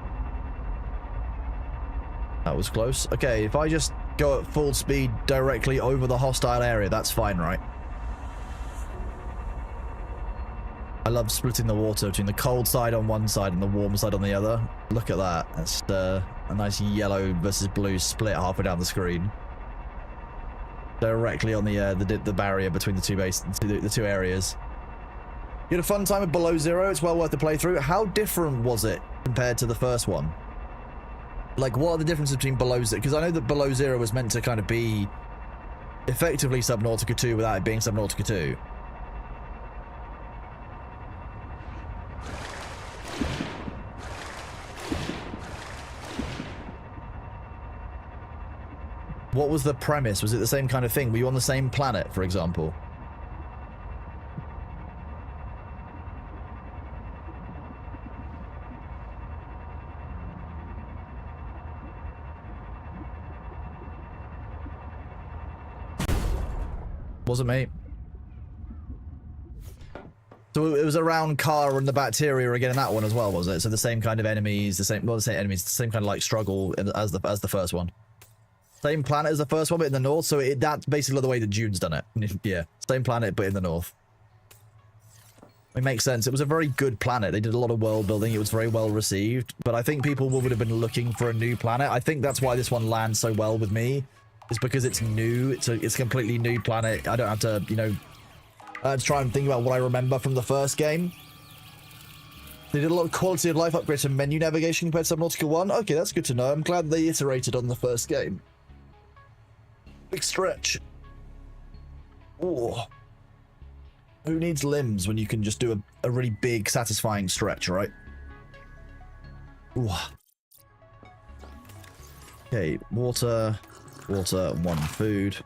That was close. Okay, if I just go at full speed directly over the hostile area, that's fine, right? I love splitting the water between the cold side on one side and the warm side on the other. Look at that. That's a nice yellow versus blue split halfway down the screen. Directly on the barrier between the two the two areas. You had a fun time with Below Zero. It's well worth the playthrough. How different was it compared to the first one? Like, what are the differences between Below Zero? Because I know that Below Zero was meant to kind of be effectively Subnautica 2 without it being Subnautica 2. What was the premise? Was it the same kind of thing? Were you on the same planet, for example? Wasn't me. So it was around Kara and the bacteria again in that one as well, was it? So the same kind of enemies, the same enemies, the same kind of like struggle as the first one. Same planet as the first one, but in the north. So that's basically the way that June's done it. Yeah, same planet, but in the north. It makes sense. It was a very good planet. They did a lot of world building. It was very well received. But I think people would have been looking for a new planet. I think that's why this one lands so well with me. Is because it's new. It's a completely new planet. I don't have to, you know, try and think about what I remember from the first game. They did a lot of quality of life upgrades and menu navigation compared to Subnautica 1. Okay, that's good to know. I'm glad they iterated on the first game. Big stretch. Oh. Who needs limbs when you can just do a really big, satisfying stretch, right? Ooh. Okay, water, one food.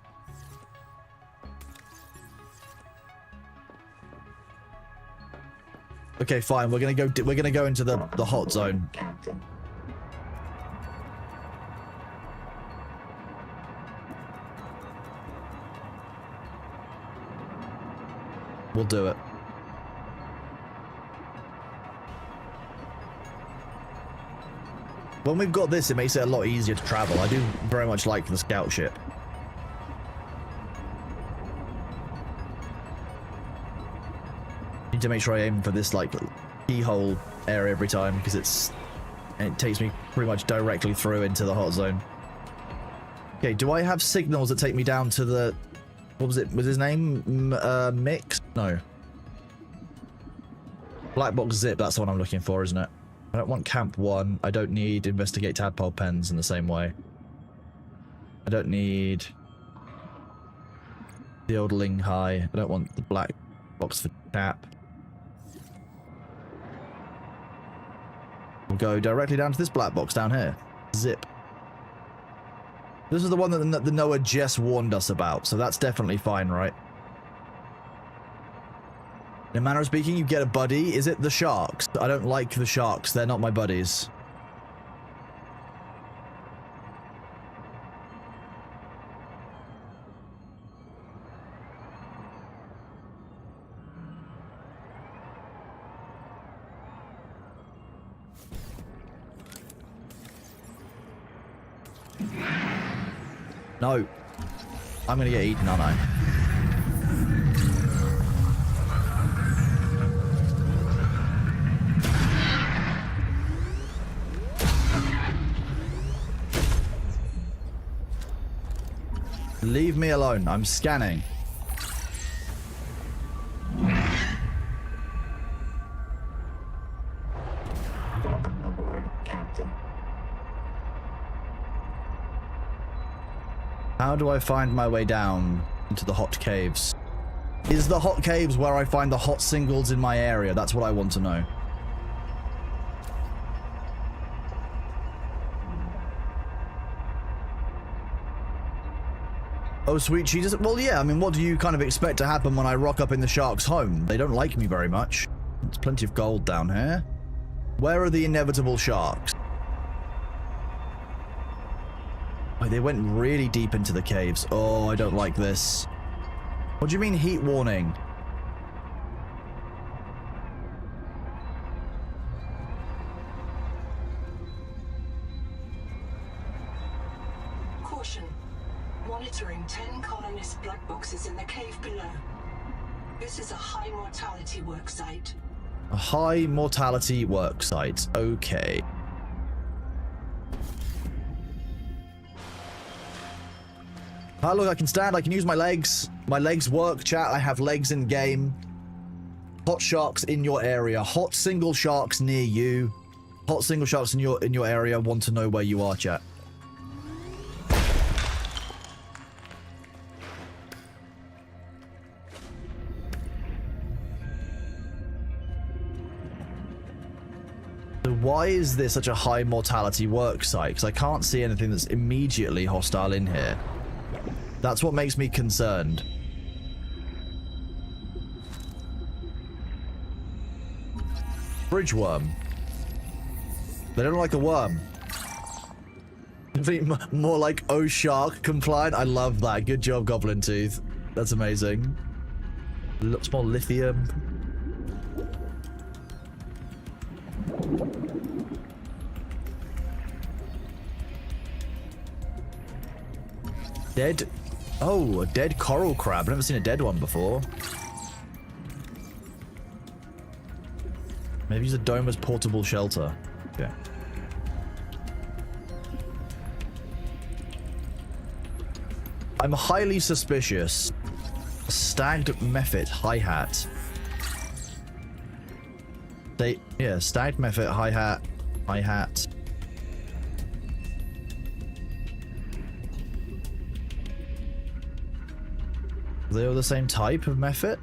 Okay, fine. We're gonna go into the hot zone. Captain. We'll do it. When we've got this, it makes it a lot easier to travel. I do very much like the scout ship. Need to make sure I aim for this like keyhole area every time because it takes me pretty much directly through into the hot zone. Okay, do I have signals that take me down to the... What was it? Was his name Mix? No. Black box zip, that's the one I'm looking for, isn't it? I don't want camp 1. I don't need investigate tadpole pens in the same way. I don't need the old Ling High. I don't want the black box for tap. We'll go directly down to this black box down here. Zip. This is the one that the Noah just warned us about, so that's definitely fine, right? In a manner of speaking, you get a buddy. Is it the sharks? I don't like the sharks. They're not my buddies. No. I'm gonna get eaten, aren't I? Leave me alone. I'm scanning. Captain. How do I find my way down into the hot caves? Is the hot caves where I find the hot singles in my area? That's what I want to know. Oh, sweet Jesus. Well, yeah, I mean, what do you kind of expect to happen when I rock up in the shark's home? They don't like me very much. There's plenty of gold down here. Where are the inevitable sharks? Oh, they went really deep into the caves. Oh, I don't like this. What do you mean, heat warning? Caution. Monitoring 10 colonist blood boxes in the cave below. This is a high mortality work site. A high mortality work site. Okay. Ah, look, I can stand. I can use my legs. My legs work, chat. I have legs in game. Hot sharks in your area. Hot single sharks near you. Hot single sharks in your area want to know where you are, chat. So why is this such a high mortality work site? Because I can't see anything that's immediately hostile in here. That's what makes me concerned. Bridge worm. They don't like a worm. More like oh shark compliant. I love that. Good job, Goblin Tooth. That's amazing. Lots more lithium. Dead. Oh, a dead coral crab. I've never seen a dead one before. Maybe use a dome as portable shelter. Okay. I'm highly suspicious. Stagged Mephit hi-hat. Stagged Mephit hi-hat. Hi-hat. They were the same type of Mephit?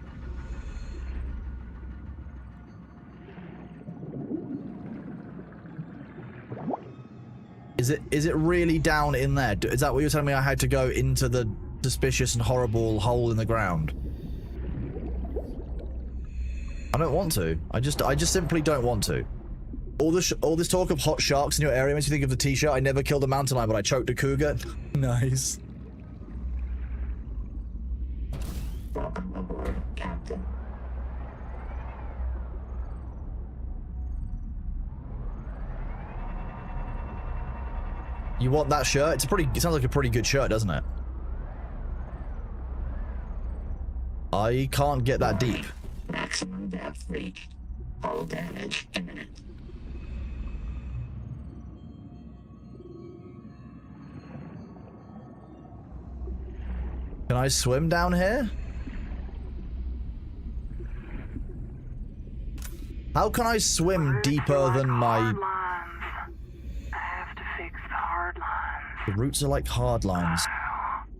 Is it really down in there? Is that what you're telling me? I had to go into the suspicious and horrible hole in the ground? I don't want to. I just simply don't want to. All this talk of hot sharks in your area makes me think of the t-shirt. I never killed a mountain lion, but I choked a cougar. Nice. Welcome aboard, Captain. You want that shirt? It sounds like a pretty good shirt, doesn't it? I can't get that deep. Maximum depth reached. Hull damage imminent. Can I swim down here? How can I swim deeper than my... The roots are like hard lines.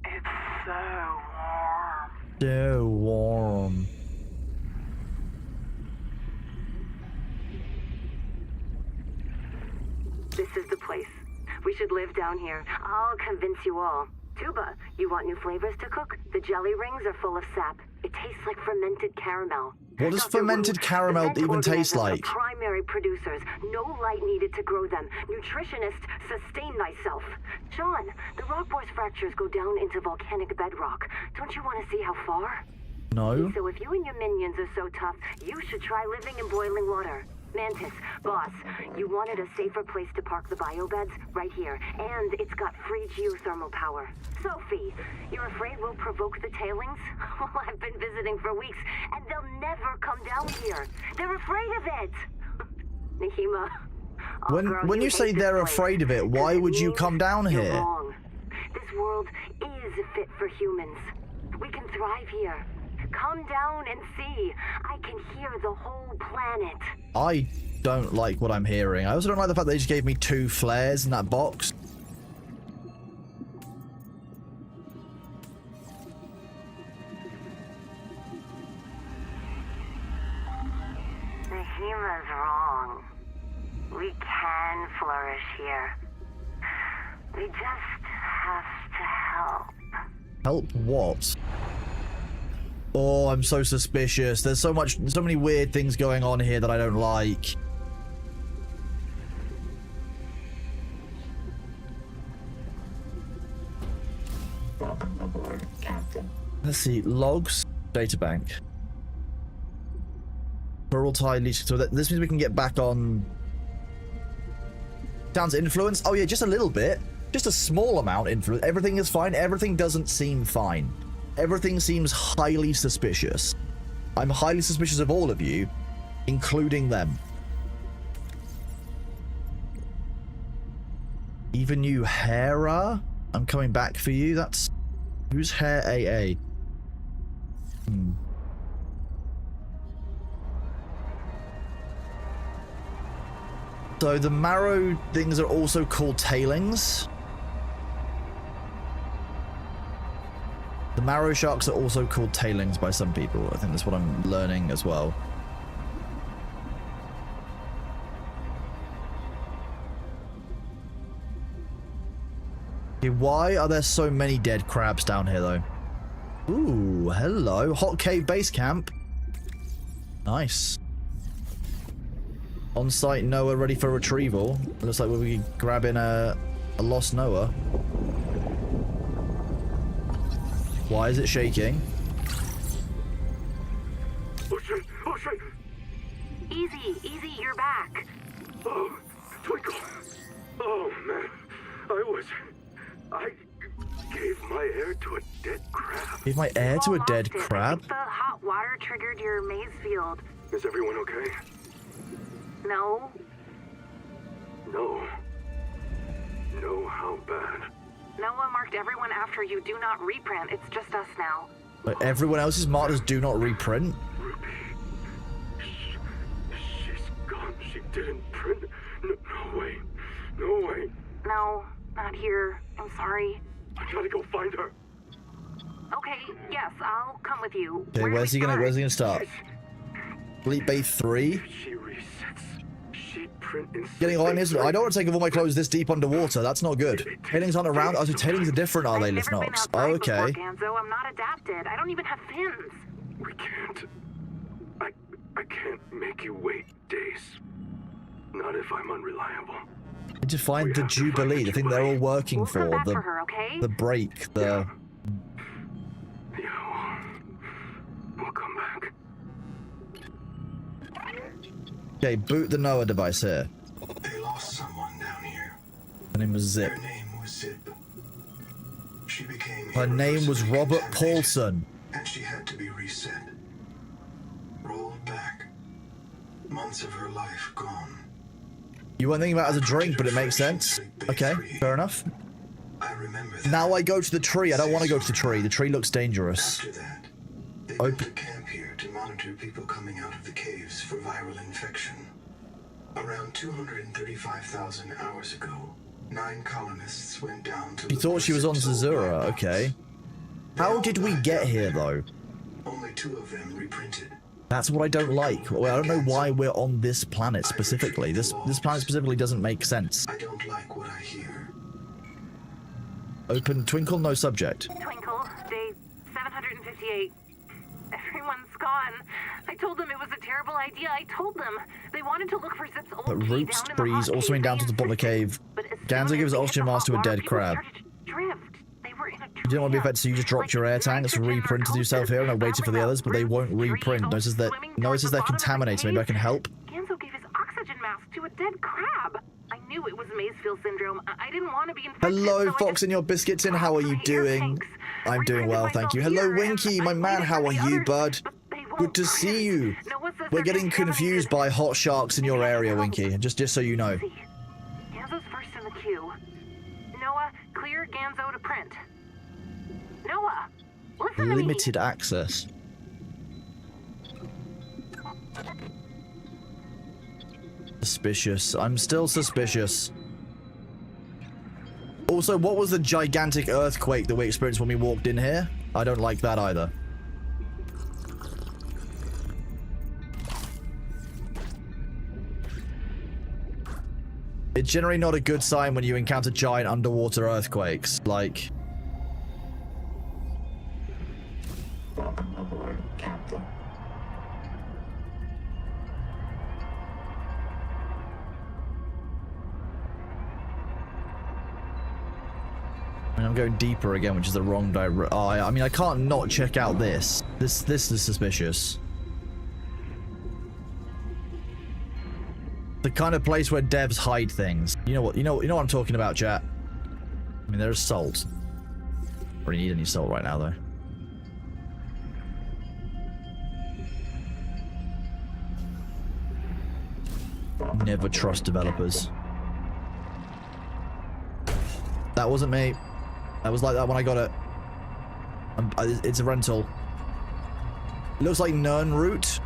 It's so warm. So warm. This is the place. We should live down here. I'll convince you all. Tuba, you want new flavors to cook? The jelly rings are full of sap. It tastes like fermented caramel. What does Dr. fermented Wu, caramel the vent even taste organisms are like? Primary producers. No light needed to grow them. Nutritionist, sustain thyself. Sean, the rock bore's fractures go down into volcanic bedrock. Don't you want to see how far? No. So if you and your minions are so tough, you should try living in boiling water. Mantis, boss, you wanted a safer place to park the biobeds? Right here. And it's got free geothermal power. Sophie, you're afraid we'll provoke the tailings? Well, I've been visiting for weeks, and they'll never come down here. They're afraid of it. Nahima. Oh, When you say they're afraid of it, why would you come down You're here? wrong. This world is fit for humans. We can thrive here. Come down and see. I can hear the whole planet. I don't like what I'm hearing. I also don't like the fact that they just gave me 2 flares in that box. Nahima's wrong. We can flourish here. We just have to help. Help what? Oh, I'm so suspicious. There's so many weird things going on here that I don't like. Welcome aboard, Captain. Let's see. Logs. Databank. Plural tide leads. So this means we can get back on. Sounds influence. Oh yeah, just a little bit. Just a small amount influence. Everything is fine. Everything doesn't seem fine. Everything seems highly suspicious. I'm highly suspicious of all of you, including them. Even you, Hera? I'm coming back for you. That's... Who's Hair AA? So the marrow things are also called tailings. The marrow sharks are also called tailings by some people. I think that's what I'm learning as well. Okay, why are there so many dead crabs down here, though? Ooh, hello. Hot cave base camp. Nice. On-site Noah ready for retrieval. Looks like we'll be grabbing a lost Noah. Why is it shaking? Oh shit! Oh shit! Easy, you're back. Oh, Twinkle. Oh man, I gave my air to a dead crab. Gave my air to a dead I crab? think the hot water triggered your maze field. Is everyone okay? No? No. No, how bad? Noah marked everyone after you. Do not reprint. It's just us now. But everyone else is marked as do not reprint. Ruby. She's gone. She didn't print. No way. No way. No, not here. I'm sorry. I gotta go find her. Okay, yes, I'll come with you. Okay, Where do where's we he gonna start? Fleet Bay 3? She resets. She print in. Getting on his. I don't want to take off all my clothes this deep underwater. That's not good. Tailings aren't around. Oh, so tailings are different, are they, I've never been Lithnox? outside Oh, before, okay. Ganzo. I'm not adapted. I don't even have fins. We can't. I can't make you wait days. Not if I'm unreliable. To find the Jubilee, the thing they're all working We'll for. come back for her, okay? The break, the... Yeah, we'll come back. Okay, boot the Noah device here. They lost someone down here. Her name was Zip. Her name was Zip. She became Her name was irreversibly Robert contaminated, Paulson. and she had to be reset. Rolled back. Months of her life gone. You weren't thinking about it as a drink, but it makes sense. Okay, fair enough. I remember that. Now I go to the tree. I don't want to go to the tree. The tree looks dangerous. After that, they Open- built a camp here to monitor people coming out of the caves for viral infection. Around 235,000 hours ago, 9 colonists went down to. She thought she was on Zazura, okay. How did we get here, though? Only 2 of them reprinted. That's what I don't like. Well, I don't know why we're on this planet specifically. This planet specifically doesn't make sense. I don't like what I hear. Open Twinkle, no subject. Twinkle, day 758. Everyone's gone. I told them it was a terrible idea. I told them. They wanted to look for Zip's old But key roots, down in the trees, hot also went cave. down to They the bottom of the cave. But as soon Ganzo as gives they oxygen hit the mask to a hot dead water, people crab. started to drift. They were in a You didn't want to be affected, so you just dropped your air tanks, reprinted yourself here, and I waited for the others, but they won't reprint. Notices that they're contaminated. Maybe I can help. Ganzo gave his oxygen mask to a dead crab. I knew it was Mazefield syndrome. I didn't want to be infected. Hello, so I Fox just and your biscuits, and how are you popped my air doing? tanks, I'm doing reprinted well, thank you. myself Hello, here, and Winky, my I man, waited how for are the you, others, bud? but they won't Good to see print. you. Noah says We're they're getting confused contaminated. by hot sharks in your area, Winky, just so you know. See, Ganzo's first in the queue. Noah, clear Ganzo to print. Noah, listen to me. Limited access. Suspicious. I'm still suspicious. Also, what was the gigantic earthquake that we experienced when we walked in here? I don't like that either. It's generally not a good sign when you encounter giant underwater earthquakes. Like... Welcome aboard, Captain. I mean, I'm going deeper again, which is the wrong direction. Oh, I mean, I can't not check out this. This is suspicious. The kind of place where devs hide things. You know what? You know what I'm talking about, chat. I mean, there's salt. Don't really need any salt right now, though. Never trust developers. That wasn't me. That was like that when I got it. It's a rental. It looks like Nern route.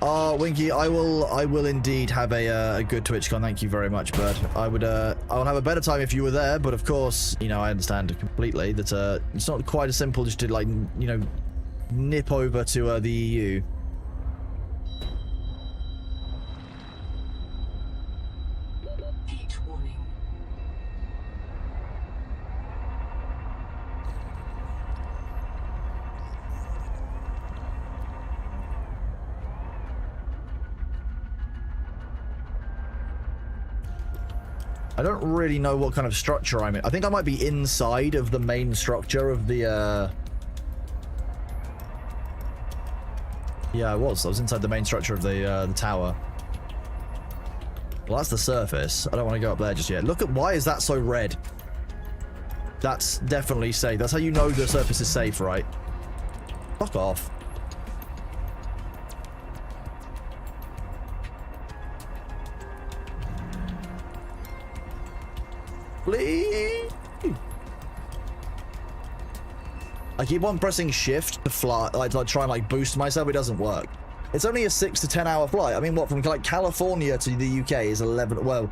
Oh, Winky, I will indeed have a good TwitchCon. Thank you very much, bud. I would have a better time if you were there, but of course, you know, I understand completely that it's not quite as simple just to, like, you know, nip over to the EU. Heat warning. I don't really know what kind of structure I'm in. I think I might be inside of the main structure of the, Yeah, I was inside the main structure of the tower. Well, that's the surface. I don't want to go up there just yet. Look at... Why is that so red? That's definitely safe. That's how you know the surface is safe, right? Fuck off. Please. I keep on pressing shift to fly, like to try and like boost myself. It doesn't work. It's only a 6 to 10 hour flight. I mean, what, from like California to the UK is 11. Well,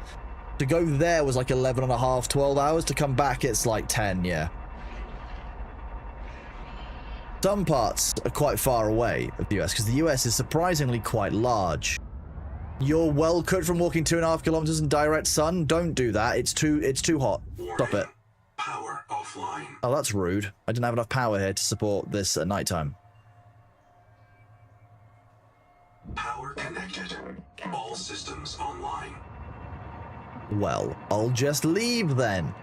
to go there was like 11 and a half, 12 hours. To come back, it's like 10. Yeah. Some parts are quite far away of the US because the US is surprisingly quite large. You're well cooked from walking 2.5 kilometers in direct sun. Don't do that. It's too hot. Stop it. Power offline. Oh, that's rude. I didn't have enough power here to support this at nighttime. Power connected. All systems online. Well, I'll just leave then.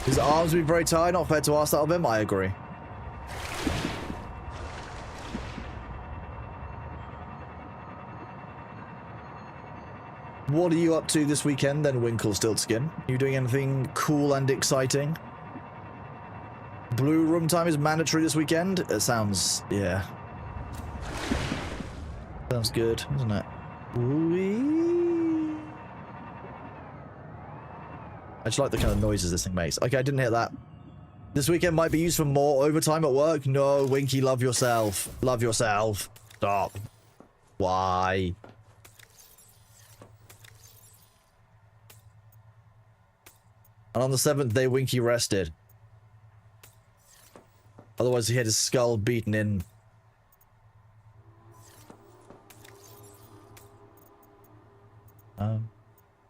His arms would be very tired. Not fair to ask that of him. I agree. What are you up to this weekend then, Winkle Stiltskin? You doing anything cool and exciting? Blue room time is mandatory this weekend? It sounds... yeah. Sounds good, doesn't it? Whee! I just like the kind of noises this thing makes. Okay, I didn't hear that. This weekend might be used for more overtime at work? No, Winky, love yourself. Love yourself. Stop. Why? And on the 7th day, Winky rested. Otherwise, he had his skull beaten in.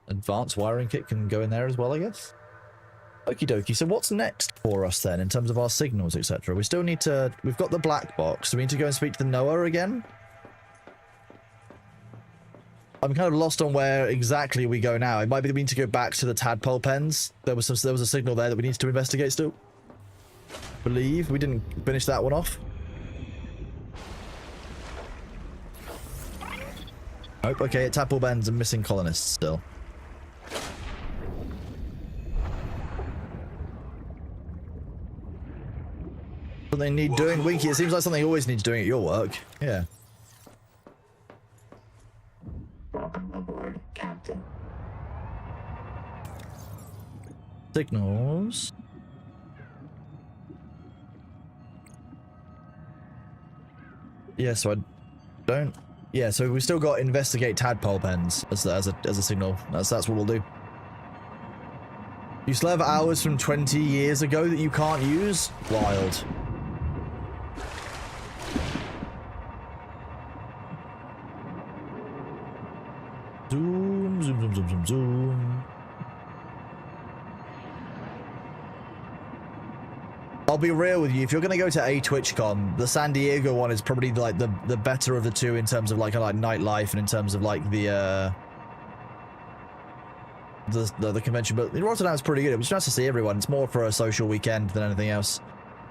Advanced wiring kit can go in there as well, I guess. Okie dokie. So what's next for us then, in terms of our signals, etc.? We still need to... We've got the black box. Do we need to go and speak to the NOAA again? I'm kind of lost on where exactly we go now. It might be that we need to go back to the tadpole pens. There was a signal there that we needed to investigate still. Believe we didn't finish that one off. Nope. Okay, at tadpole pens and missing colonists still. Something need doing, Winky. It seems like something always needs doing at your work. Yeah. Welcome aboard, Captain. Signals. Yeah, so I don't... Yeah, so we still got investigate tadpole pens as a signal. That's what we'll do. You still have hours from 20 years ago that you can't use? Wild. Zoom, zoom, zoom, zoom, zoom, zoom. I'll be real with you. If you're gonna go to a TwitchCon, the San Diego one is probably like the better of the two in terms of like nightlife and in terms of like the convention. But Rotterdam's pretty good. It was nice to see everyone. It's more for a social weekend than anything else.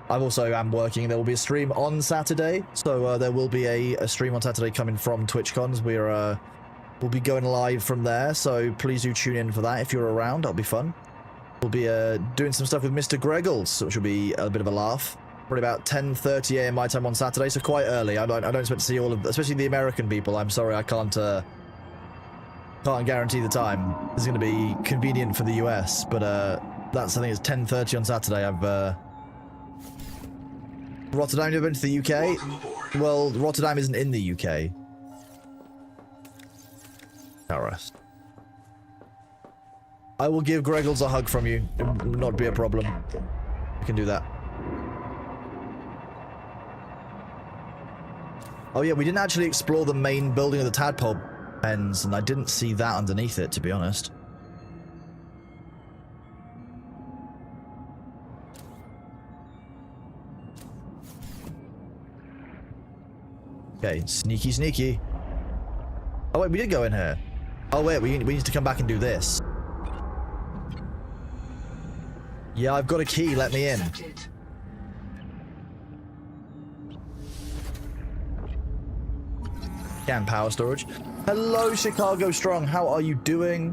I also am working. There will be a stream on Saturday, so there will be a stream on Saturday coming from TwitchCons. We'll be going live from there, so please do tune in for that if you're around. That'll be fun. We'll be doing some stuff with Mr. Greggles, which will be a bit of a laugh. Probably about 10:30 a.m. my time on Saturday, so quite early. I don't expect to see all of, especially the American people. I'm sorry, I can't guarantee the time. This is going to be convenient for the US, but that's, I think it's 10:30 on Saturday. Rotterdam, you ever been to the UK? Well, Rotterdam isn't in the UK. Arrest. I will give Greggles a hug from you. It will not be a problem. I can do that. Oh yeah, we didn't actually explore the main building of the tadpole pens, and I didn't see that underneath it, to be honest. Okay, sneaky, sneaky. Oh wait, we did go in here. Oh wait, we need to come back and do this. Yeah, I've got a key, let me in. Can power storage. Hello, Chicago Strong, how are you doing?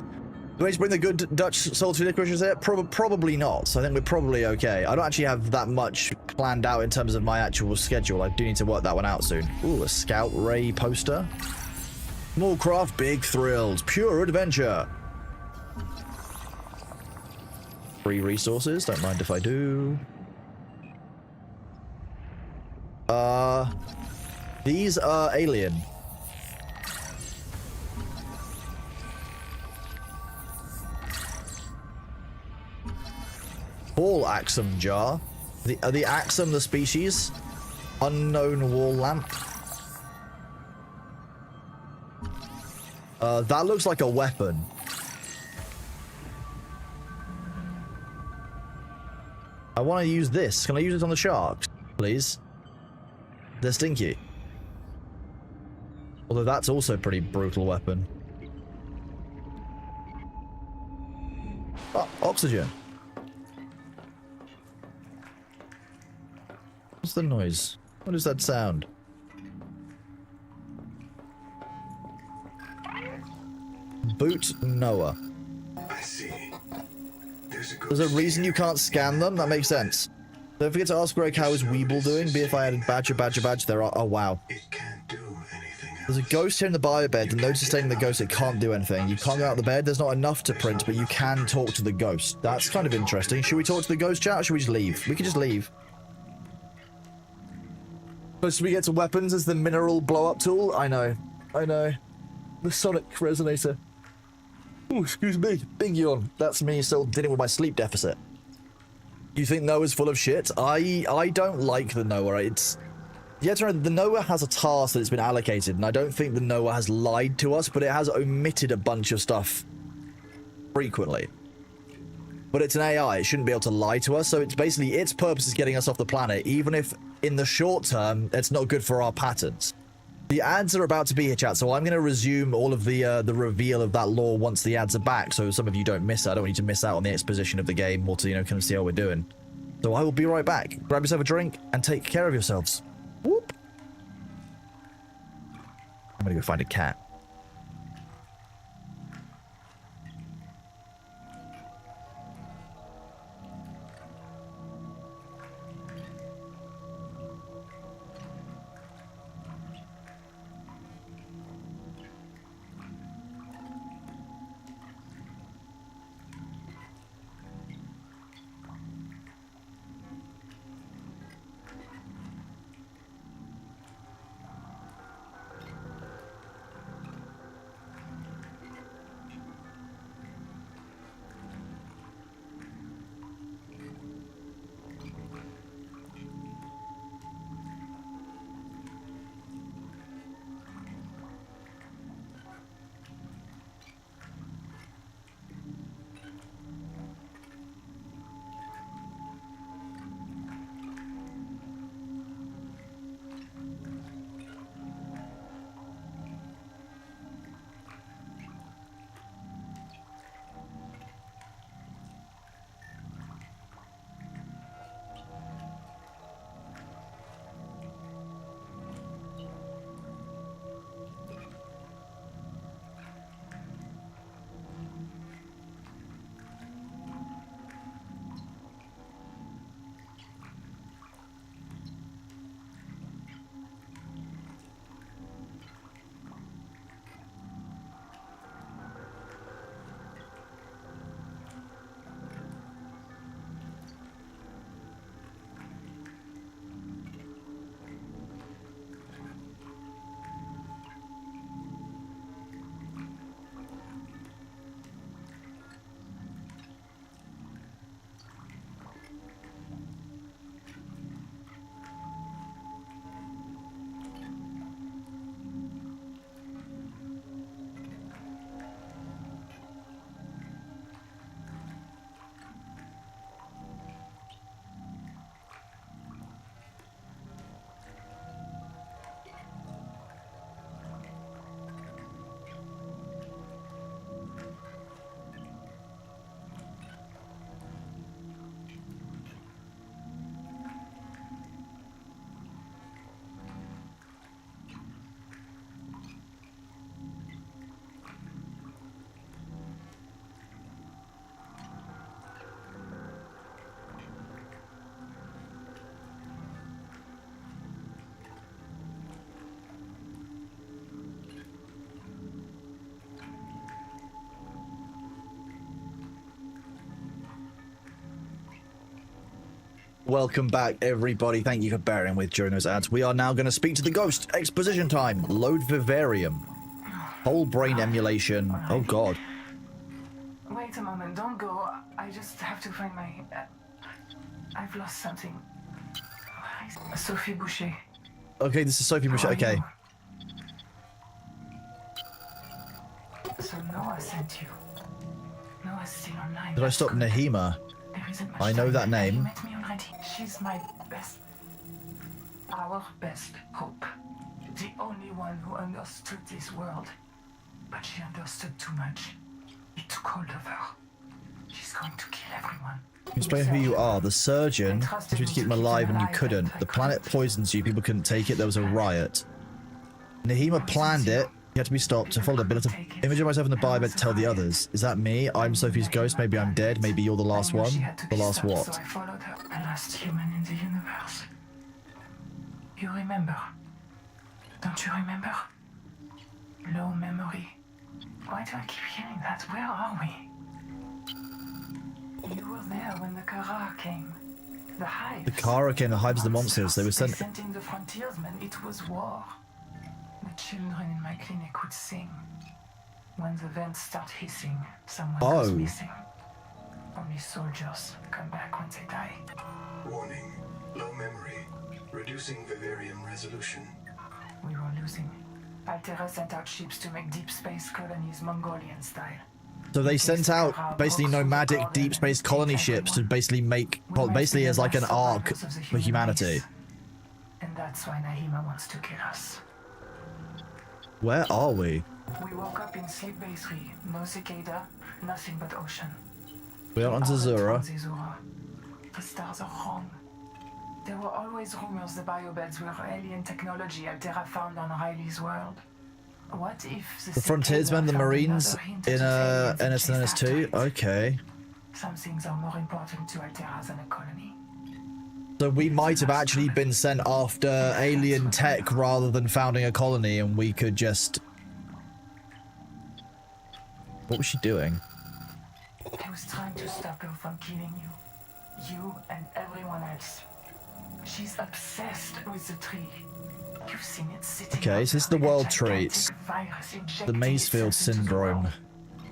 Do I need to bring the good Dutch salty licorices here? Probably not, so I think we're probably okay. I don't actually have that much planned out in terms of my actual schedule. I do need to work that one out soon. Ooh, a Scout Ray poster. Small craft, big thrills, pure adventure. Free resources, don't mind if I do. These are alien. Wall Axum jar. Are the Axum the species? Unknown wall lamp. That looks like a weapon. I want to use this. Can I use it on the sharks, please? They're stinky. Although that's also a pretty brutal weapon. Oh, oxygen. What's the noise? What is that sound? Boot Noah. I see. There's a reason you can't scan them? That makes sense. Don't forget to ask Greg how is Weeble doing. Be if I added badger there are. Oh wow. It can't do anything else. There's a ghost here in the bio bed. The note is stating the ghost, it can't do anything. You can't go out of the bed. There's not enough to print, but you can talk to the ghost. That's kind of interesting. Should we talk to the ghost, chat, or should we just leave? We could just leave. But should we get to weapons as the mineral blow-up tool? I know. The sonic resonator. Oh, excuse me. Big yawn. That's me still dealing with my sleep deficit. You think Noah's full of shit? I don't like the Noah. It's... Yeah, the Noah has a task that it's been allocated, and I don't think the Noah has lied to us, but it has omitted a bunch of stuff frequently. But it's an AI. It shouldn't be able to lie to us, so it's basically its purpose is getting us off the planet, even if in the short term it's not good for our patterns. The ads are about to be here, chat, so I'm going to resume all of the reveal of that lore once the ads are back, so some of you don't miss it. I don't want you to miss out on the exposition of the game or to, you know, kind of see how we're doing. So I will be right back. Grab yourself a drink and take care of yourselves. Whoop. I'm going to go find a cat. Welcome back, everybody. Thank you for bearing with during those ads. We are now going to speak to the ghost. Exposition time. Load vivarium. Whole brain emulation. Oh, God. Wait a moment, don't go. I just have to find my... I've lost something. Sophie Boucher. Okay, this is Sophie Boucher. Okay. So Noah sent you. Noah's still online. Did I stop Nahima? I know that name. You met me already. She's my best... Our best hope. The only one who understood this world. But she understood too much. It took hold of her. She's going to kill everyone. Explain who you are. The surgeon wanted you to keep him alive and you couldn't. The planet poisons you. People couldn't take it. There was a riot. Nahima planned it. You had to be stopped. To follow the ability to image myself in the Bible to tell the others. Is that me? I'm Sophie's ghost. Maybe I'm dead. Maybe you're the last one. The last what? So I followed her. The last human in the universe. You remember? Don't you remember? Low memory. Why do I keep hearing that? Where are we? You were there when the Kara came. The hives. The Kara came. The hives, the monsters. They were sent. In the frontiersmen. It was war. The children in my clinic would sing. When the vents start hissing, someone goes missing. Only soldiers come back when they die. Warning. Low memory. Reducing vivarium resolution. We were losing. Altera sent out ships to make deep space colonies Mongolian style. So they sent out basically nomadic deep space colony ships to basically make, basically as like an arc for humanity. And that's why Nahima wants to kill us. Where are we? We woke up in Sleep Bay 3. No cicada, nothing but ocean. We are on Zazura. The stars are wrong. There were always rumors the biobeds were alien technology Altera found on Riley's world. What if the frontiersmen, the Marines in NS2? Okay. Some things are more important to Altera than a colony. So we might have actually been sent after alien tech rather than founding a colony, and we could just... What was she doing? I was trying to stop her from killing you. You and everyone else. She's obsessed with the tree. You've seen it sitting. Okay, so this is the world tree. The Maysfield syndrome.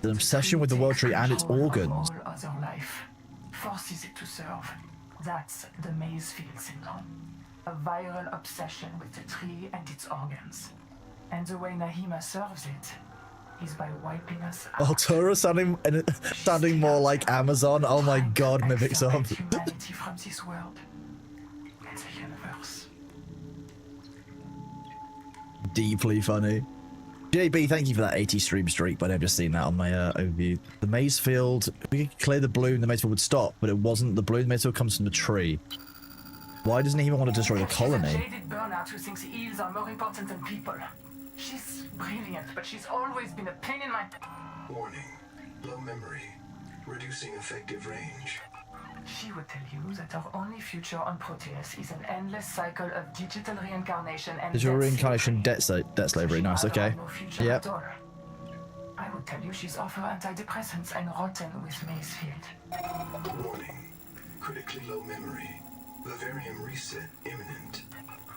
The obsession with the world tree and its organs. All other life forces it to serve. That's the Maysfield syndrome. A viral obsession with the tree and its organs. And the way Nahima serves it is by wiping us out. Altura sounding more like Amazon. Oh my god, mimics up. Humanity from this world. And the universe. Deeply funny. JB, thank you for that 80 stream streak, but I've just seen that on my overview. The Maysfield, if we could clear the bloom, the Maysfield would stop, but it wasn't. The bloom, the Maysfield comes from the tree. Why doesn't he even want to destroy the colony? She's a jaded burnout who thinks eels are more important than people. She's brilliant, but she's always been a pain in my... Warning. Low memory. Reducing effective range. She would tell you that our only future on Proteus is an endless cycle of digital reincarnation and digital reincarnation, debt slavery. Nice, okay. Yep. I would tell you she's off her antidepressants and rotten with Maysfield. Warning. Critically low memory. Vivarium reset imminent.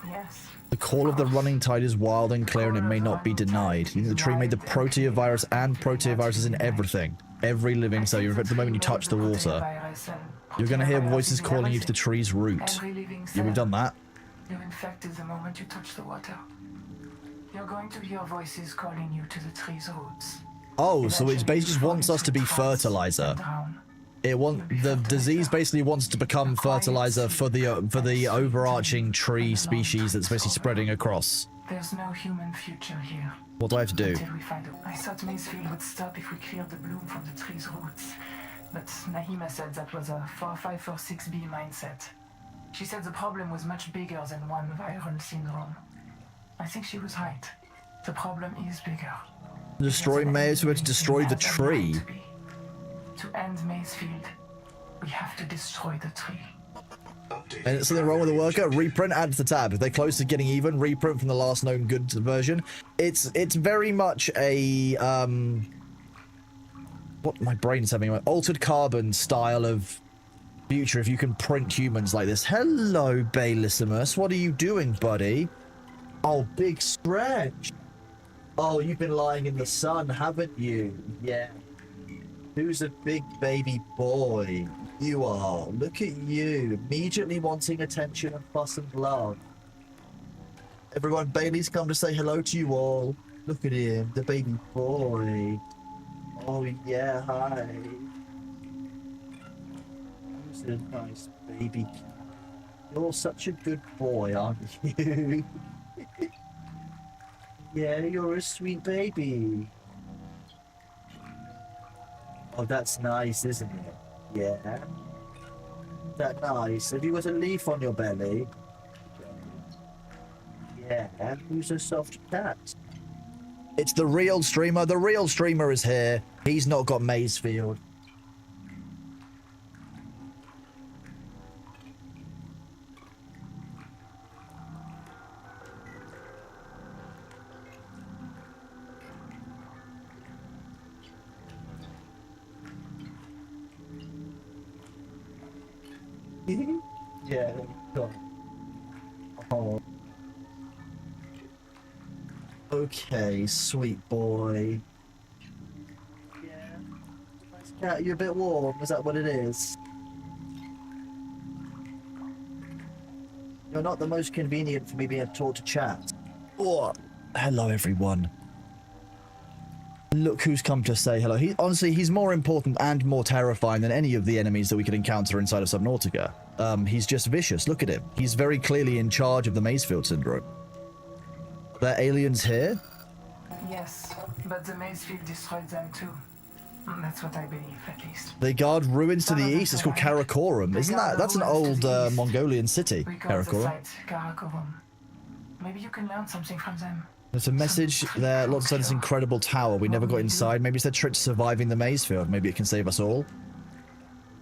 Yes. The call of the running tide is wild and clear, and it may not be denied. The tree made the proteovirus and proteoviruses in everything. Every living cell. You're at the moment you touch the water. You're going to hear voices calling you to the tree's root. Yeah, we've done that. You're infected the moment you touch the water. You're going to hear voices calling you to the tree's roots. Oh, so it basically just wants us to be fertilizer. The disease basically wants to become fertilizer for the overarching tree species that's basically spreading across. There's no human future here. What do I have to do? Until we find a... I thought Maysfield would stop if we cleared the bloom from the tree's roots. But Nahima said that was a 4546B mindset. She said the problem was much bigger than one viral syndrome. I think she was right. The problem is bigger. Destroy Maysfield to destroy the tree. To end Maysfield, we have to destroy the tree. And it's something wrong with the worker? Reprint, add to the tab. If they're close to getting even, reprint from the last known good version. It's very much a what my brain's having, altered carbon style of Future, if you can print humans like this. Hello, Baylessimus. What are you doing, buddy? Oh, big stretch. Oh, you've been lying in the sun, haven't you? Yeah. Who's a big baby boy? You are. Look at you. Immediately wanting attention and fuss and love. Everyone, Bailey's come to say hello to you all. Look at him, the baby boy. Oh, yeah, hi. Who's a nice baby? You're such a good boy, aren't you? Yeah, you're a sweet baby. Oh, that's nice, isn't it? Yeah. That nice. Have you got a leaf on your belly? Yeah. Who's a soft cat? It's the real streamer. The real streamer is here. He's not got Mazefield. Yeah. Oh. Okay, sweet boy. Yeah. Nice cat. You're a bit warm. Is that what it is? You're not the most convenient for me being taught to chat. Oh, hello everyone. Look who's come to say hello. Honestly, he's more important and more terrifying than any of the enemies that we could encounter inside of Subnautica. He's just vicious. Look at him. He's very clearly in charge of the Mazefield syndrome. Are there aliens here? Yes, but the Mazefield destroyed them too. That's what I believe, at least. They guard ruins to the east. It's called Karakorum. Isn't that? That's an old Mongolian city. We call the Karakorum. site Karakorum. Maybe you can learn something from them. There's a message there. Lots of this incredible tower. We never got inside. Maybe it's their trick to surviving the Mazefield. Maybe it can save us all.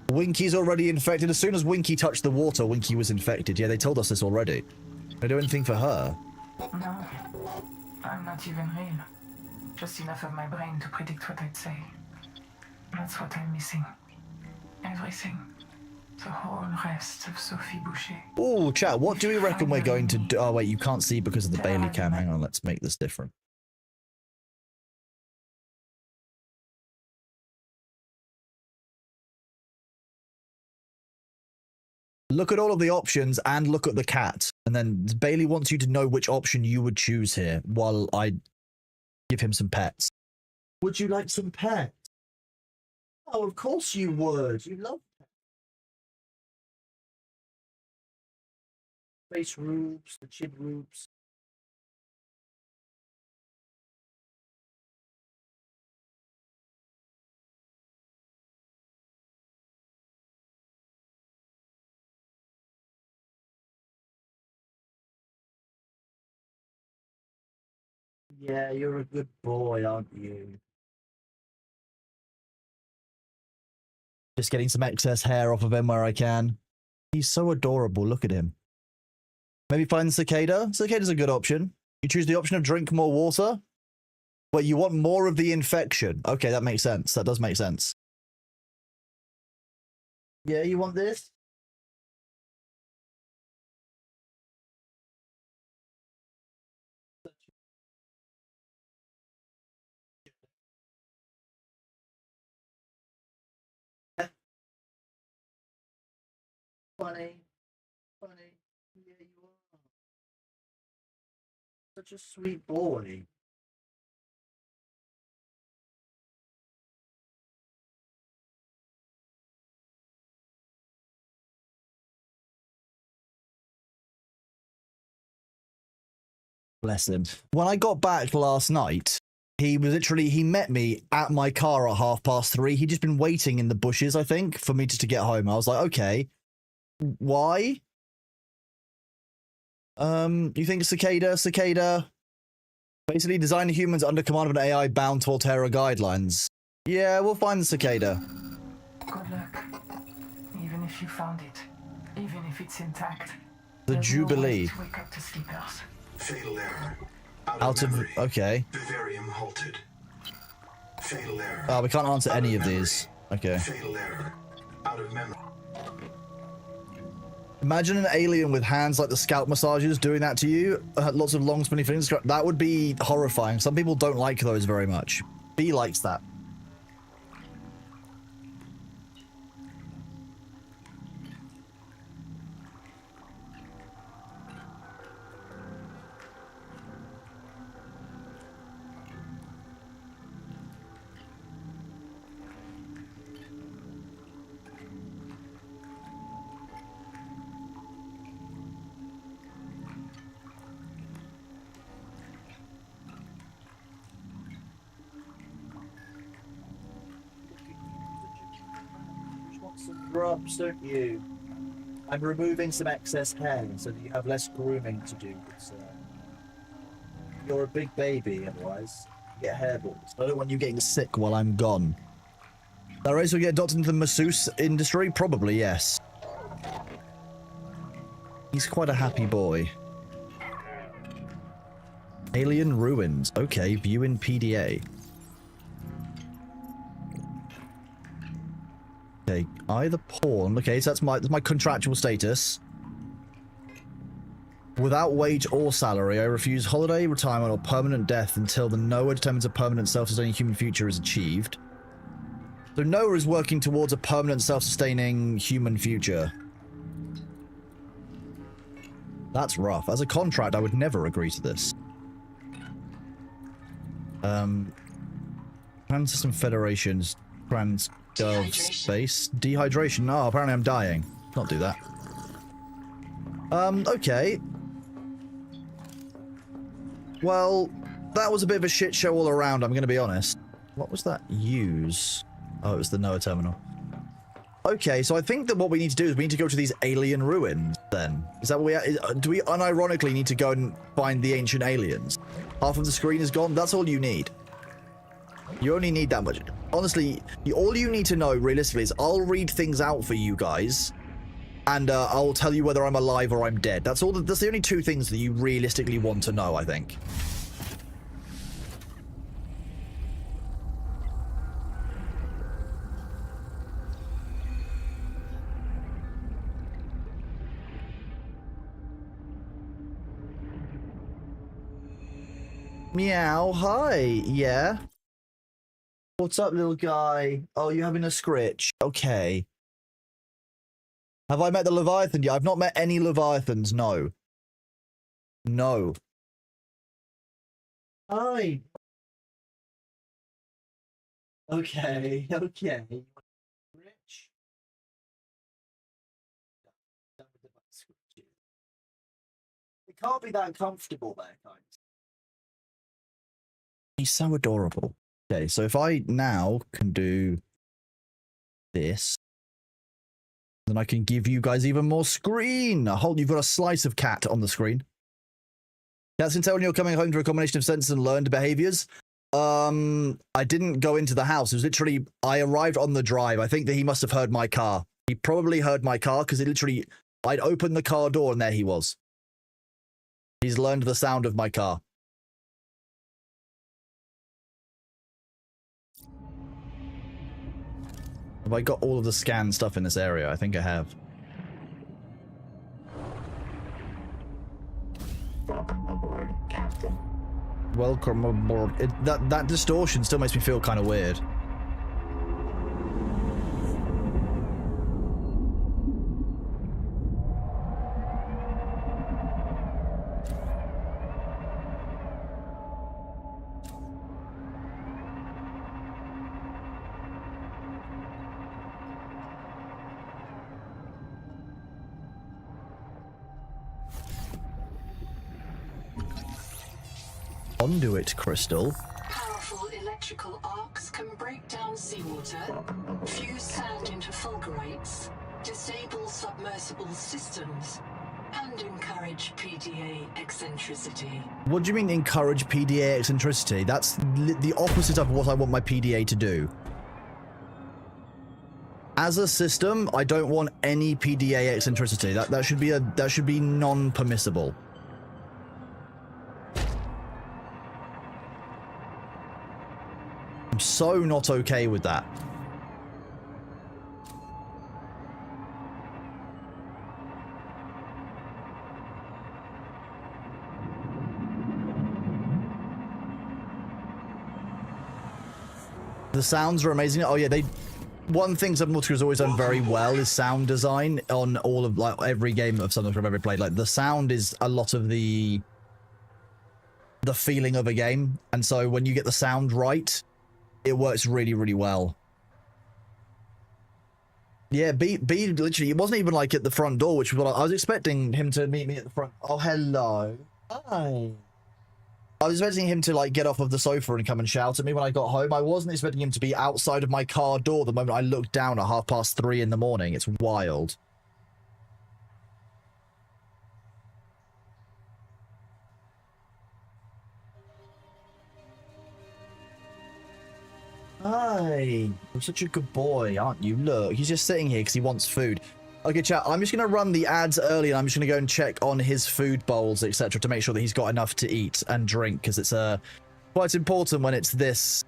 Winky's already infected. As soon as Winky touched the water, Winky was infected. Yeah, they told us this already. They do anything for her. No, I'm not even real. Just enough of my brain to predict what I'd say. That's what I'm missing. Everything. The whole rest of Sophie Boucher. Oh, chat, what do we reckon we're going to do? Oh, wait, you can't see because of the Bailey cam. Hang on, let's make this different. Look at all of the options and look at the cat. And then Bailey wants you to know which option you would choose here while I give him some pets. Would you like some pets? Oh, of course you would. You love pets. Face roops, the chin roops. Yeah, you're a good boy, aren't you? Just getting some excess hair off of him where I can. He's so adorable. Look at him. Maybe find Cicada. Cicada's a good option. You choose the option of drink more water. But you want more of the infection. Okay, that makes sense. That does make sense. Yeah, you want this? Funny. Funny. Yeah, you are. Such a sweet boy. Bless him. When I got back last night, he met me at my car at 3:30. He'd just been waiting in the bushes, I think, for me just to get home. I was like, okay, why? You think Cicada? Basically design humans under command of an AI bound to Altera guidelines. Yeah, we'll find the Cicada. Good luck. Even if you found it. Even if it's intact. The Jubilee. No way to wake up to sleepers. Fatal error. Out of memory. okay. Vivarium halted. Fatal error. Oh, we can't answer any of these. Okay. Fatal error. Out of memory. Imagine an alien with hands like the scalp massages doing that to you. Lots of long, spinny fingers. That would be horrifying. Some people don't like those very much. B likes that. Drops, don't you? I'm removing some excess hair so that you have less grooming to do. You're a big baby, otherwise you get hairballs. I don't want you getting sick while I'm gone. That race will get adopted into the masseuse industry? Probably, yes. He's quite a happy boy. Alien ruins. Okay, view in PDA. Okay, either pawn. Okay, so that's my contractual status. Without wage or salary, I refuse holiday, retirement, or permanent death until the Noah determines a permanent self-sustaining human future is achieved. So Noah is working towards a permanent self-sustaining human future. That's rough. As a contract, I would never agree to this. Trans-System Federation's Trans-Gov Space. Dehydration. Oh, apparently I'm dying. Not do that. Okay. Well, that was a bit of a shit show all around, I'm gonna be honest. What was that use? Oh, it was the Noah terminal. Okay, so I think that what we need to do is we need to go to these alien ruins, then. Is that what we... do we unironically need to go and find the ancient aliens? Half of the screen is gone? That's all you need. You only need that much. Honestly, all you need to know, realistically, is I'll read things out for you guys, and I'll tell you whether I'm alive or I'm dead. That's all. That's the only two things that you realistically want to know, I think. Meow, hi, yeah? What's up, little guy? Oh, you having a scritch? Okay. Have I met the Leviathan yet? I've not met any Leviathans, no. No. Hi. Okay, okay. Rich? It can't be that comfortable there, guys. He's so adorable. Okay, so if I now can do this, then I can give you guys even more screen. You've got a slice of cat on the screen. Cats can tell when you're coming home to a combination of senses and learned behaviors. I didn't go into the house. It was literally, I arrived on the drive. I think that he must have heard my car. He probably heard my car because it literally, I'd opened the car door and there he was. He's learned the sound of my car. Have I got all of the scan stuff in this area? I think I have. Welcome aboard, Captain. Welcome aboard. That distortion still makes me feel kind of weird. Conduit crystal. Powerful electrical arcs can break down seawater, fuse sand into fulgurates, disable submersible systems, and encourage PDA eccentricity. What do you mean encourage PDA eccentricity? That's the opposite of what I want my PDA to do. As a system, I don't want any PDA eccentricity. That should be non-permissible. I'm so not okay with that. The sounds are amazing. Oh yeah, one thing Subnautica has always done very well is sound design on all of like every game of Subnautica I've ever played. Like the sound is a lot of the feeling of a game, and so when you get the sound right, it works really, really well. Yeah, B literally, it wasn't even like at the front door, which was what I was expecting him to meet me at the front. Oh, hello. Hi. I was expecting him to like get off of the sofa and come and shout at me when I got home. I wasn't expecting him to be outside of my car door the moment I looked down at 3:30 in the morning. It's wild. Hi. You're such a good boy, aren't you? Look, he's just sitting here because he wants food. Okay, chat, I'm just going to run the ads early, and I'm just going to go and check on his food bowls, etc., to make sure that he's got enough to eat and drink, because it's quite important when it's this...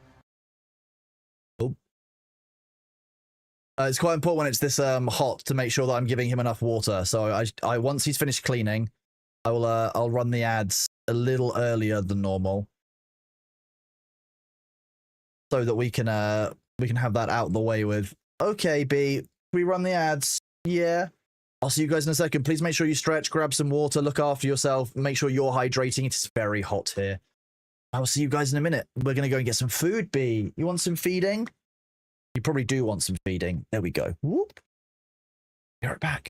Oh. It's quite important when it's this hot to make sure that I'm giving him enough water. So I once he's finished cleaning, I'll run the ads a little earlier than normal, so that we can have that out the way with. Okay, B, we run the ads. Yeah. I'll see you guys in a second. Please make sure you stretch, grab some water, look after yourself, make sure you're hydrating. It's very hot here. I will see you guys in a minute. We're going to go and get some food, B. You want some feeding? You probably do want some feeding. There we go. Whoop. Be right back.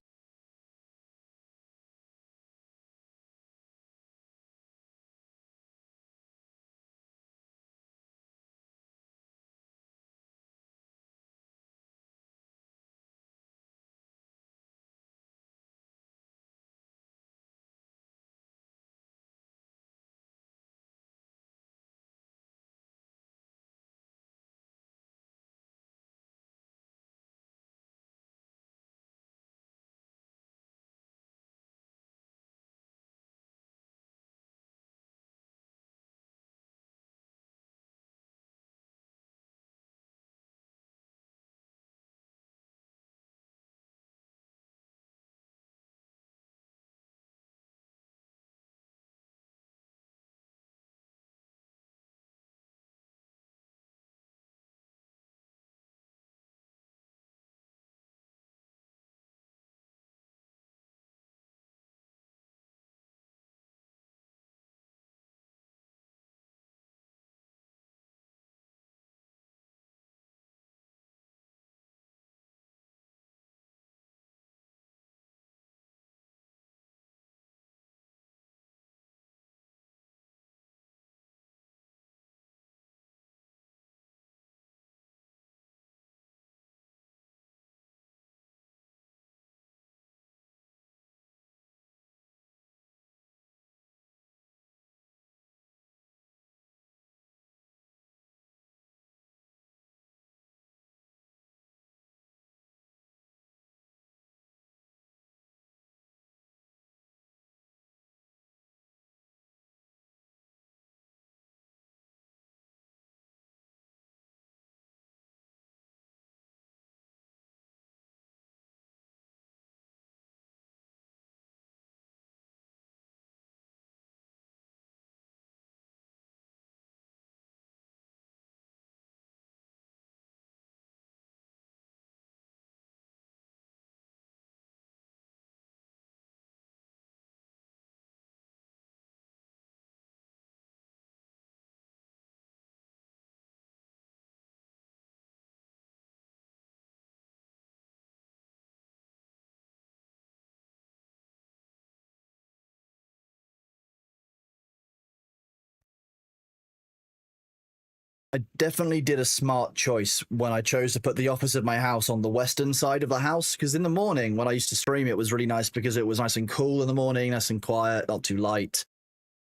I definitely did a smart choice when I chose to put the office of my house on the western side of the house, because in the morning when I used to stream, it was really nice because it was nice and cool in the morning, nice and quiet, not too light.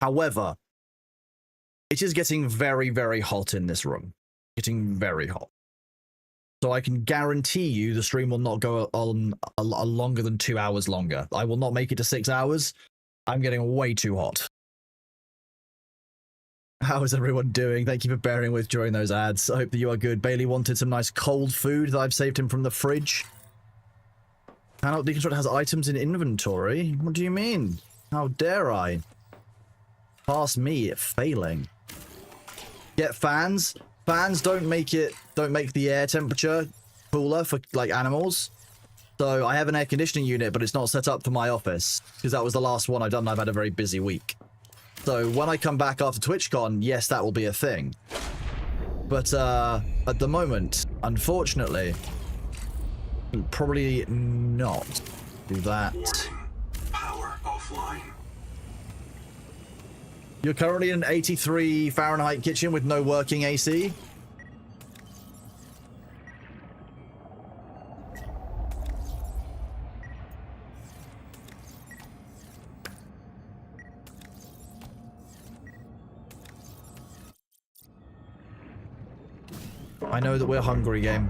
However, it is getting very, very hot in this room. Getting very hot. So I can guarantee you the stream will not go on a longer than 2 hours longer. I will not make it to 6 hours. I'm getting way too hot. How is everyone doing? Thank you for bearing with during those ads. I hope that you are good. Bailey wanted some nice cold food that I've saved him from the fridge. Panel Deconstruct has items in inventory? What do you mean? How dare I? Past me at failing. Get fans? fans don't make the air temperature cooler for like animals. So I have an air conditioning unit, but it's not set up for my office because that was the last one I've done. I've had a very busy week. So when I come back after TwitchCon, yes, that will be a thing. But at the moment, unfortunately, probably not do that. Warning. Power offline. You're currently in an 83 Fahrenheit kitchen with no working AC. I know that we're hungry, game.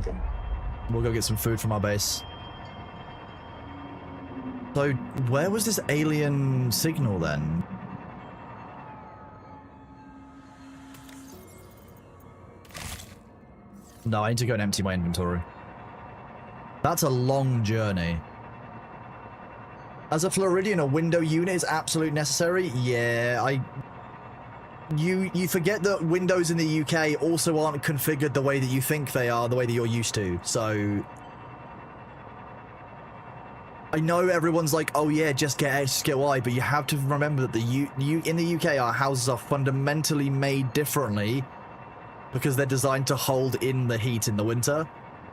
We'll go get some food from our base. So, where was this alien signal then? No, I need to go and empty my inventory. That's a long journey. As a Floridian, a window unit is absolutely necessary. Yeah, You forget that windows in the UK also aren't configured the way that you think they are, the way that you're used to. So I know everyone's like, oh yeah, just get X, just get Y, but you have to remember that in the UK, our houses are fundamentally made differently because they're designed to hold in the heat in the winter.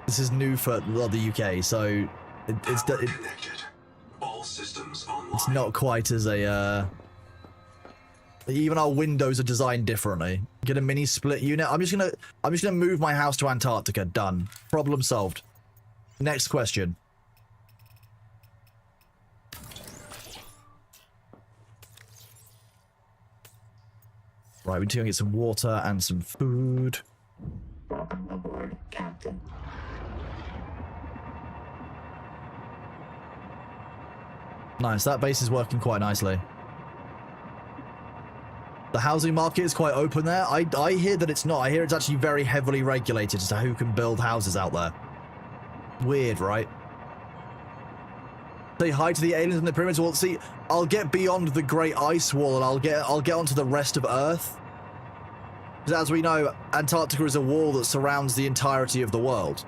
This is new for the UK, so All systems online. it's not quite as a even our windows are designed differently. Get a mini split unit. I'm just gonna move my house to Antarctica. Done. Problem solved. Next question. Right, we need to go get some water and some food. Welcome aboard, Captain. Nice, that base is working quite nicely. The housing market is quite open there. I hear that it's not. I hear it's actually very heavily regulated as to who can build houses out there. Weird, right? Say hi to the aliens in the pyramids. Well, see, I'll get beyond the Great Ice Wall and I'll get onto the rest of Earth. Because as we know, Antarctica is a wall that surrounds the entirety of the world.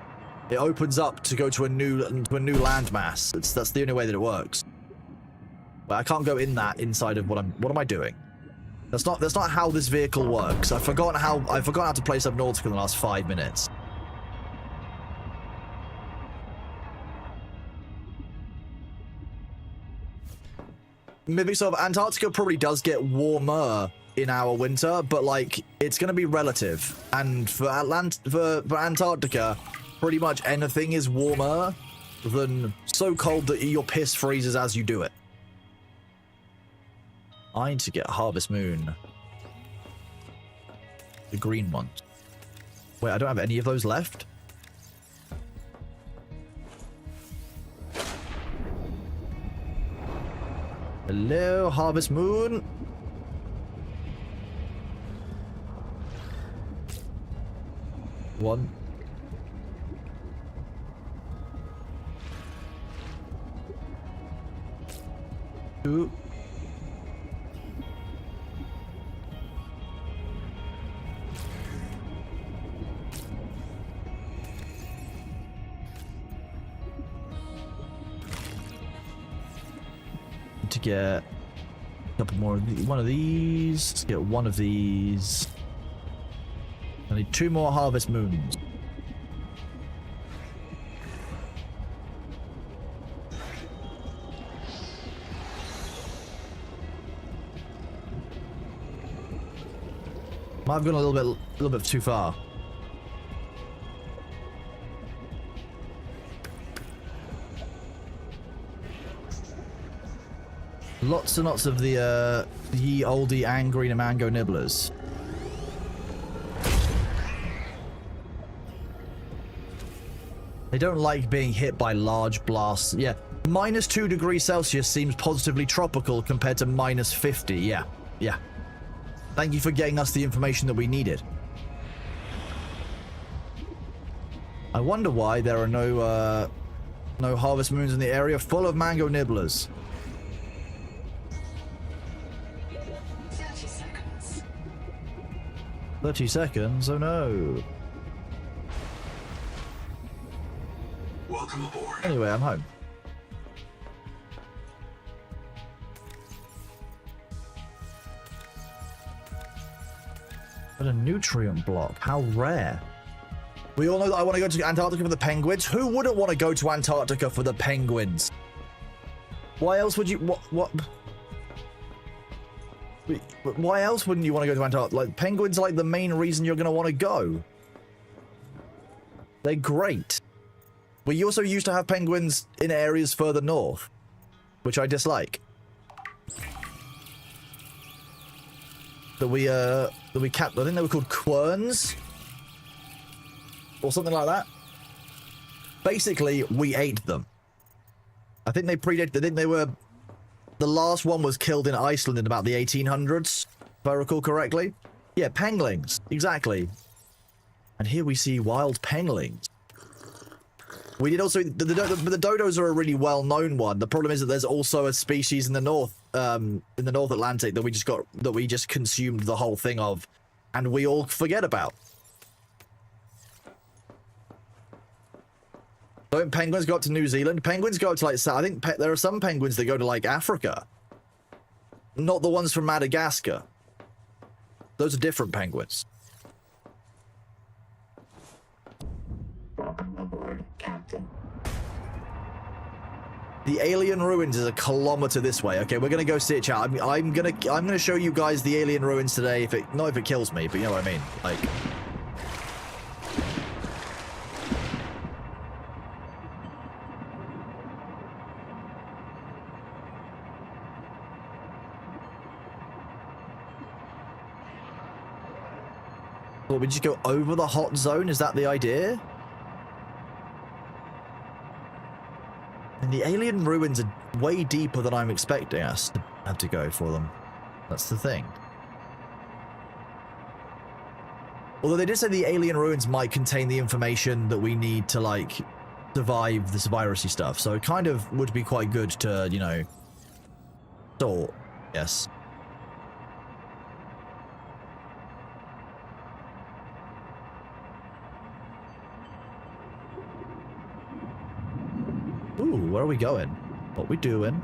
It opens up to go to a new landmass. That's the only way that it works. But I can't go in that inside of what am I doing? That's not how this vehicle works. I've forgotten how to play Subnautica in the last 5 minutes. Maybe so. Antarctica probably does get warmer in our winter, but like it's gonna be relative. And for Antarctica, pretty much anything is warmer than so cold that your piss freezes as you do it. I need to get Harvest Moon. The green one. Wait, I don't have any of those left? Hello, Harvest Moon. One. Two. To get a couple more of one of these. Let's get one of these. I need 2 more Harvest Moons. I've gone a little bit too far. Lots and lots of the ye oldie angry mango nibblers. They don't like being hit by large blasts. Yeah, -2 degrees Celsius seems positively tropical compared to -50. Yeah, yeah. Thank you for getting us the information that we needed. I wonder why there are no Harvest Moons in the area full of mango nibblers. 30 seconds. 30 seconds, oh no. Welcome aboard. Anyway, I'm home. But a nutrient block, how rare. We all know that I want to go to Antarctica for the penguins. Who wouldn't want to go to Antarctica for the penguins? Why else would you... What? Why else wouldn't you want to go to Antarctica? Like, penguins are like the main reason you're going to want to go. They're great. We also used to have penguins in areas further north, which I dislike. That we kept, I think they were called querns or something like that. Basically, we ate them. I think they predated, I think they were, the last one was killed in Iceland in about the 1800s, if I recall correctly. Yeah, penguins, exactly. And here we see wild penguins. We did also, the dodos are a really well-known one. The problem is that there's also a species in the North Atlantic that we just consumed the whole thing of, and we all forget about. Don't penguins go up to New Zealand? Penguins go up to, like, I think there are some penguins that go to, like, Africa. Not the ones from Madagascar. Those are different penguins. Welcome aboard, Captain. The alien ruins is a kilometer this way. Okay, we're gonna go see it, chat. I'm gonna show you guys the alien ruins today. Not if it kills me, but you know what I mean. Like. Well, we just go over the hot zone? Is that the idea? And the alien ruins are way deeper than I'm expecting us to have to go for them. That's the thing. Although they did say the alien ruins might contain the information that we need to, like, survive this virusy stuff. So it kind of would be quite good to, you know, sort. Yes. Ooh, where are we going? What we doing?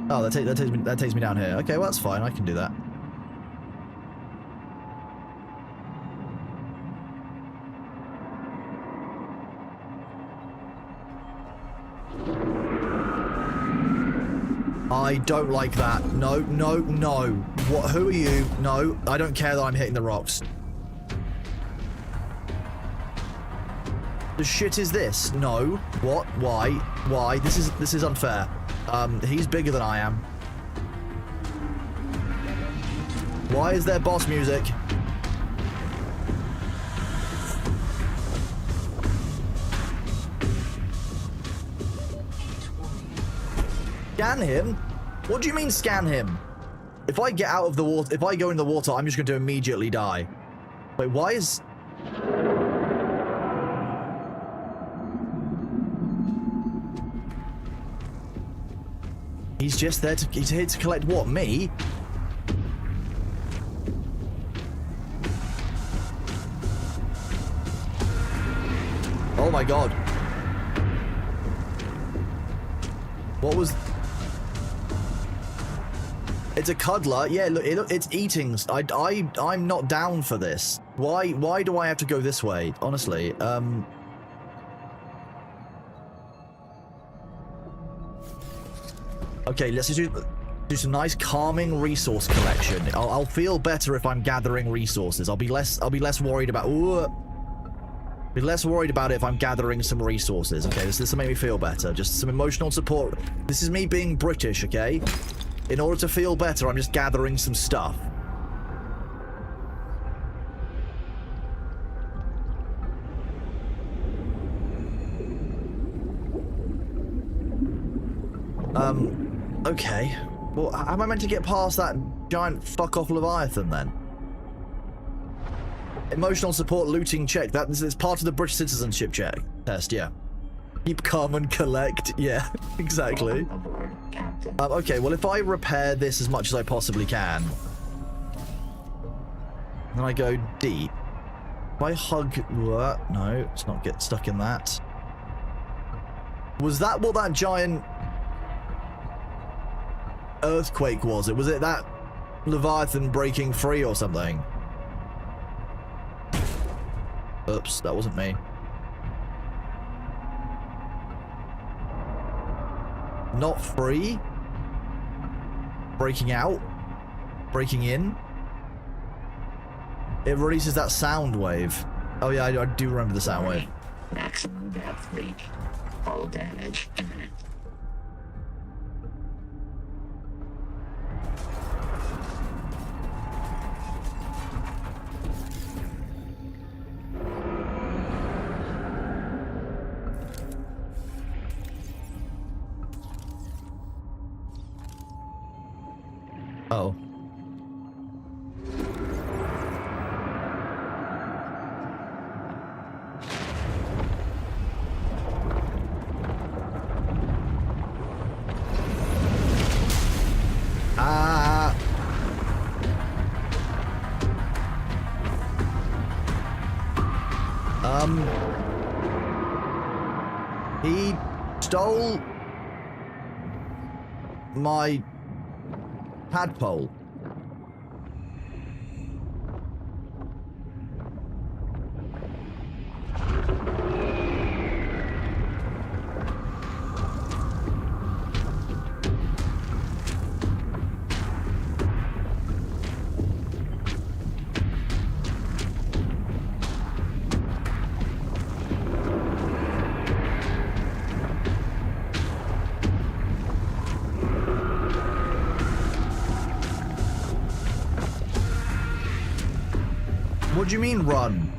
Oh, that takes me down here. Okay, well that's fine. I can do that. I don't like that. No, no, no. What? Who are you? No, I don't care that I'm hitting the rocks. The shit is this? No. What? Why? Why? This is unfair. He's bigger than I am. Why is there boss music? Scan him? What do you mean scan him? If I get out of the water, if I go in the water, I'm just going to immediately die. Wait, why is... He's just there to, he's here to collect what, me? Oh my god. What was... It's a cuddler. Yeah, look, it's eating. I'm not down for this. Why do I have to go this way? Honestly, okay, let's just do some nice calming resource collection. I'll feel better if I'm gathering resources. I'll be less worried about. Ooh, be less worried about it if I'm gathering some resources. Okay, this will make me feel better. Just some emotional support. This is me being British. Okay, in order to feel better, I'm just gathering some stuff. Okay. Well, how am I meant to get past that giant fuck-off Leviathan, then? Emotional support looting check. That is part of the British citizenship check test, yeah. Keep calm and collect. Yeah, exactly. Okay, well, if I repair this as much as I possibly can... Then I go deep. If I hug... What? No, let's not get stuck in that. Was that what that giant earthquake was? Was it that Leviathan breaking free or something? Oops, that wasn't me. Not free? Breaking out? Breaking in? It releases that sound wave. Oh yeah, I do remember the sound wave. Maximum depth reach. All damage imminent. Oh. He stole my tadpole. What do you mean, run?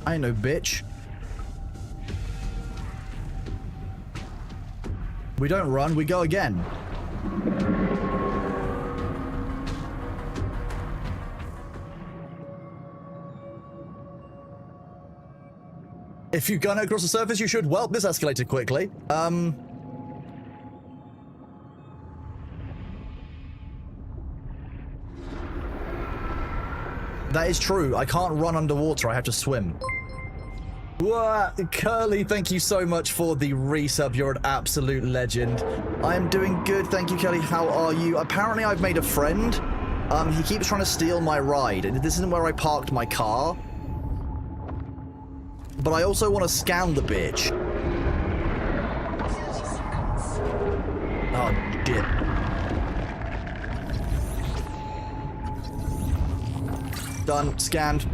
I ain't no bitch. We don't run, we go again. If you gun across the surface, you should. Well, this escalated quickly. That is true. I can't run underwater. I have to swim. What? Curly, thank you so much for the resub. You're an absolute legend. I am doing good. Thank you, Curly. How are you? Apparently, I've made a friend. He keeps trying to steal my ride. And this isn't where I parked my car. But I also want to scan the bitch. 30 seconds. Oh, shit. Done. Scanned.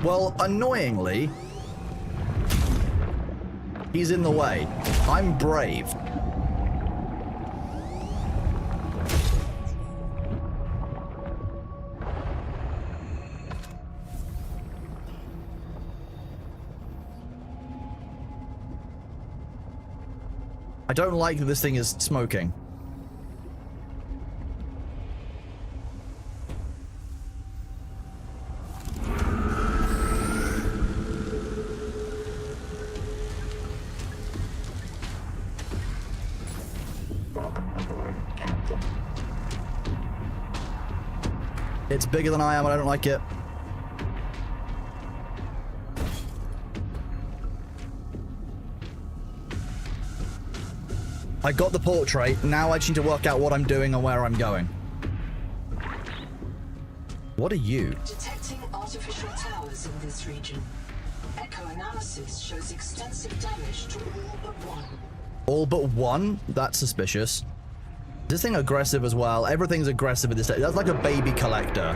Well, annoyingly, he's in the way. I'm brave. I don't like that this thing is smoking. It's bigger than I am, and I don't like it. I got the portrait, now I just need to work out what I'm doing and where I'm going. What are you? Detecting artificial towers in this region. Echo analysis shows extensive damage to all but one. All but one? That's suspicious. Is this thing aggressive as well? Everything's aggressive in this. That's like a baby collector.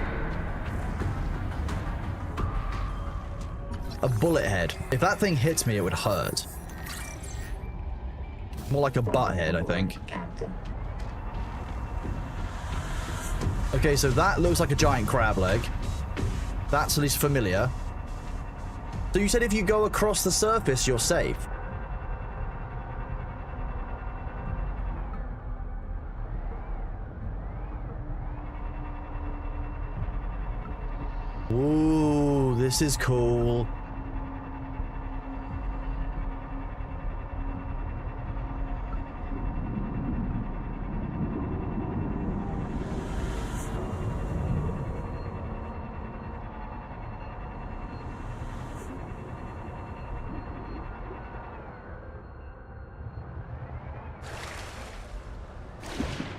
A bullet head. If that thing hits me, it would hurt. More like a butt head, I think. Okay, so that looks like a giant crab leg. That's at least familiar. So you said if you go across the surface, you're safe. Ooh, this is cool.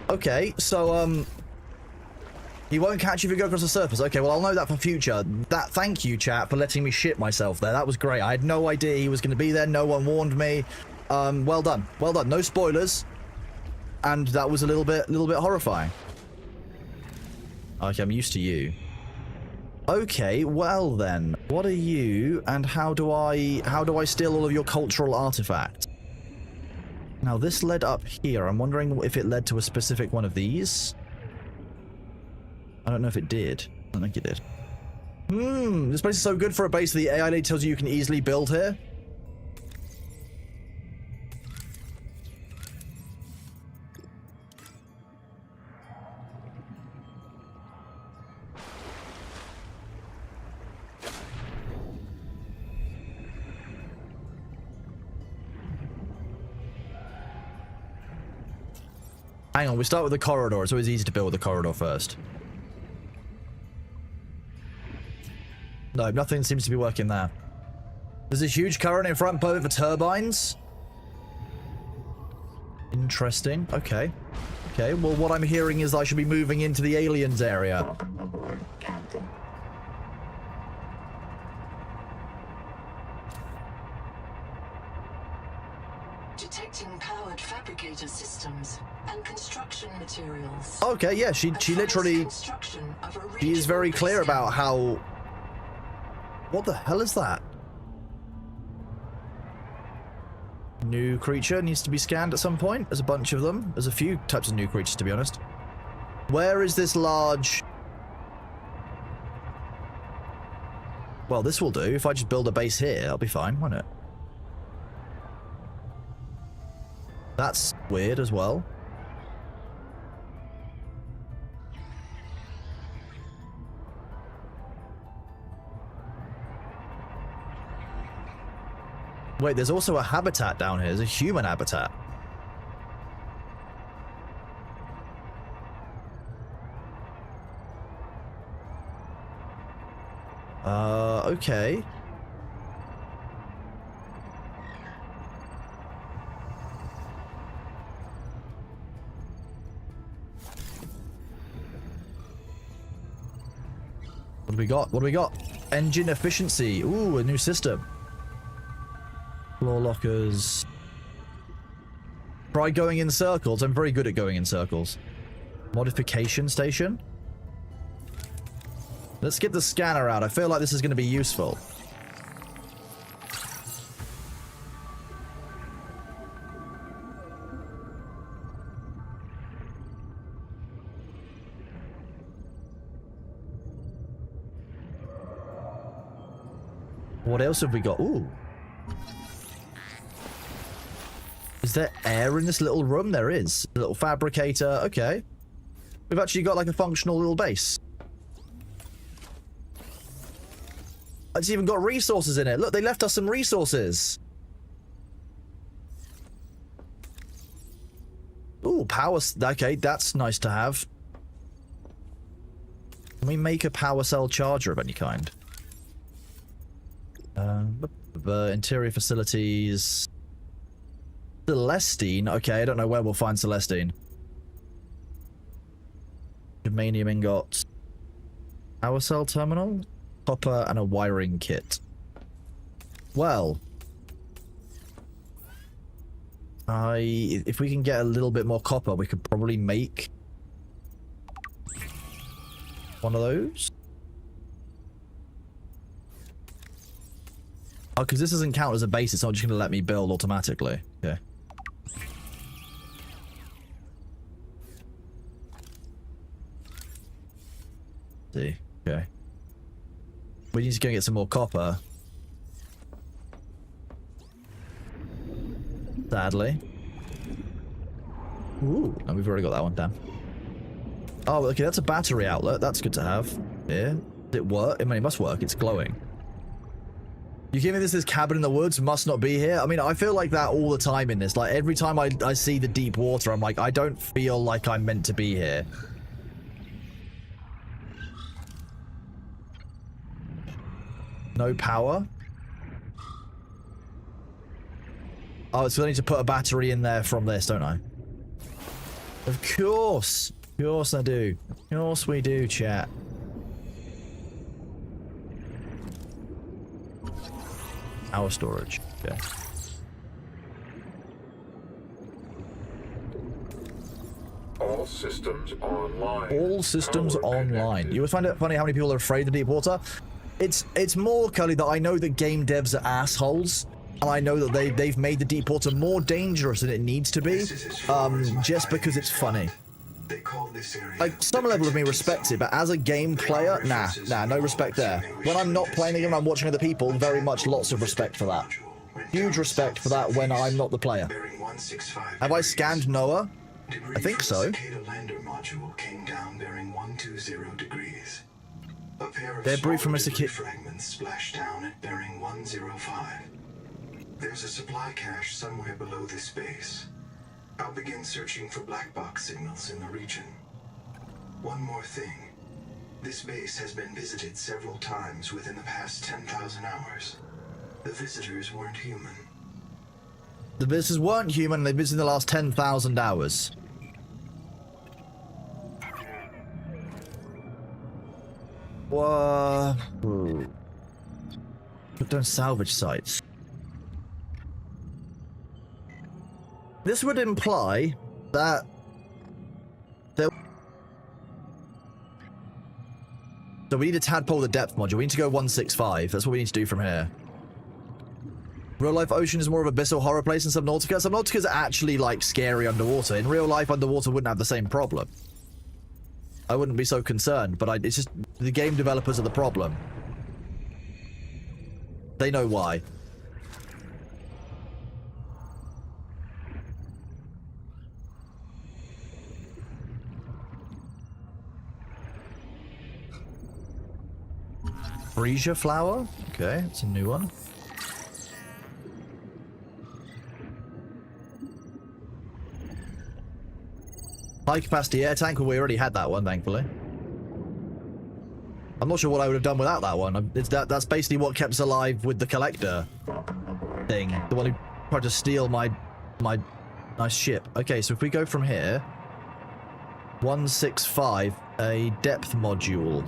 Okay, so, he won't catch you if you go across the surface. Okay, well, I'll know that for future. Thank you, chat, for letting me shit myself there. That was great. I had no idea he was going to be there. No one warned me. Well done. Well done. No spoilers. And that was a little bit horrifying. Okay, I'm used to you. Okay, well then. What are you, and how do I steal all of your cultural artifacts? Now, this led up here. I'm wondering if it led to a specific one of these. I don't know if it did. I don't think it did. This place is so good for a base that the AI lady tells you can easily build here. Hang on, we start with the corridor. It's always easy to build the corridor first. No, nothing seems to be working there. There's a huge current in front, perfect for turbines. Interesting. Okay. Okay, well, what I'm hearing is I should be moving into the aliens area. Welcome aboard, Captain. Detecting powered fabricator systems and construction materials. Okay, yeah, she literally... She is very clear about how... What the hell is that? New creature needs to be scanned at some point. There's a bunch of them. There's a few types of new creatures, to be honest. Where is this large... Well, this will do. If I just build a base here, I'll be fine, won't it? That's weird as well. Wait, there's also a habitat down here. There's a human habitat. Okay. What do we got? What do we got? Engine efficiency. Ooh, a new system. Floor lockers. Try going in circles. I'm very good at going in circles. Modification station. Let's get the scanner out. I feel like this is going to be useful. What else have we got? Ooh. Is there air in this little room? There is. A little fabricator. Okay. We've actually got like a functional little base. It's even got resources in it. Look, they left us some resources. Ooh, power. Okay, that's nice to have. Can we make a power cell charger of any kind? Interior facilities. Celestine. Okay, I don't know where we'll find Celestine. Germanium ingot. Power cell terminal. Copper and a wiring kit. Well. If we can get a little bit more copper, we could probably make one of those. Oh, because this doesn't count as a base, it's not just going to let me build automatically. Okay. See. Okay. We need to go get some more copper. Sadly. Ooh, no, we've already got that one down. Oh, okay, that's a battery outlet. That's good to have. Yeah. Did it work? I mean, it must work. It's glowing. You give me this cabin in the woods must not be here? I mean, I feel like that all the time in this. Like, every time I see the deep water, I'm like, I don't feel like I'm meant to be here. No power? Oh, so I need to put a battery in there from this, don't I? Of course. Of course I do. Of course we do, chat. Our storage. Okay. All systems online. All systems Power online. connected. You always find it funny how many people are afraid of deep water. It's more, Cully, that I know that game devs are assholes, and I know that they've made the deep water more dangerous than it needs to be, just because it's funny. They call this area Like, some level of me respects it, but as a game player, nah, no respect there. When I'm not playing the game, I'm watching other people, very much lots of respect for that. Huge respect for that when I'm not the player. Have I scanned Noah? I think so. Cicada lander module came down bearing 120 degrees. A pair of Debris from a small cicada- fragments splashed down at bearing 105. There's a supply cache somewhere below this base. I'll begin searching for black box signals in the region. One more thing. This base has been visited several times within the past 10,000 hours. The visitors weren't human. The visitors weren't human, they've visited in the last 10,000 hours. What? But don't salvage sites. This would imply that there. So we need to tadpole the depth module. We need to go 165. That's what we need to do from here. Real life ocean is more of an abyssal horror place than Subnautica. Subnautica is actually like scary underwater. In real life, underwater wouldn't have the same problem. I wouldn't be so concerned, but it's just the game developers are the problem. They know why. Freesia flower? Okay, it's a new one. High capacity air tank, well, we already had that one, thankfully. I'm not sure what I would have done without that one. That's basically what kept us alive with the collector thing. The one who tried to steal my nice ship. Okay, so if we go from here, 165, a depth module.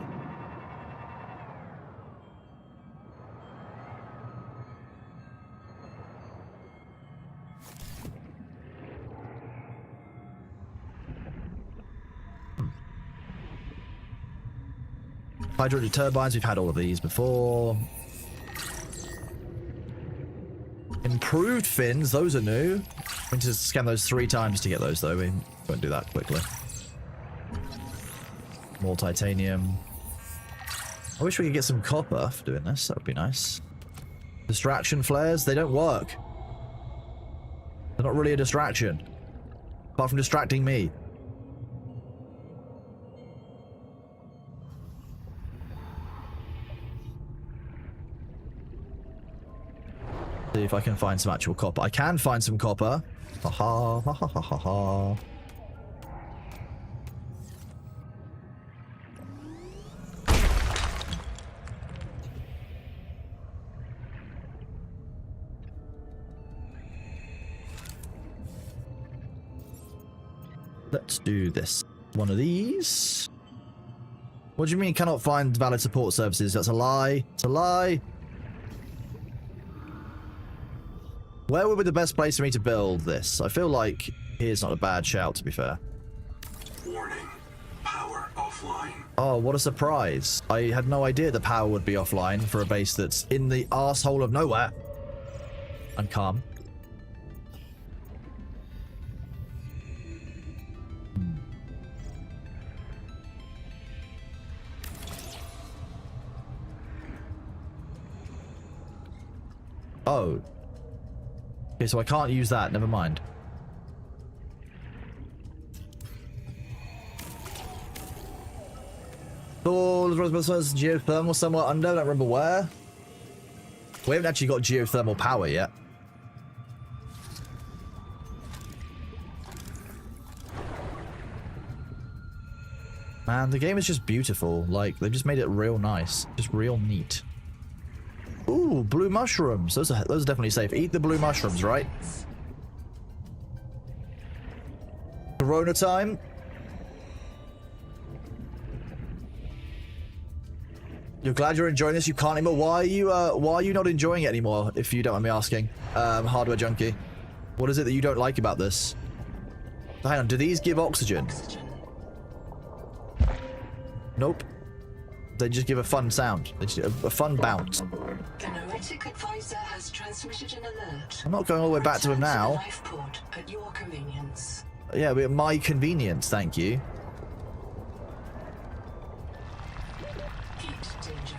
Hydraulic turbines, we've had all of these before. Improved fins, those are new. We need to scan those 3 times to get those, though. We won't do that quickly. More titanium. I wish we could get some copper for doing this. That would be nice. Distraction flares, they don't work. They're not really a distraction. Apart from distracting me. See if I can find some actual copper. I can find some copper. Ha ha ha ha ha ha ha. Let's do this. One of these. What do you mean cannot find valid support services? That's a lie. It's a lie. Where would be the best place for me to build this? I feel like here's not a bad shout, to be fair. Warning. Power offline. Oh, what a surprise. I had no idea the power would be offline for a base that's in the arsehole of nowhere. And calm. Oh. Okay, so I can't use that. Never mind. Oh, there's geothermal somewhere under. I don't remember where. We haven't actually got geothermal power yet. Man, the game is just beautiful. Like, they've just made it real nice. Just real neat. Ooh, blue mushrooms. Those are definitely safe. Eat the blue mushrooms, right? Corona time. You're glad you're enjoying this. You can't anymore. Why are you not enjoying it anymore? If you don't mind me asking, hardware junkie, what is it that you don't like about this? Hang on. Do these give oxygen? Nope. They just give a fun sound. They just, a fun bounce. The Noetic advisor has transmitted an alert. I'm not going all the way back to him now. Life pod at your convenience. Yeah, but at my convenience, thank you. Heat danger.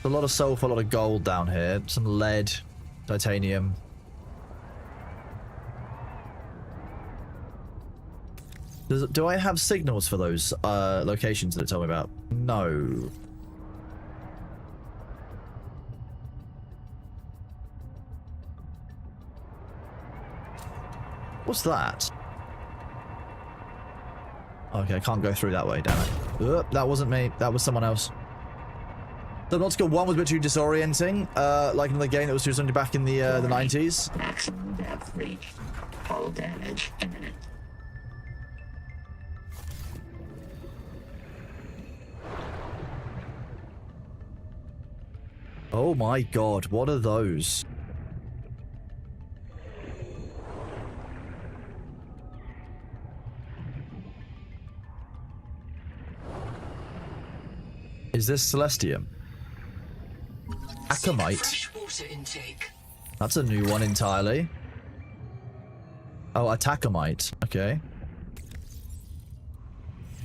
A lot of sulfur, a lot of gold down here. Some lead, titanium. Do I have signals for those locations that it told me about? No. What's that? Okay, I can't go through that way, damn it. That wasn't me. That was someone else. Subnautica 1 was a bit too disorienting, like another game that was just only back in the 90s. Maximum depth reached. Hull damage imminent. Oh my god, what are those? Is this Celestium? Akamite. Fresh water intake. That's a new one entirely. Oh, Attackemite. Okay.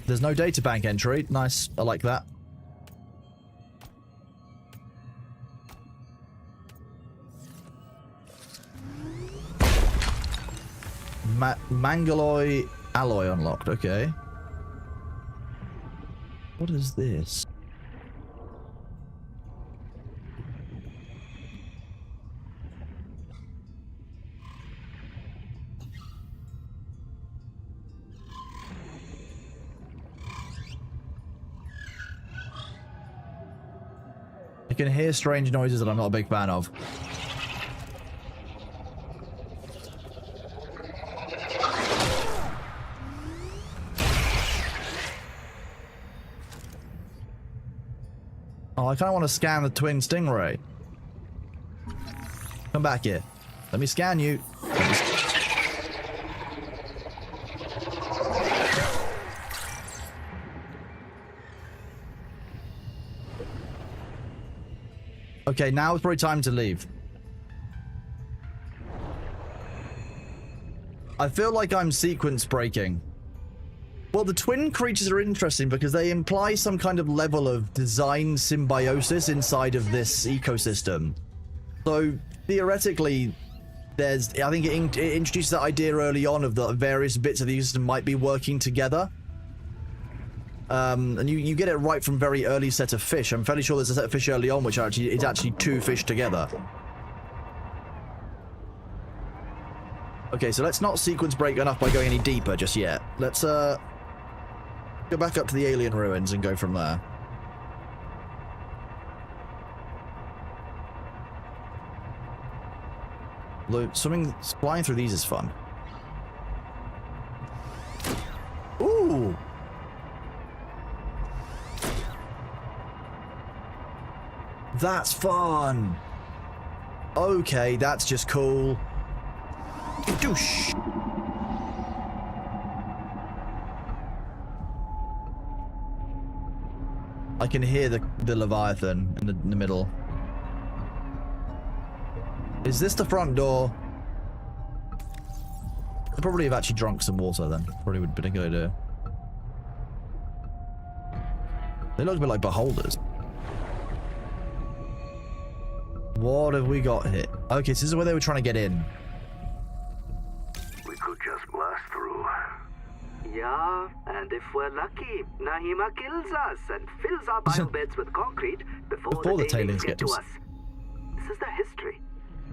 There's no databank entry. Nice. I like that. Mangaloy alloy unlocked. Okay. What is this? I can hear strange noises that I'm not a big fan of. Oh, I kind of want to scan the twin stingray. Come back here. Let me scan you. Okay, now it's probably time to leave. I feel like I'm sequence breaking. Well, the twin creatures are interesting because they imply some kind of level of design symbiosis inside of this ecosystem. So, theoretically, I think it introduces that idea early on of the various bits of the ecosystem might be working together. And you get it right from very early set of fish. I'm fairly sure there's a set of fish early on which is actually two fish together. Okay, so let's not sequence break enough by going any deeper just yet. Let's go back up to the alien ruins and go from there. Look, flying through these is fun. Ooh! That's fun! Okay, that's just cool. Douche! I can hear the Leviathan in the middle. Is this the front door? I probably have actually drunk some water then. Probably would have been a good idea. They look a bit like beholders. What have we got here? Okay, so this is where they were trying to get in. We could just blast through. Yeah, and if we're lucky, Nahima kills us and fills our biobeds with concrete before the tailings get to us. This is their history.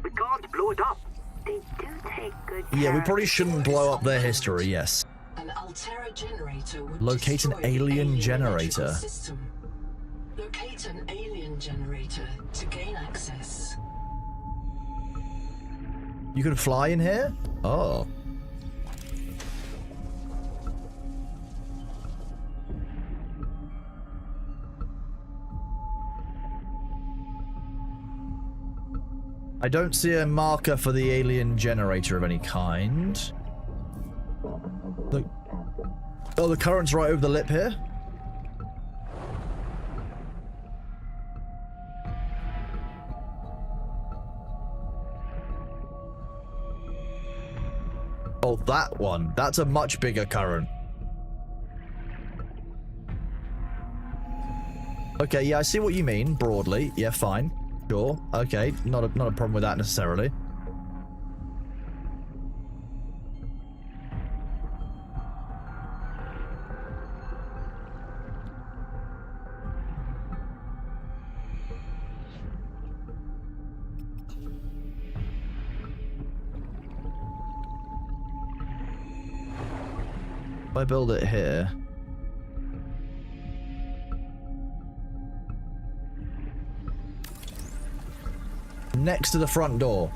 We can't blow it up. They do take good Yeah, we care probably of shouldn't blow up their history, yes. An Altera generator would Locate an destroy alien the generator. electrical system. Locate an alien generator to gain access. You can fly in here? Oh. I don't see a marker for the alien generator of any kind. Look. Oh, the current's right over the lip here? Oh, that one. That's a much bigger current. Okay, yeah, I see what you mean, broadly. Yeah, fine. Sure. Okay, not a problem with that necessarily. If I build it here... next to the front door.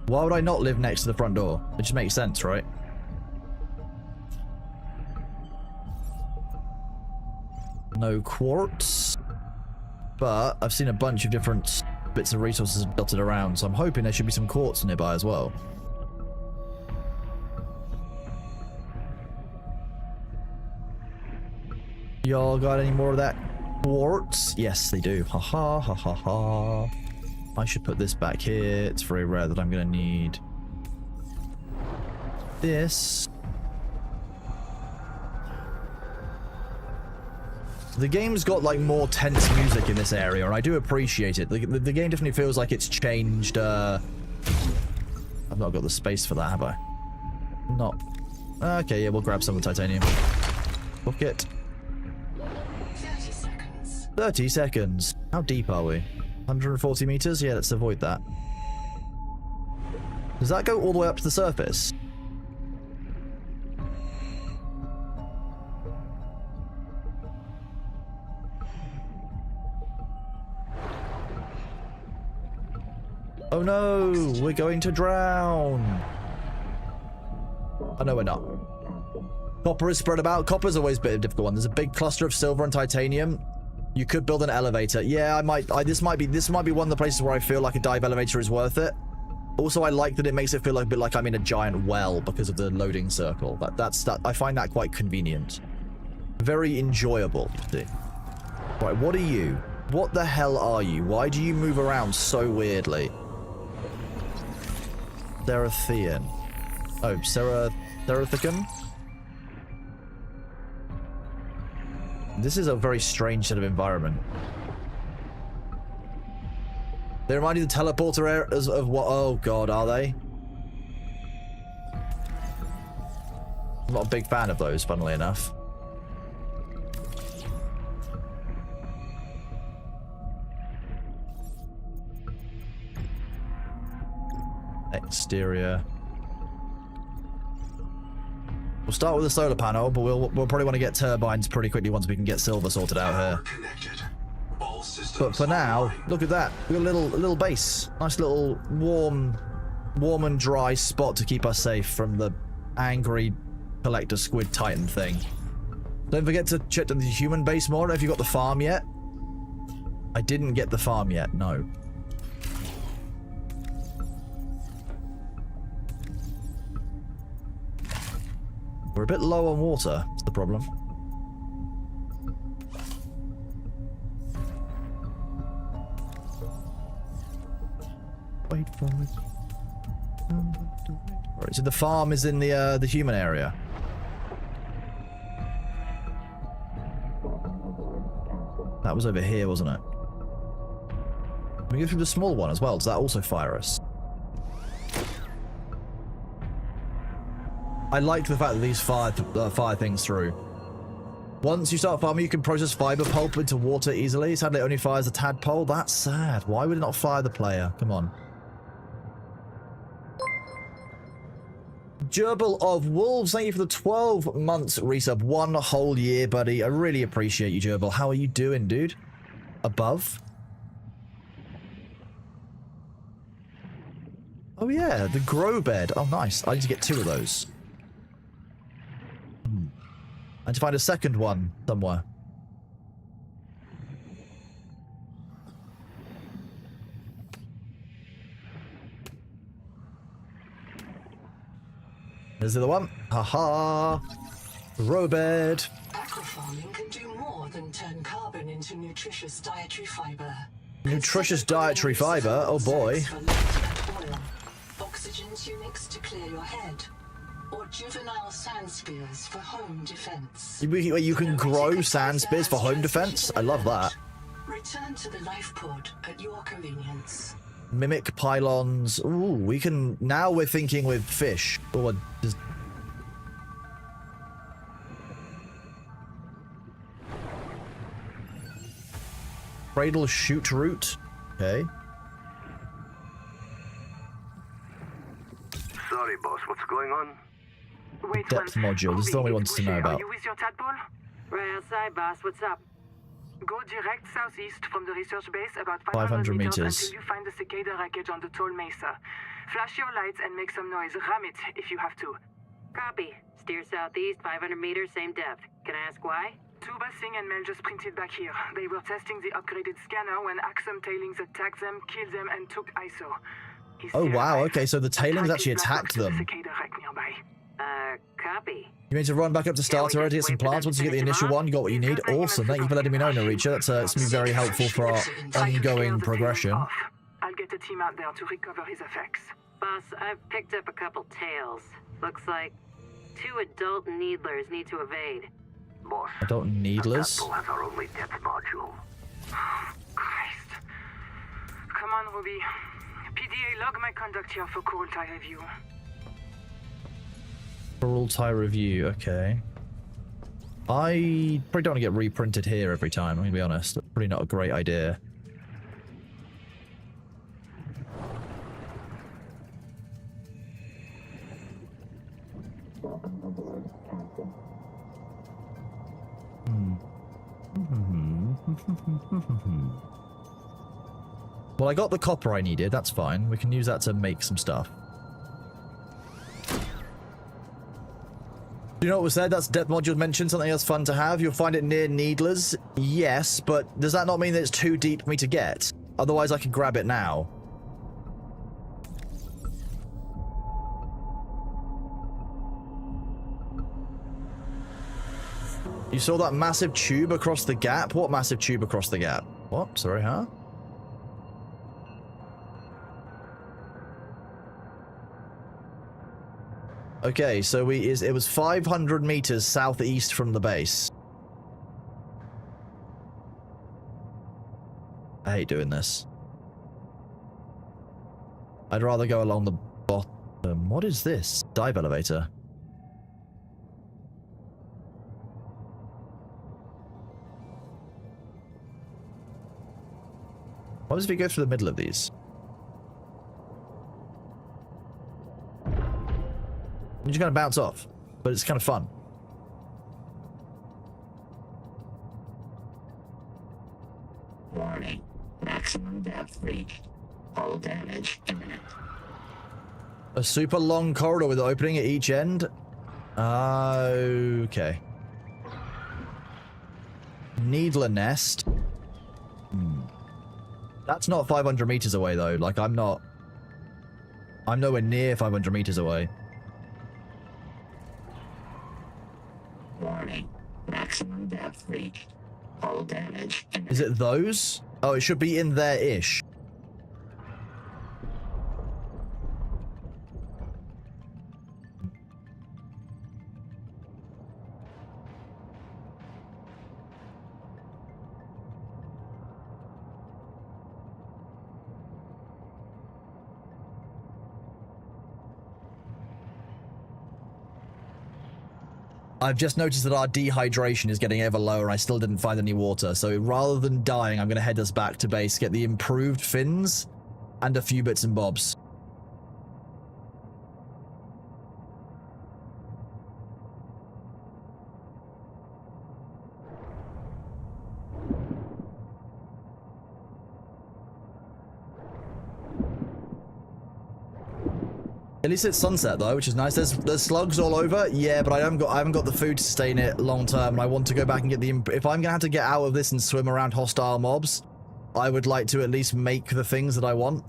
Why would I not live next to the front door? It just makes sense, right? No quartz. But I've seen a bunch of different bits of resources dotted around, so I'm hoping there should be some quartz nearby as well. Y'all got any more of that quartz? Yes, they do. Ha ha ha ha ha. I should put this back here. It's very rare that I'm going to need this. The game's got like more tense music in this area, and I do appreciate it. The game definitely feels like it's changed. I've not got the space for that, have I? Not. Okay, yeah, we'll grab some of the titanium. Book it. 30 seconds. How deep are we? 140 meters? Yeah, let's avoid that. Does that go all the way up to the surface? Oh no, we're going to drown. Oh no, we're not. Copper is spread about. Copper's always a bit of a difficult one. There's a big cluster of silver and titanium. You could build an elevator. Yeah, this might be one of the places where I feel like a dive elevator is worth it. Also, I like that it makes it feel like a bit like I'm in a giant well because of the loading circle. I find that quite convenient. Very enjoyable. Right, what are you? What the hell are you? Why do you move around so weirdly? Cerathian. Oh, Cerathicum? This is a very strange set of environment. They remind you of the teleporter areas of what? Oh god, are they? I'm not a big fan of those, funnily enough. Exterior. We'll start with the solar panel, but we'll probably want to get turbines pretty quickly once we can get silver sorted out here. But for now, look at that. We got a little base. Nice little warm and dry spot to keep us safe from the angry collector squid titan thing. Don't forget to check the human base more. Have you got the farm yet? I didn't get the farm yet, no. We're a bit low on water, that's the problem. Wait for it. Right, so the farm is in the human area. That was over here, wasn't it? Can we go through the small one as well? Does that also fire us? I liked the fact that these fire things through. Once you start farming, you can process fiber pulp into water easily. Sadly, it only fires the tadpole. That's sad. Why would it not fire the player? Come on. Gerbil of Wolves, thank you for the 12 months resub. 1 whole year, buddy. I really appreciate you, Gerbil. How are you doing, dude? Above? Oh yeah, the grow bed. Oh nice. I need to get 2 of those. I need to find a second one somewhere. There's the other one. Haha. Grow bed. Aquafarming can do more than turn carbon into nutritious dietary fiber. Nutritious dietary fiber? Oh boy. Oxygen tunics to clear your head. Or juvenile sand spears for home defense. You can grow sand spears for home defense? I love that. Return to the life pod at your convenience. Mimic pylons. Ooh, we can... Now we're thinking with fish. Or just... Cradle shoot route. Okay. Sorry, boss. What's going on? Wait, Depth module. This is the one we wanted to know about. Are you with your tadpole? Right outside, boss. What's up? Go direct southeast from the research base about 500 meters meters. until you find the cicada wreckage on the tall mesa. Flash your lights and make some noise. Ram it if you have to. Copy. Steer southeast, 500 meters, same depth. Can I ask why? Tuba, Singh, and Mel just printed back here. They were testing the upgraded scanner when Axum tailings attacked them, killed them, and took ISO. He's Oh still wow, alive. okay, so the tailings Type actually his black attacked box to the them. cicada wreck nearby. Copy. You need to run back up to starter area to get some plants. Once you get the initial one, you got what you need. Awesome, thank you for letting me know, Naricha. That's going to be very helpful for our ongoing progression. I'll get a team out there to recover his effects. Boss, I've picked up a couple tails. Looks like 2 adult needlers need to evade. Boss. Adult needlers? That has our only depth module. Christ. Come on, Ruby. PDA, log my conduct here for coral tie review. Coral tie review, okay. I probably don't want to get reprinted here every time, I'm going to be honest. That's probably not a great idea. Well, I got the copper I needed, that's fine. We can use that to make some stuff. Do you know what was said? That's depth module mentioned, something else fun to have. You'll find it near Needlers. Yes, but does that not mean that it's too deep for me to get? Otherwise, I can grab it now. You saw that massive tube across the gap? What massive tube across the gap? What? Sorry, huh? Okay, so it was 500 meters southeast from the base. I hate doing this. I'd rather go along the bottom. What is this? Dive elevator. What if we go through the middle of these? You just kind of bounce off, but it's kind of fun. Warning. Maximum depth reached. Hull damage imminent. A super long corridor with an opening at each end? Okay. Needler nest. That's not 500 meters away, though. Like, I'm nowhere near 500 meters away. Warning. Maximum depth reached. Hull damage imminent. Is it those? Oh, it should be in there-ish. I've just noticed that our dehydration is getting ever lower and I still didn't find any water, so rather than dying, I'm going to head us back to base, get the improved fins, and a few bits and bobs. At least it's sunset though, which is nice. There's slugs all over. Yeah, but I haven't got the food to sustain it long term, and I want to go back and get the. If I'm gonna have to get out of this and swim around hostile mobs, I would like to at least make the things that I want.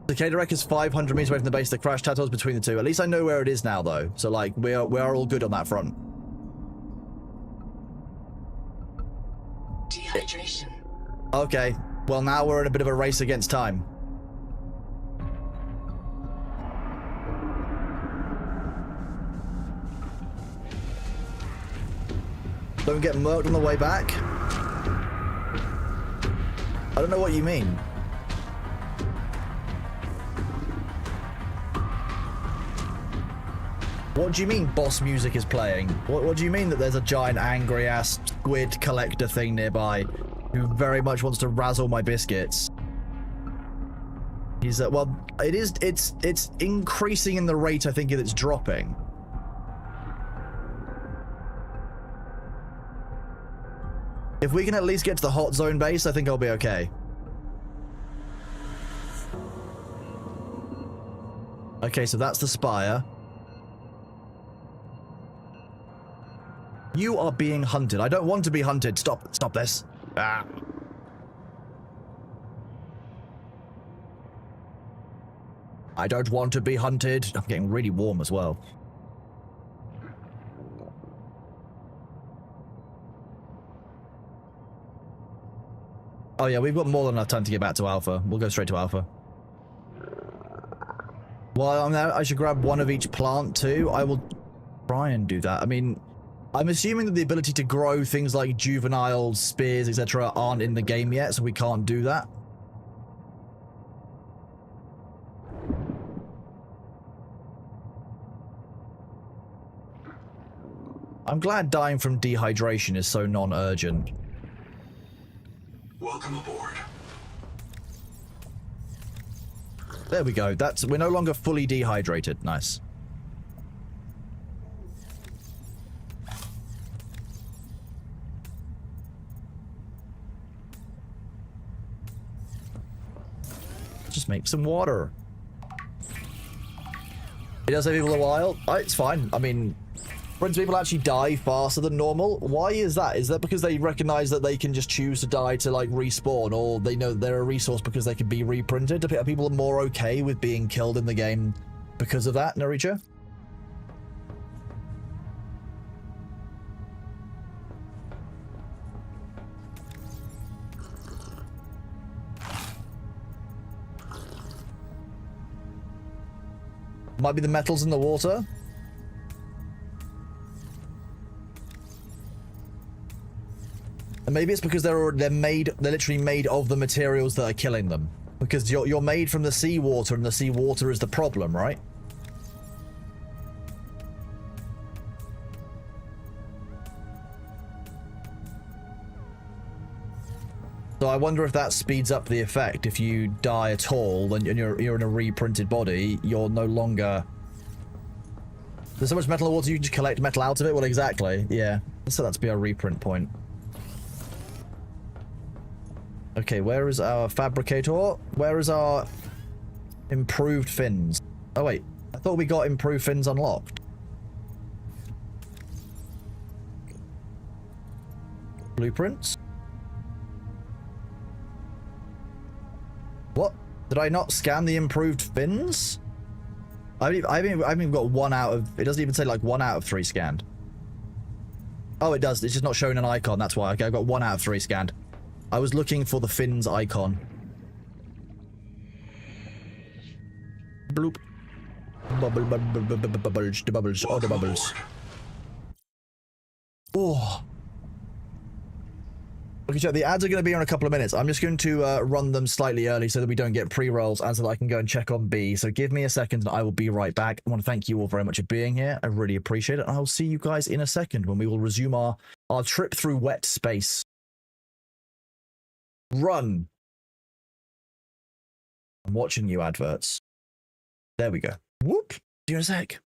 The Cicada wreck is 500 meters away from the base. The crash tattles between the two. At least I know where it is now, though. So like we are all good on that front. Dehydration. Okay. Well, now we're in a bit of a race against time. Don't get murked on the way back. I don't know what you mean. What do you mean boss music is playing? What do you mean that there's a giant angry ass squid collector thing nearby who very much wants to razzle my biscuits? He's well, it's increasing in the rate I think it's dropping. If we can at least get to the hot zone base, I think I'll be okay. Okay, so that's the spire. You are being hunted. I don't want to be hunted. Stop this. Ah. I don't want to be hunted. I'm getting really warm as well. Oh yeah, we've got more than enough time to get back to Alpha. We'll go straight to Alpha. While I'm there, I should grab one of each plant too. I will try and do that. I mean, I'm assuming that the ability to grow things like juvenile spears, etc. aren't in the game yet, so we can't do that. I'm glad dying from dehydration is so non-urgent. Welcome aboard. There we go. We're no longer fully dehydrated. Nice. Just make some water. It does take people a while. It's fine. I mean, when people actually die faster than normal, why is that? Is that because they recognize that they can just choose to die to like respawn, or they know they're a resource because they can be reprinted? Are people more okay with being killed in the game because of that, Naricha? Might be the metals in the water. And maybe it's because they're literally made of the materials that are killing them. Because you're made from the seawater, and the seawater is the problem, right? So I wonder if that speeds up the effect. If you die at all and you're in a reprinted body, you're no longer... There's so much metal in the water you can just collect metal out of it? Well, exactly, yeah. Let's set that to be our reprint point. Okay, where is our fabricator? Where is our improved fins? Oh wait, I thought we got improved fins unlocked. Blueprints? What? Did I not scan the improved fins? I haven't even got 1 out of... It doesn't even say like 1 out of 3 scanned. Oh, it does. It's just not showing an icon. That's why. Okay, I got 1 out of 3 scanned. I was looking for the fins icon. Bloop. Bubbles, the bubbles, oh, the bubbles. Oh. Okay, so the ads are going to be in a couple of minutes. I'm just going to run them slightly early so that we don't get pre-rolls and so that I can go and check on B. So give me a second and I will be right back. I want to thank you all very much for being here. I really appreciate it. And I'll see you guys in a second when we will resume our trip through wet space. Run. I'm watching you adverts. There we go. Whoop. See you in a sec.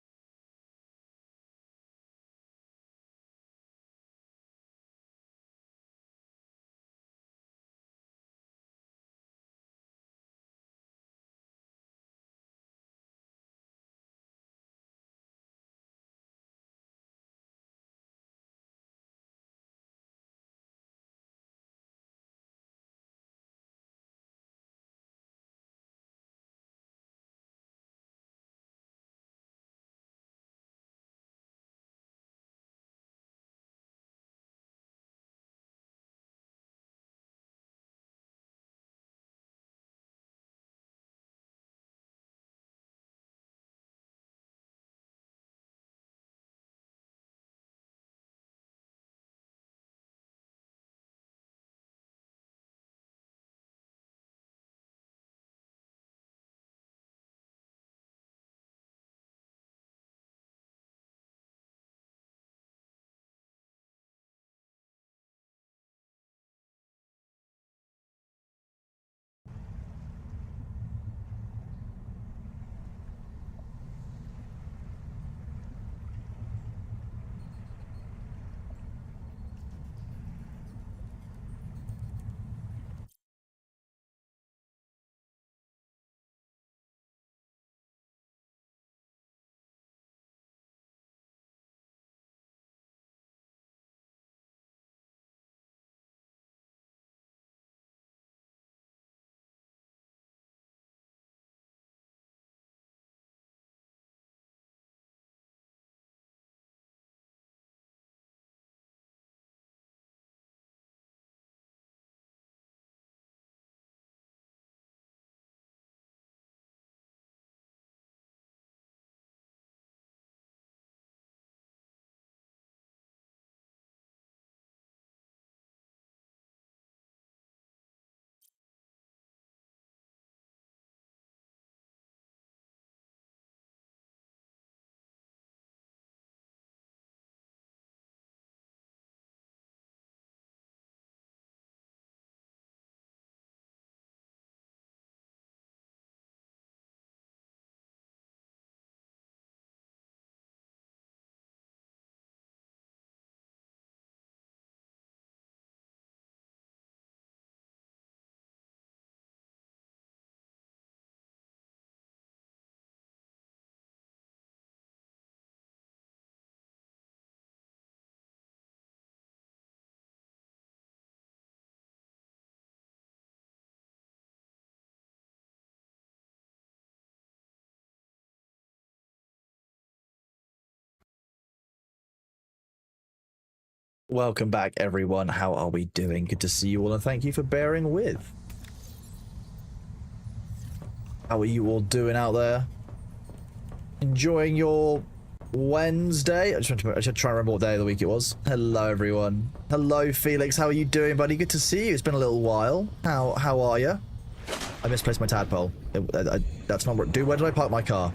Welcome back, everyone. How are we doing? Good to see you all, and thank you for bearing with. How are you all doing out there? Enjoying your Wednesday? I should try to remember what day of the week it was. Hello, everyone. Hello, Felix. How are you doing, buddy? Good to see you. It's been a little while. How are you? I misplaced my tadpole. That's not what... Dude, where did I park my car?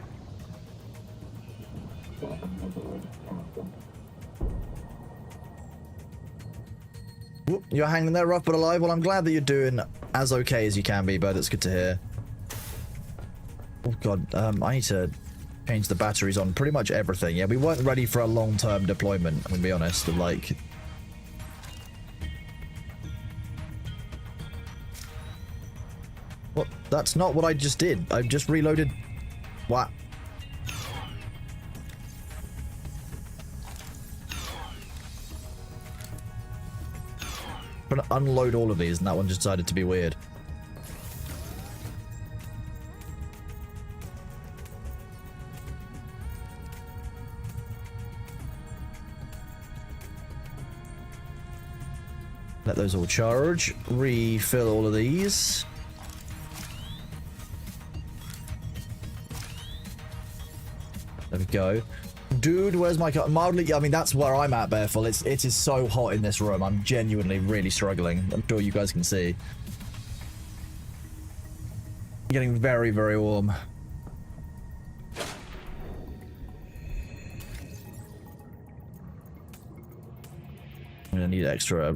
Whoop, you're hanging there rough but alive. Well, I'm glad that you're doing as okay as you can be, bud. It's good to hear. Oh, God. I need to change the batteries on pretty much everything. Yeah, we weren't ready for a long-term deployment, I'm gonna be honest. Like... What? That's not what I just did. I just reloaded... What? I'm trying to unload all of these, and that one just decided to be weird. Let those all charge. Refill all of these. There we go. Dude, where's my car? Mildly, I mean, that's where I'm at, Bearful. It is so hot in this room. I'm genuinely really struggling. I'm sure you guys can see. Getting very, very warm. I'm gonna need extra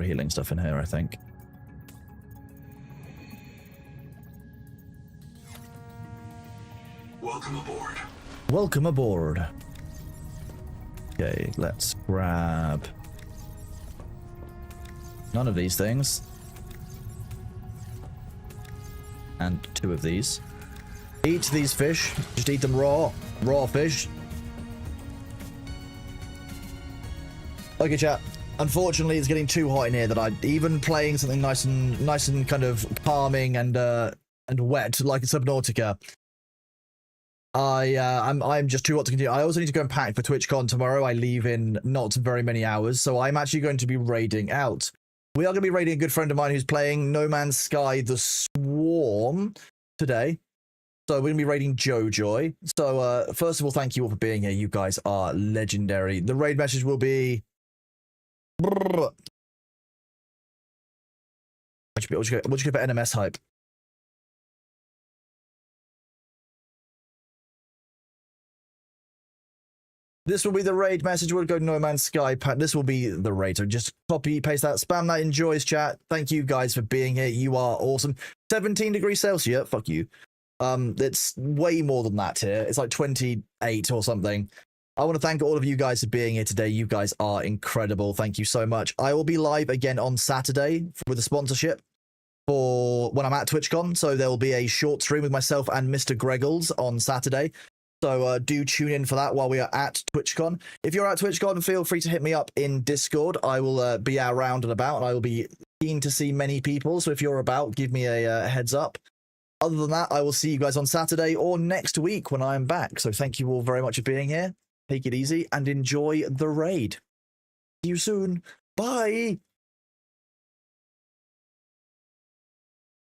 healing stuff in here, I think. Welcome aboard. Welcome aboard. Okay, let's grab none of these things. And 2 of these. Eat these fish. Just eat them raw. Raw fish. Okay, chat. Unfortunately, it's getting too hot in here that even playing something nice and kind of calming and wet like a Subnautica. I'm just too hot to continue. I also need to go and pack for TwitchCon tomorrow. I leave in not very many hours, so I'm actually going to be raiding out. We are going to be raiding a good friend of mine who's playing No Man's Sky: The Swarm today. So we're going to be raiding Jojoy. So first of all, thank you all for being here. You guys are legendary. The raid message will be... What you get for NMS hype? This will be the raid message. We'll go No Man's Sky. This will be the raid. So just copy, paste that, spam that in Joy's chat. Thank you guys for being here. You are awesome. 17 degrees Celsius. Fuck you. It's way more than that here. It's like 28 or something. I want to thank all of you guys for being here today. You guys are incredible. Thank you so much. I will be live again on Saturday with a sponsorship for when I'm at TwitchCon. So there will be a short stream with myself and Mr. Greggles on Saturday. So do tune in for that while we are at TwitchCon. If you're at TwitchCon, feel free to hit me up in Discord. I will be around and about, and I will be keen to see many people. So if you're about, give me a heads up. Other than that, I will see you guys on Saturday or next week when I am back. So thank you all very much for being here. Take it easy and enjoy the raid. See you soon. Bye.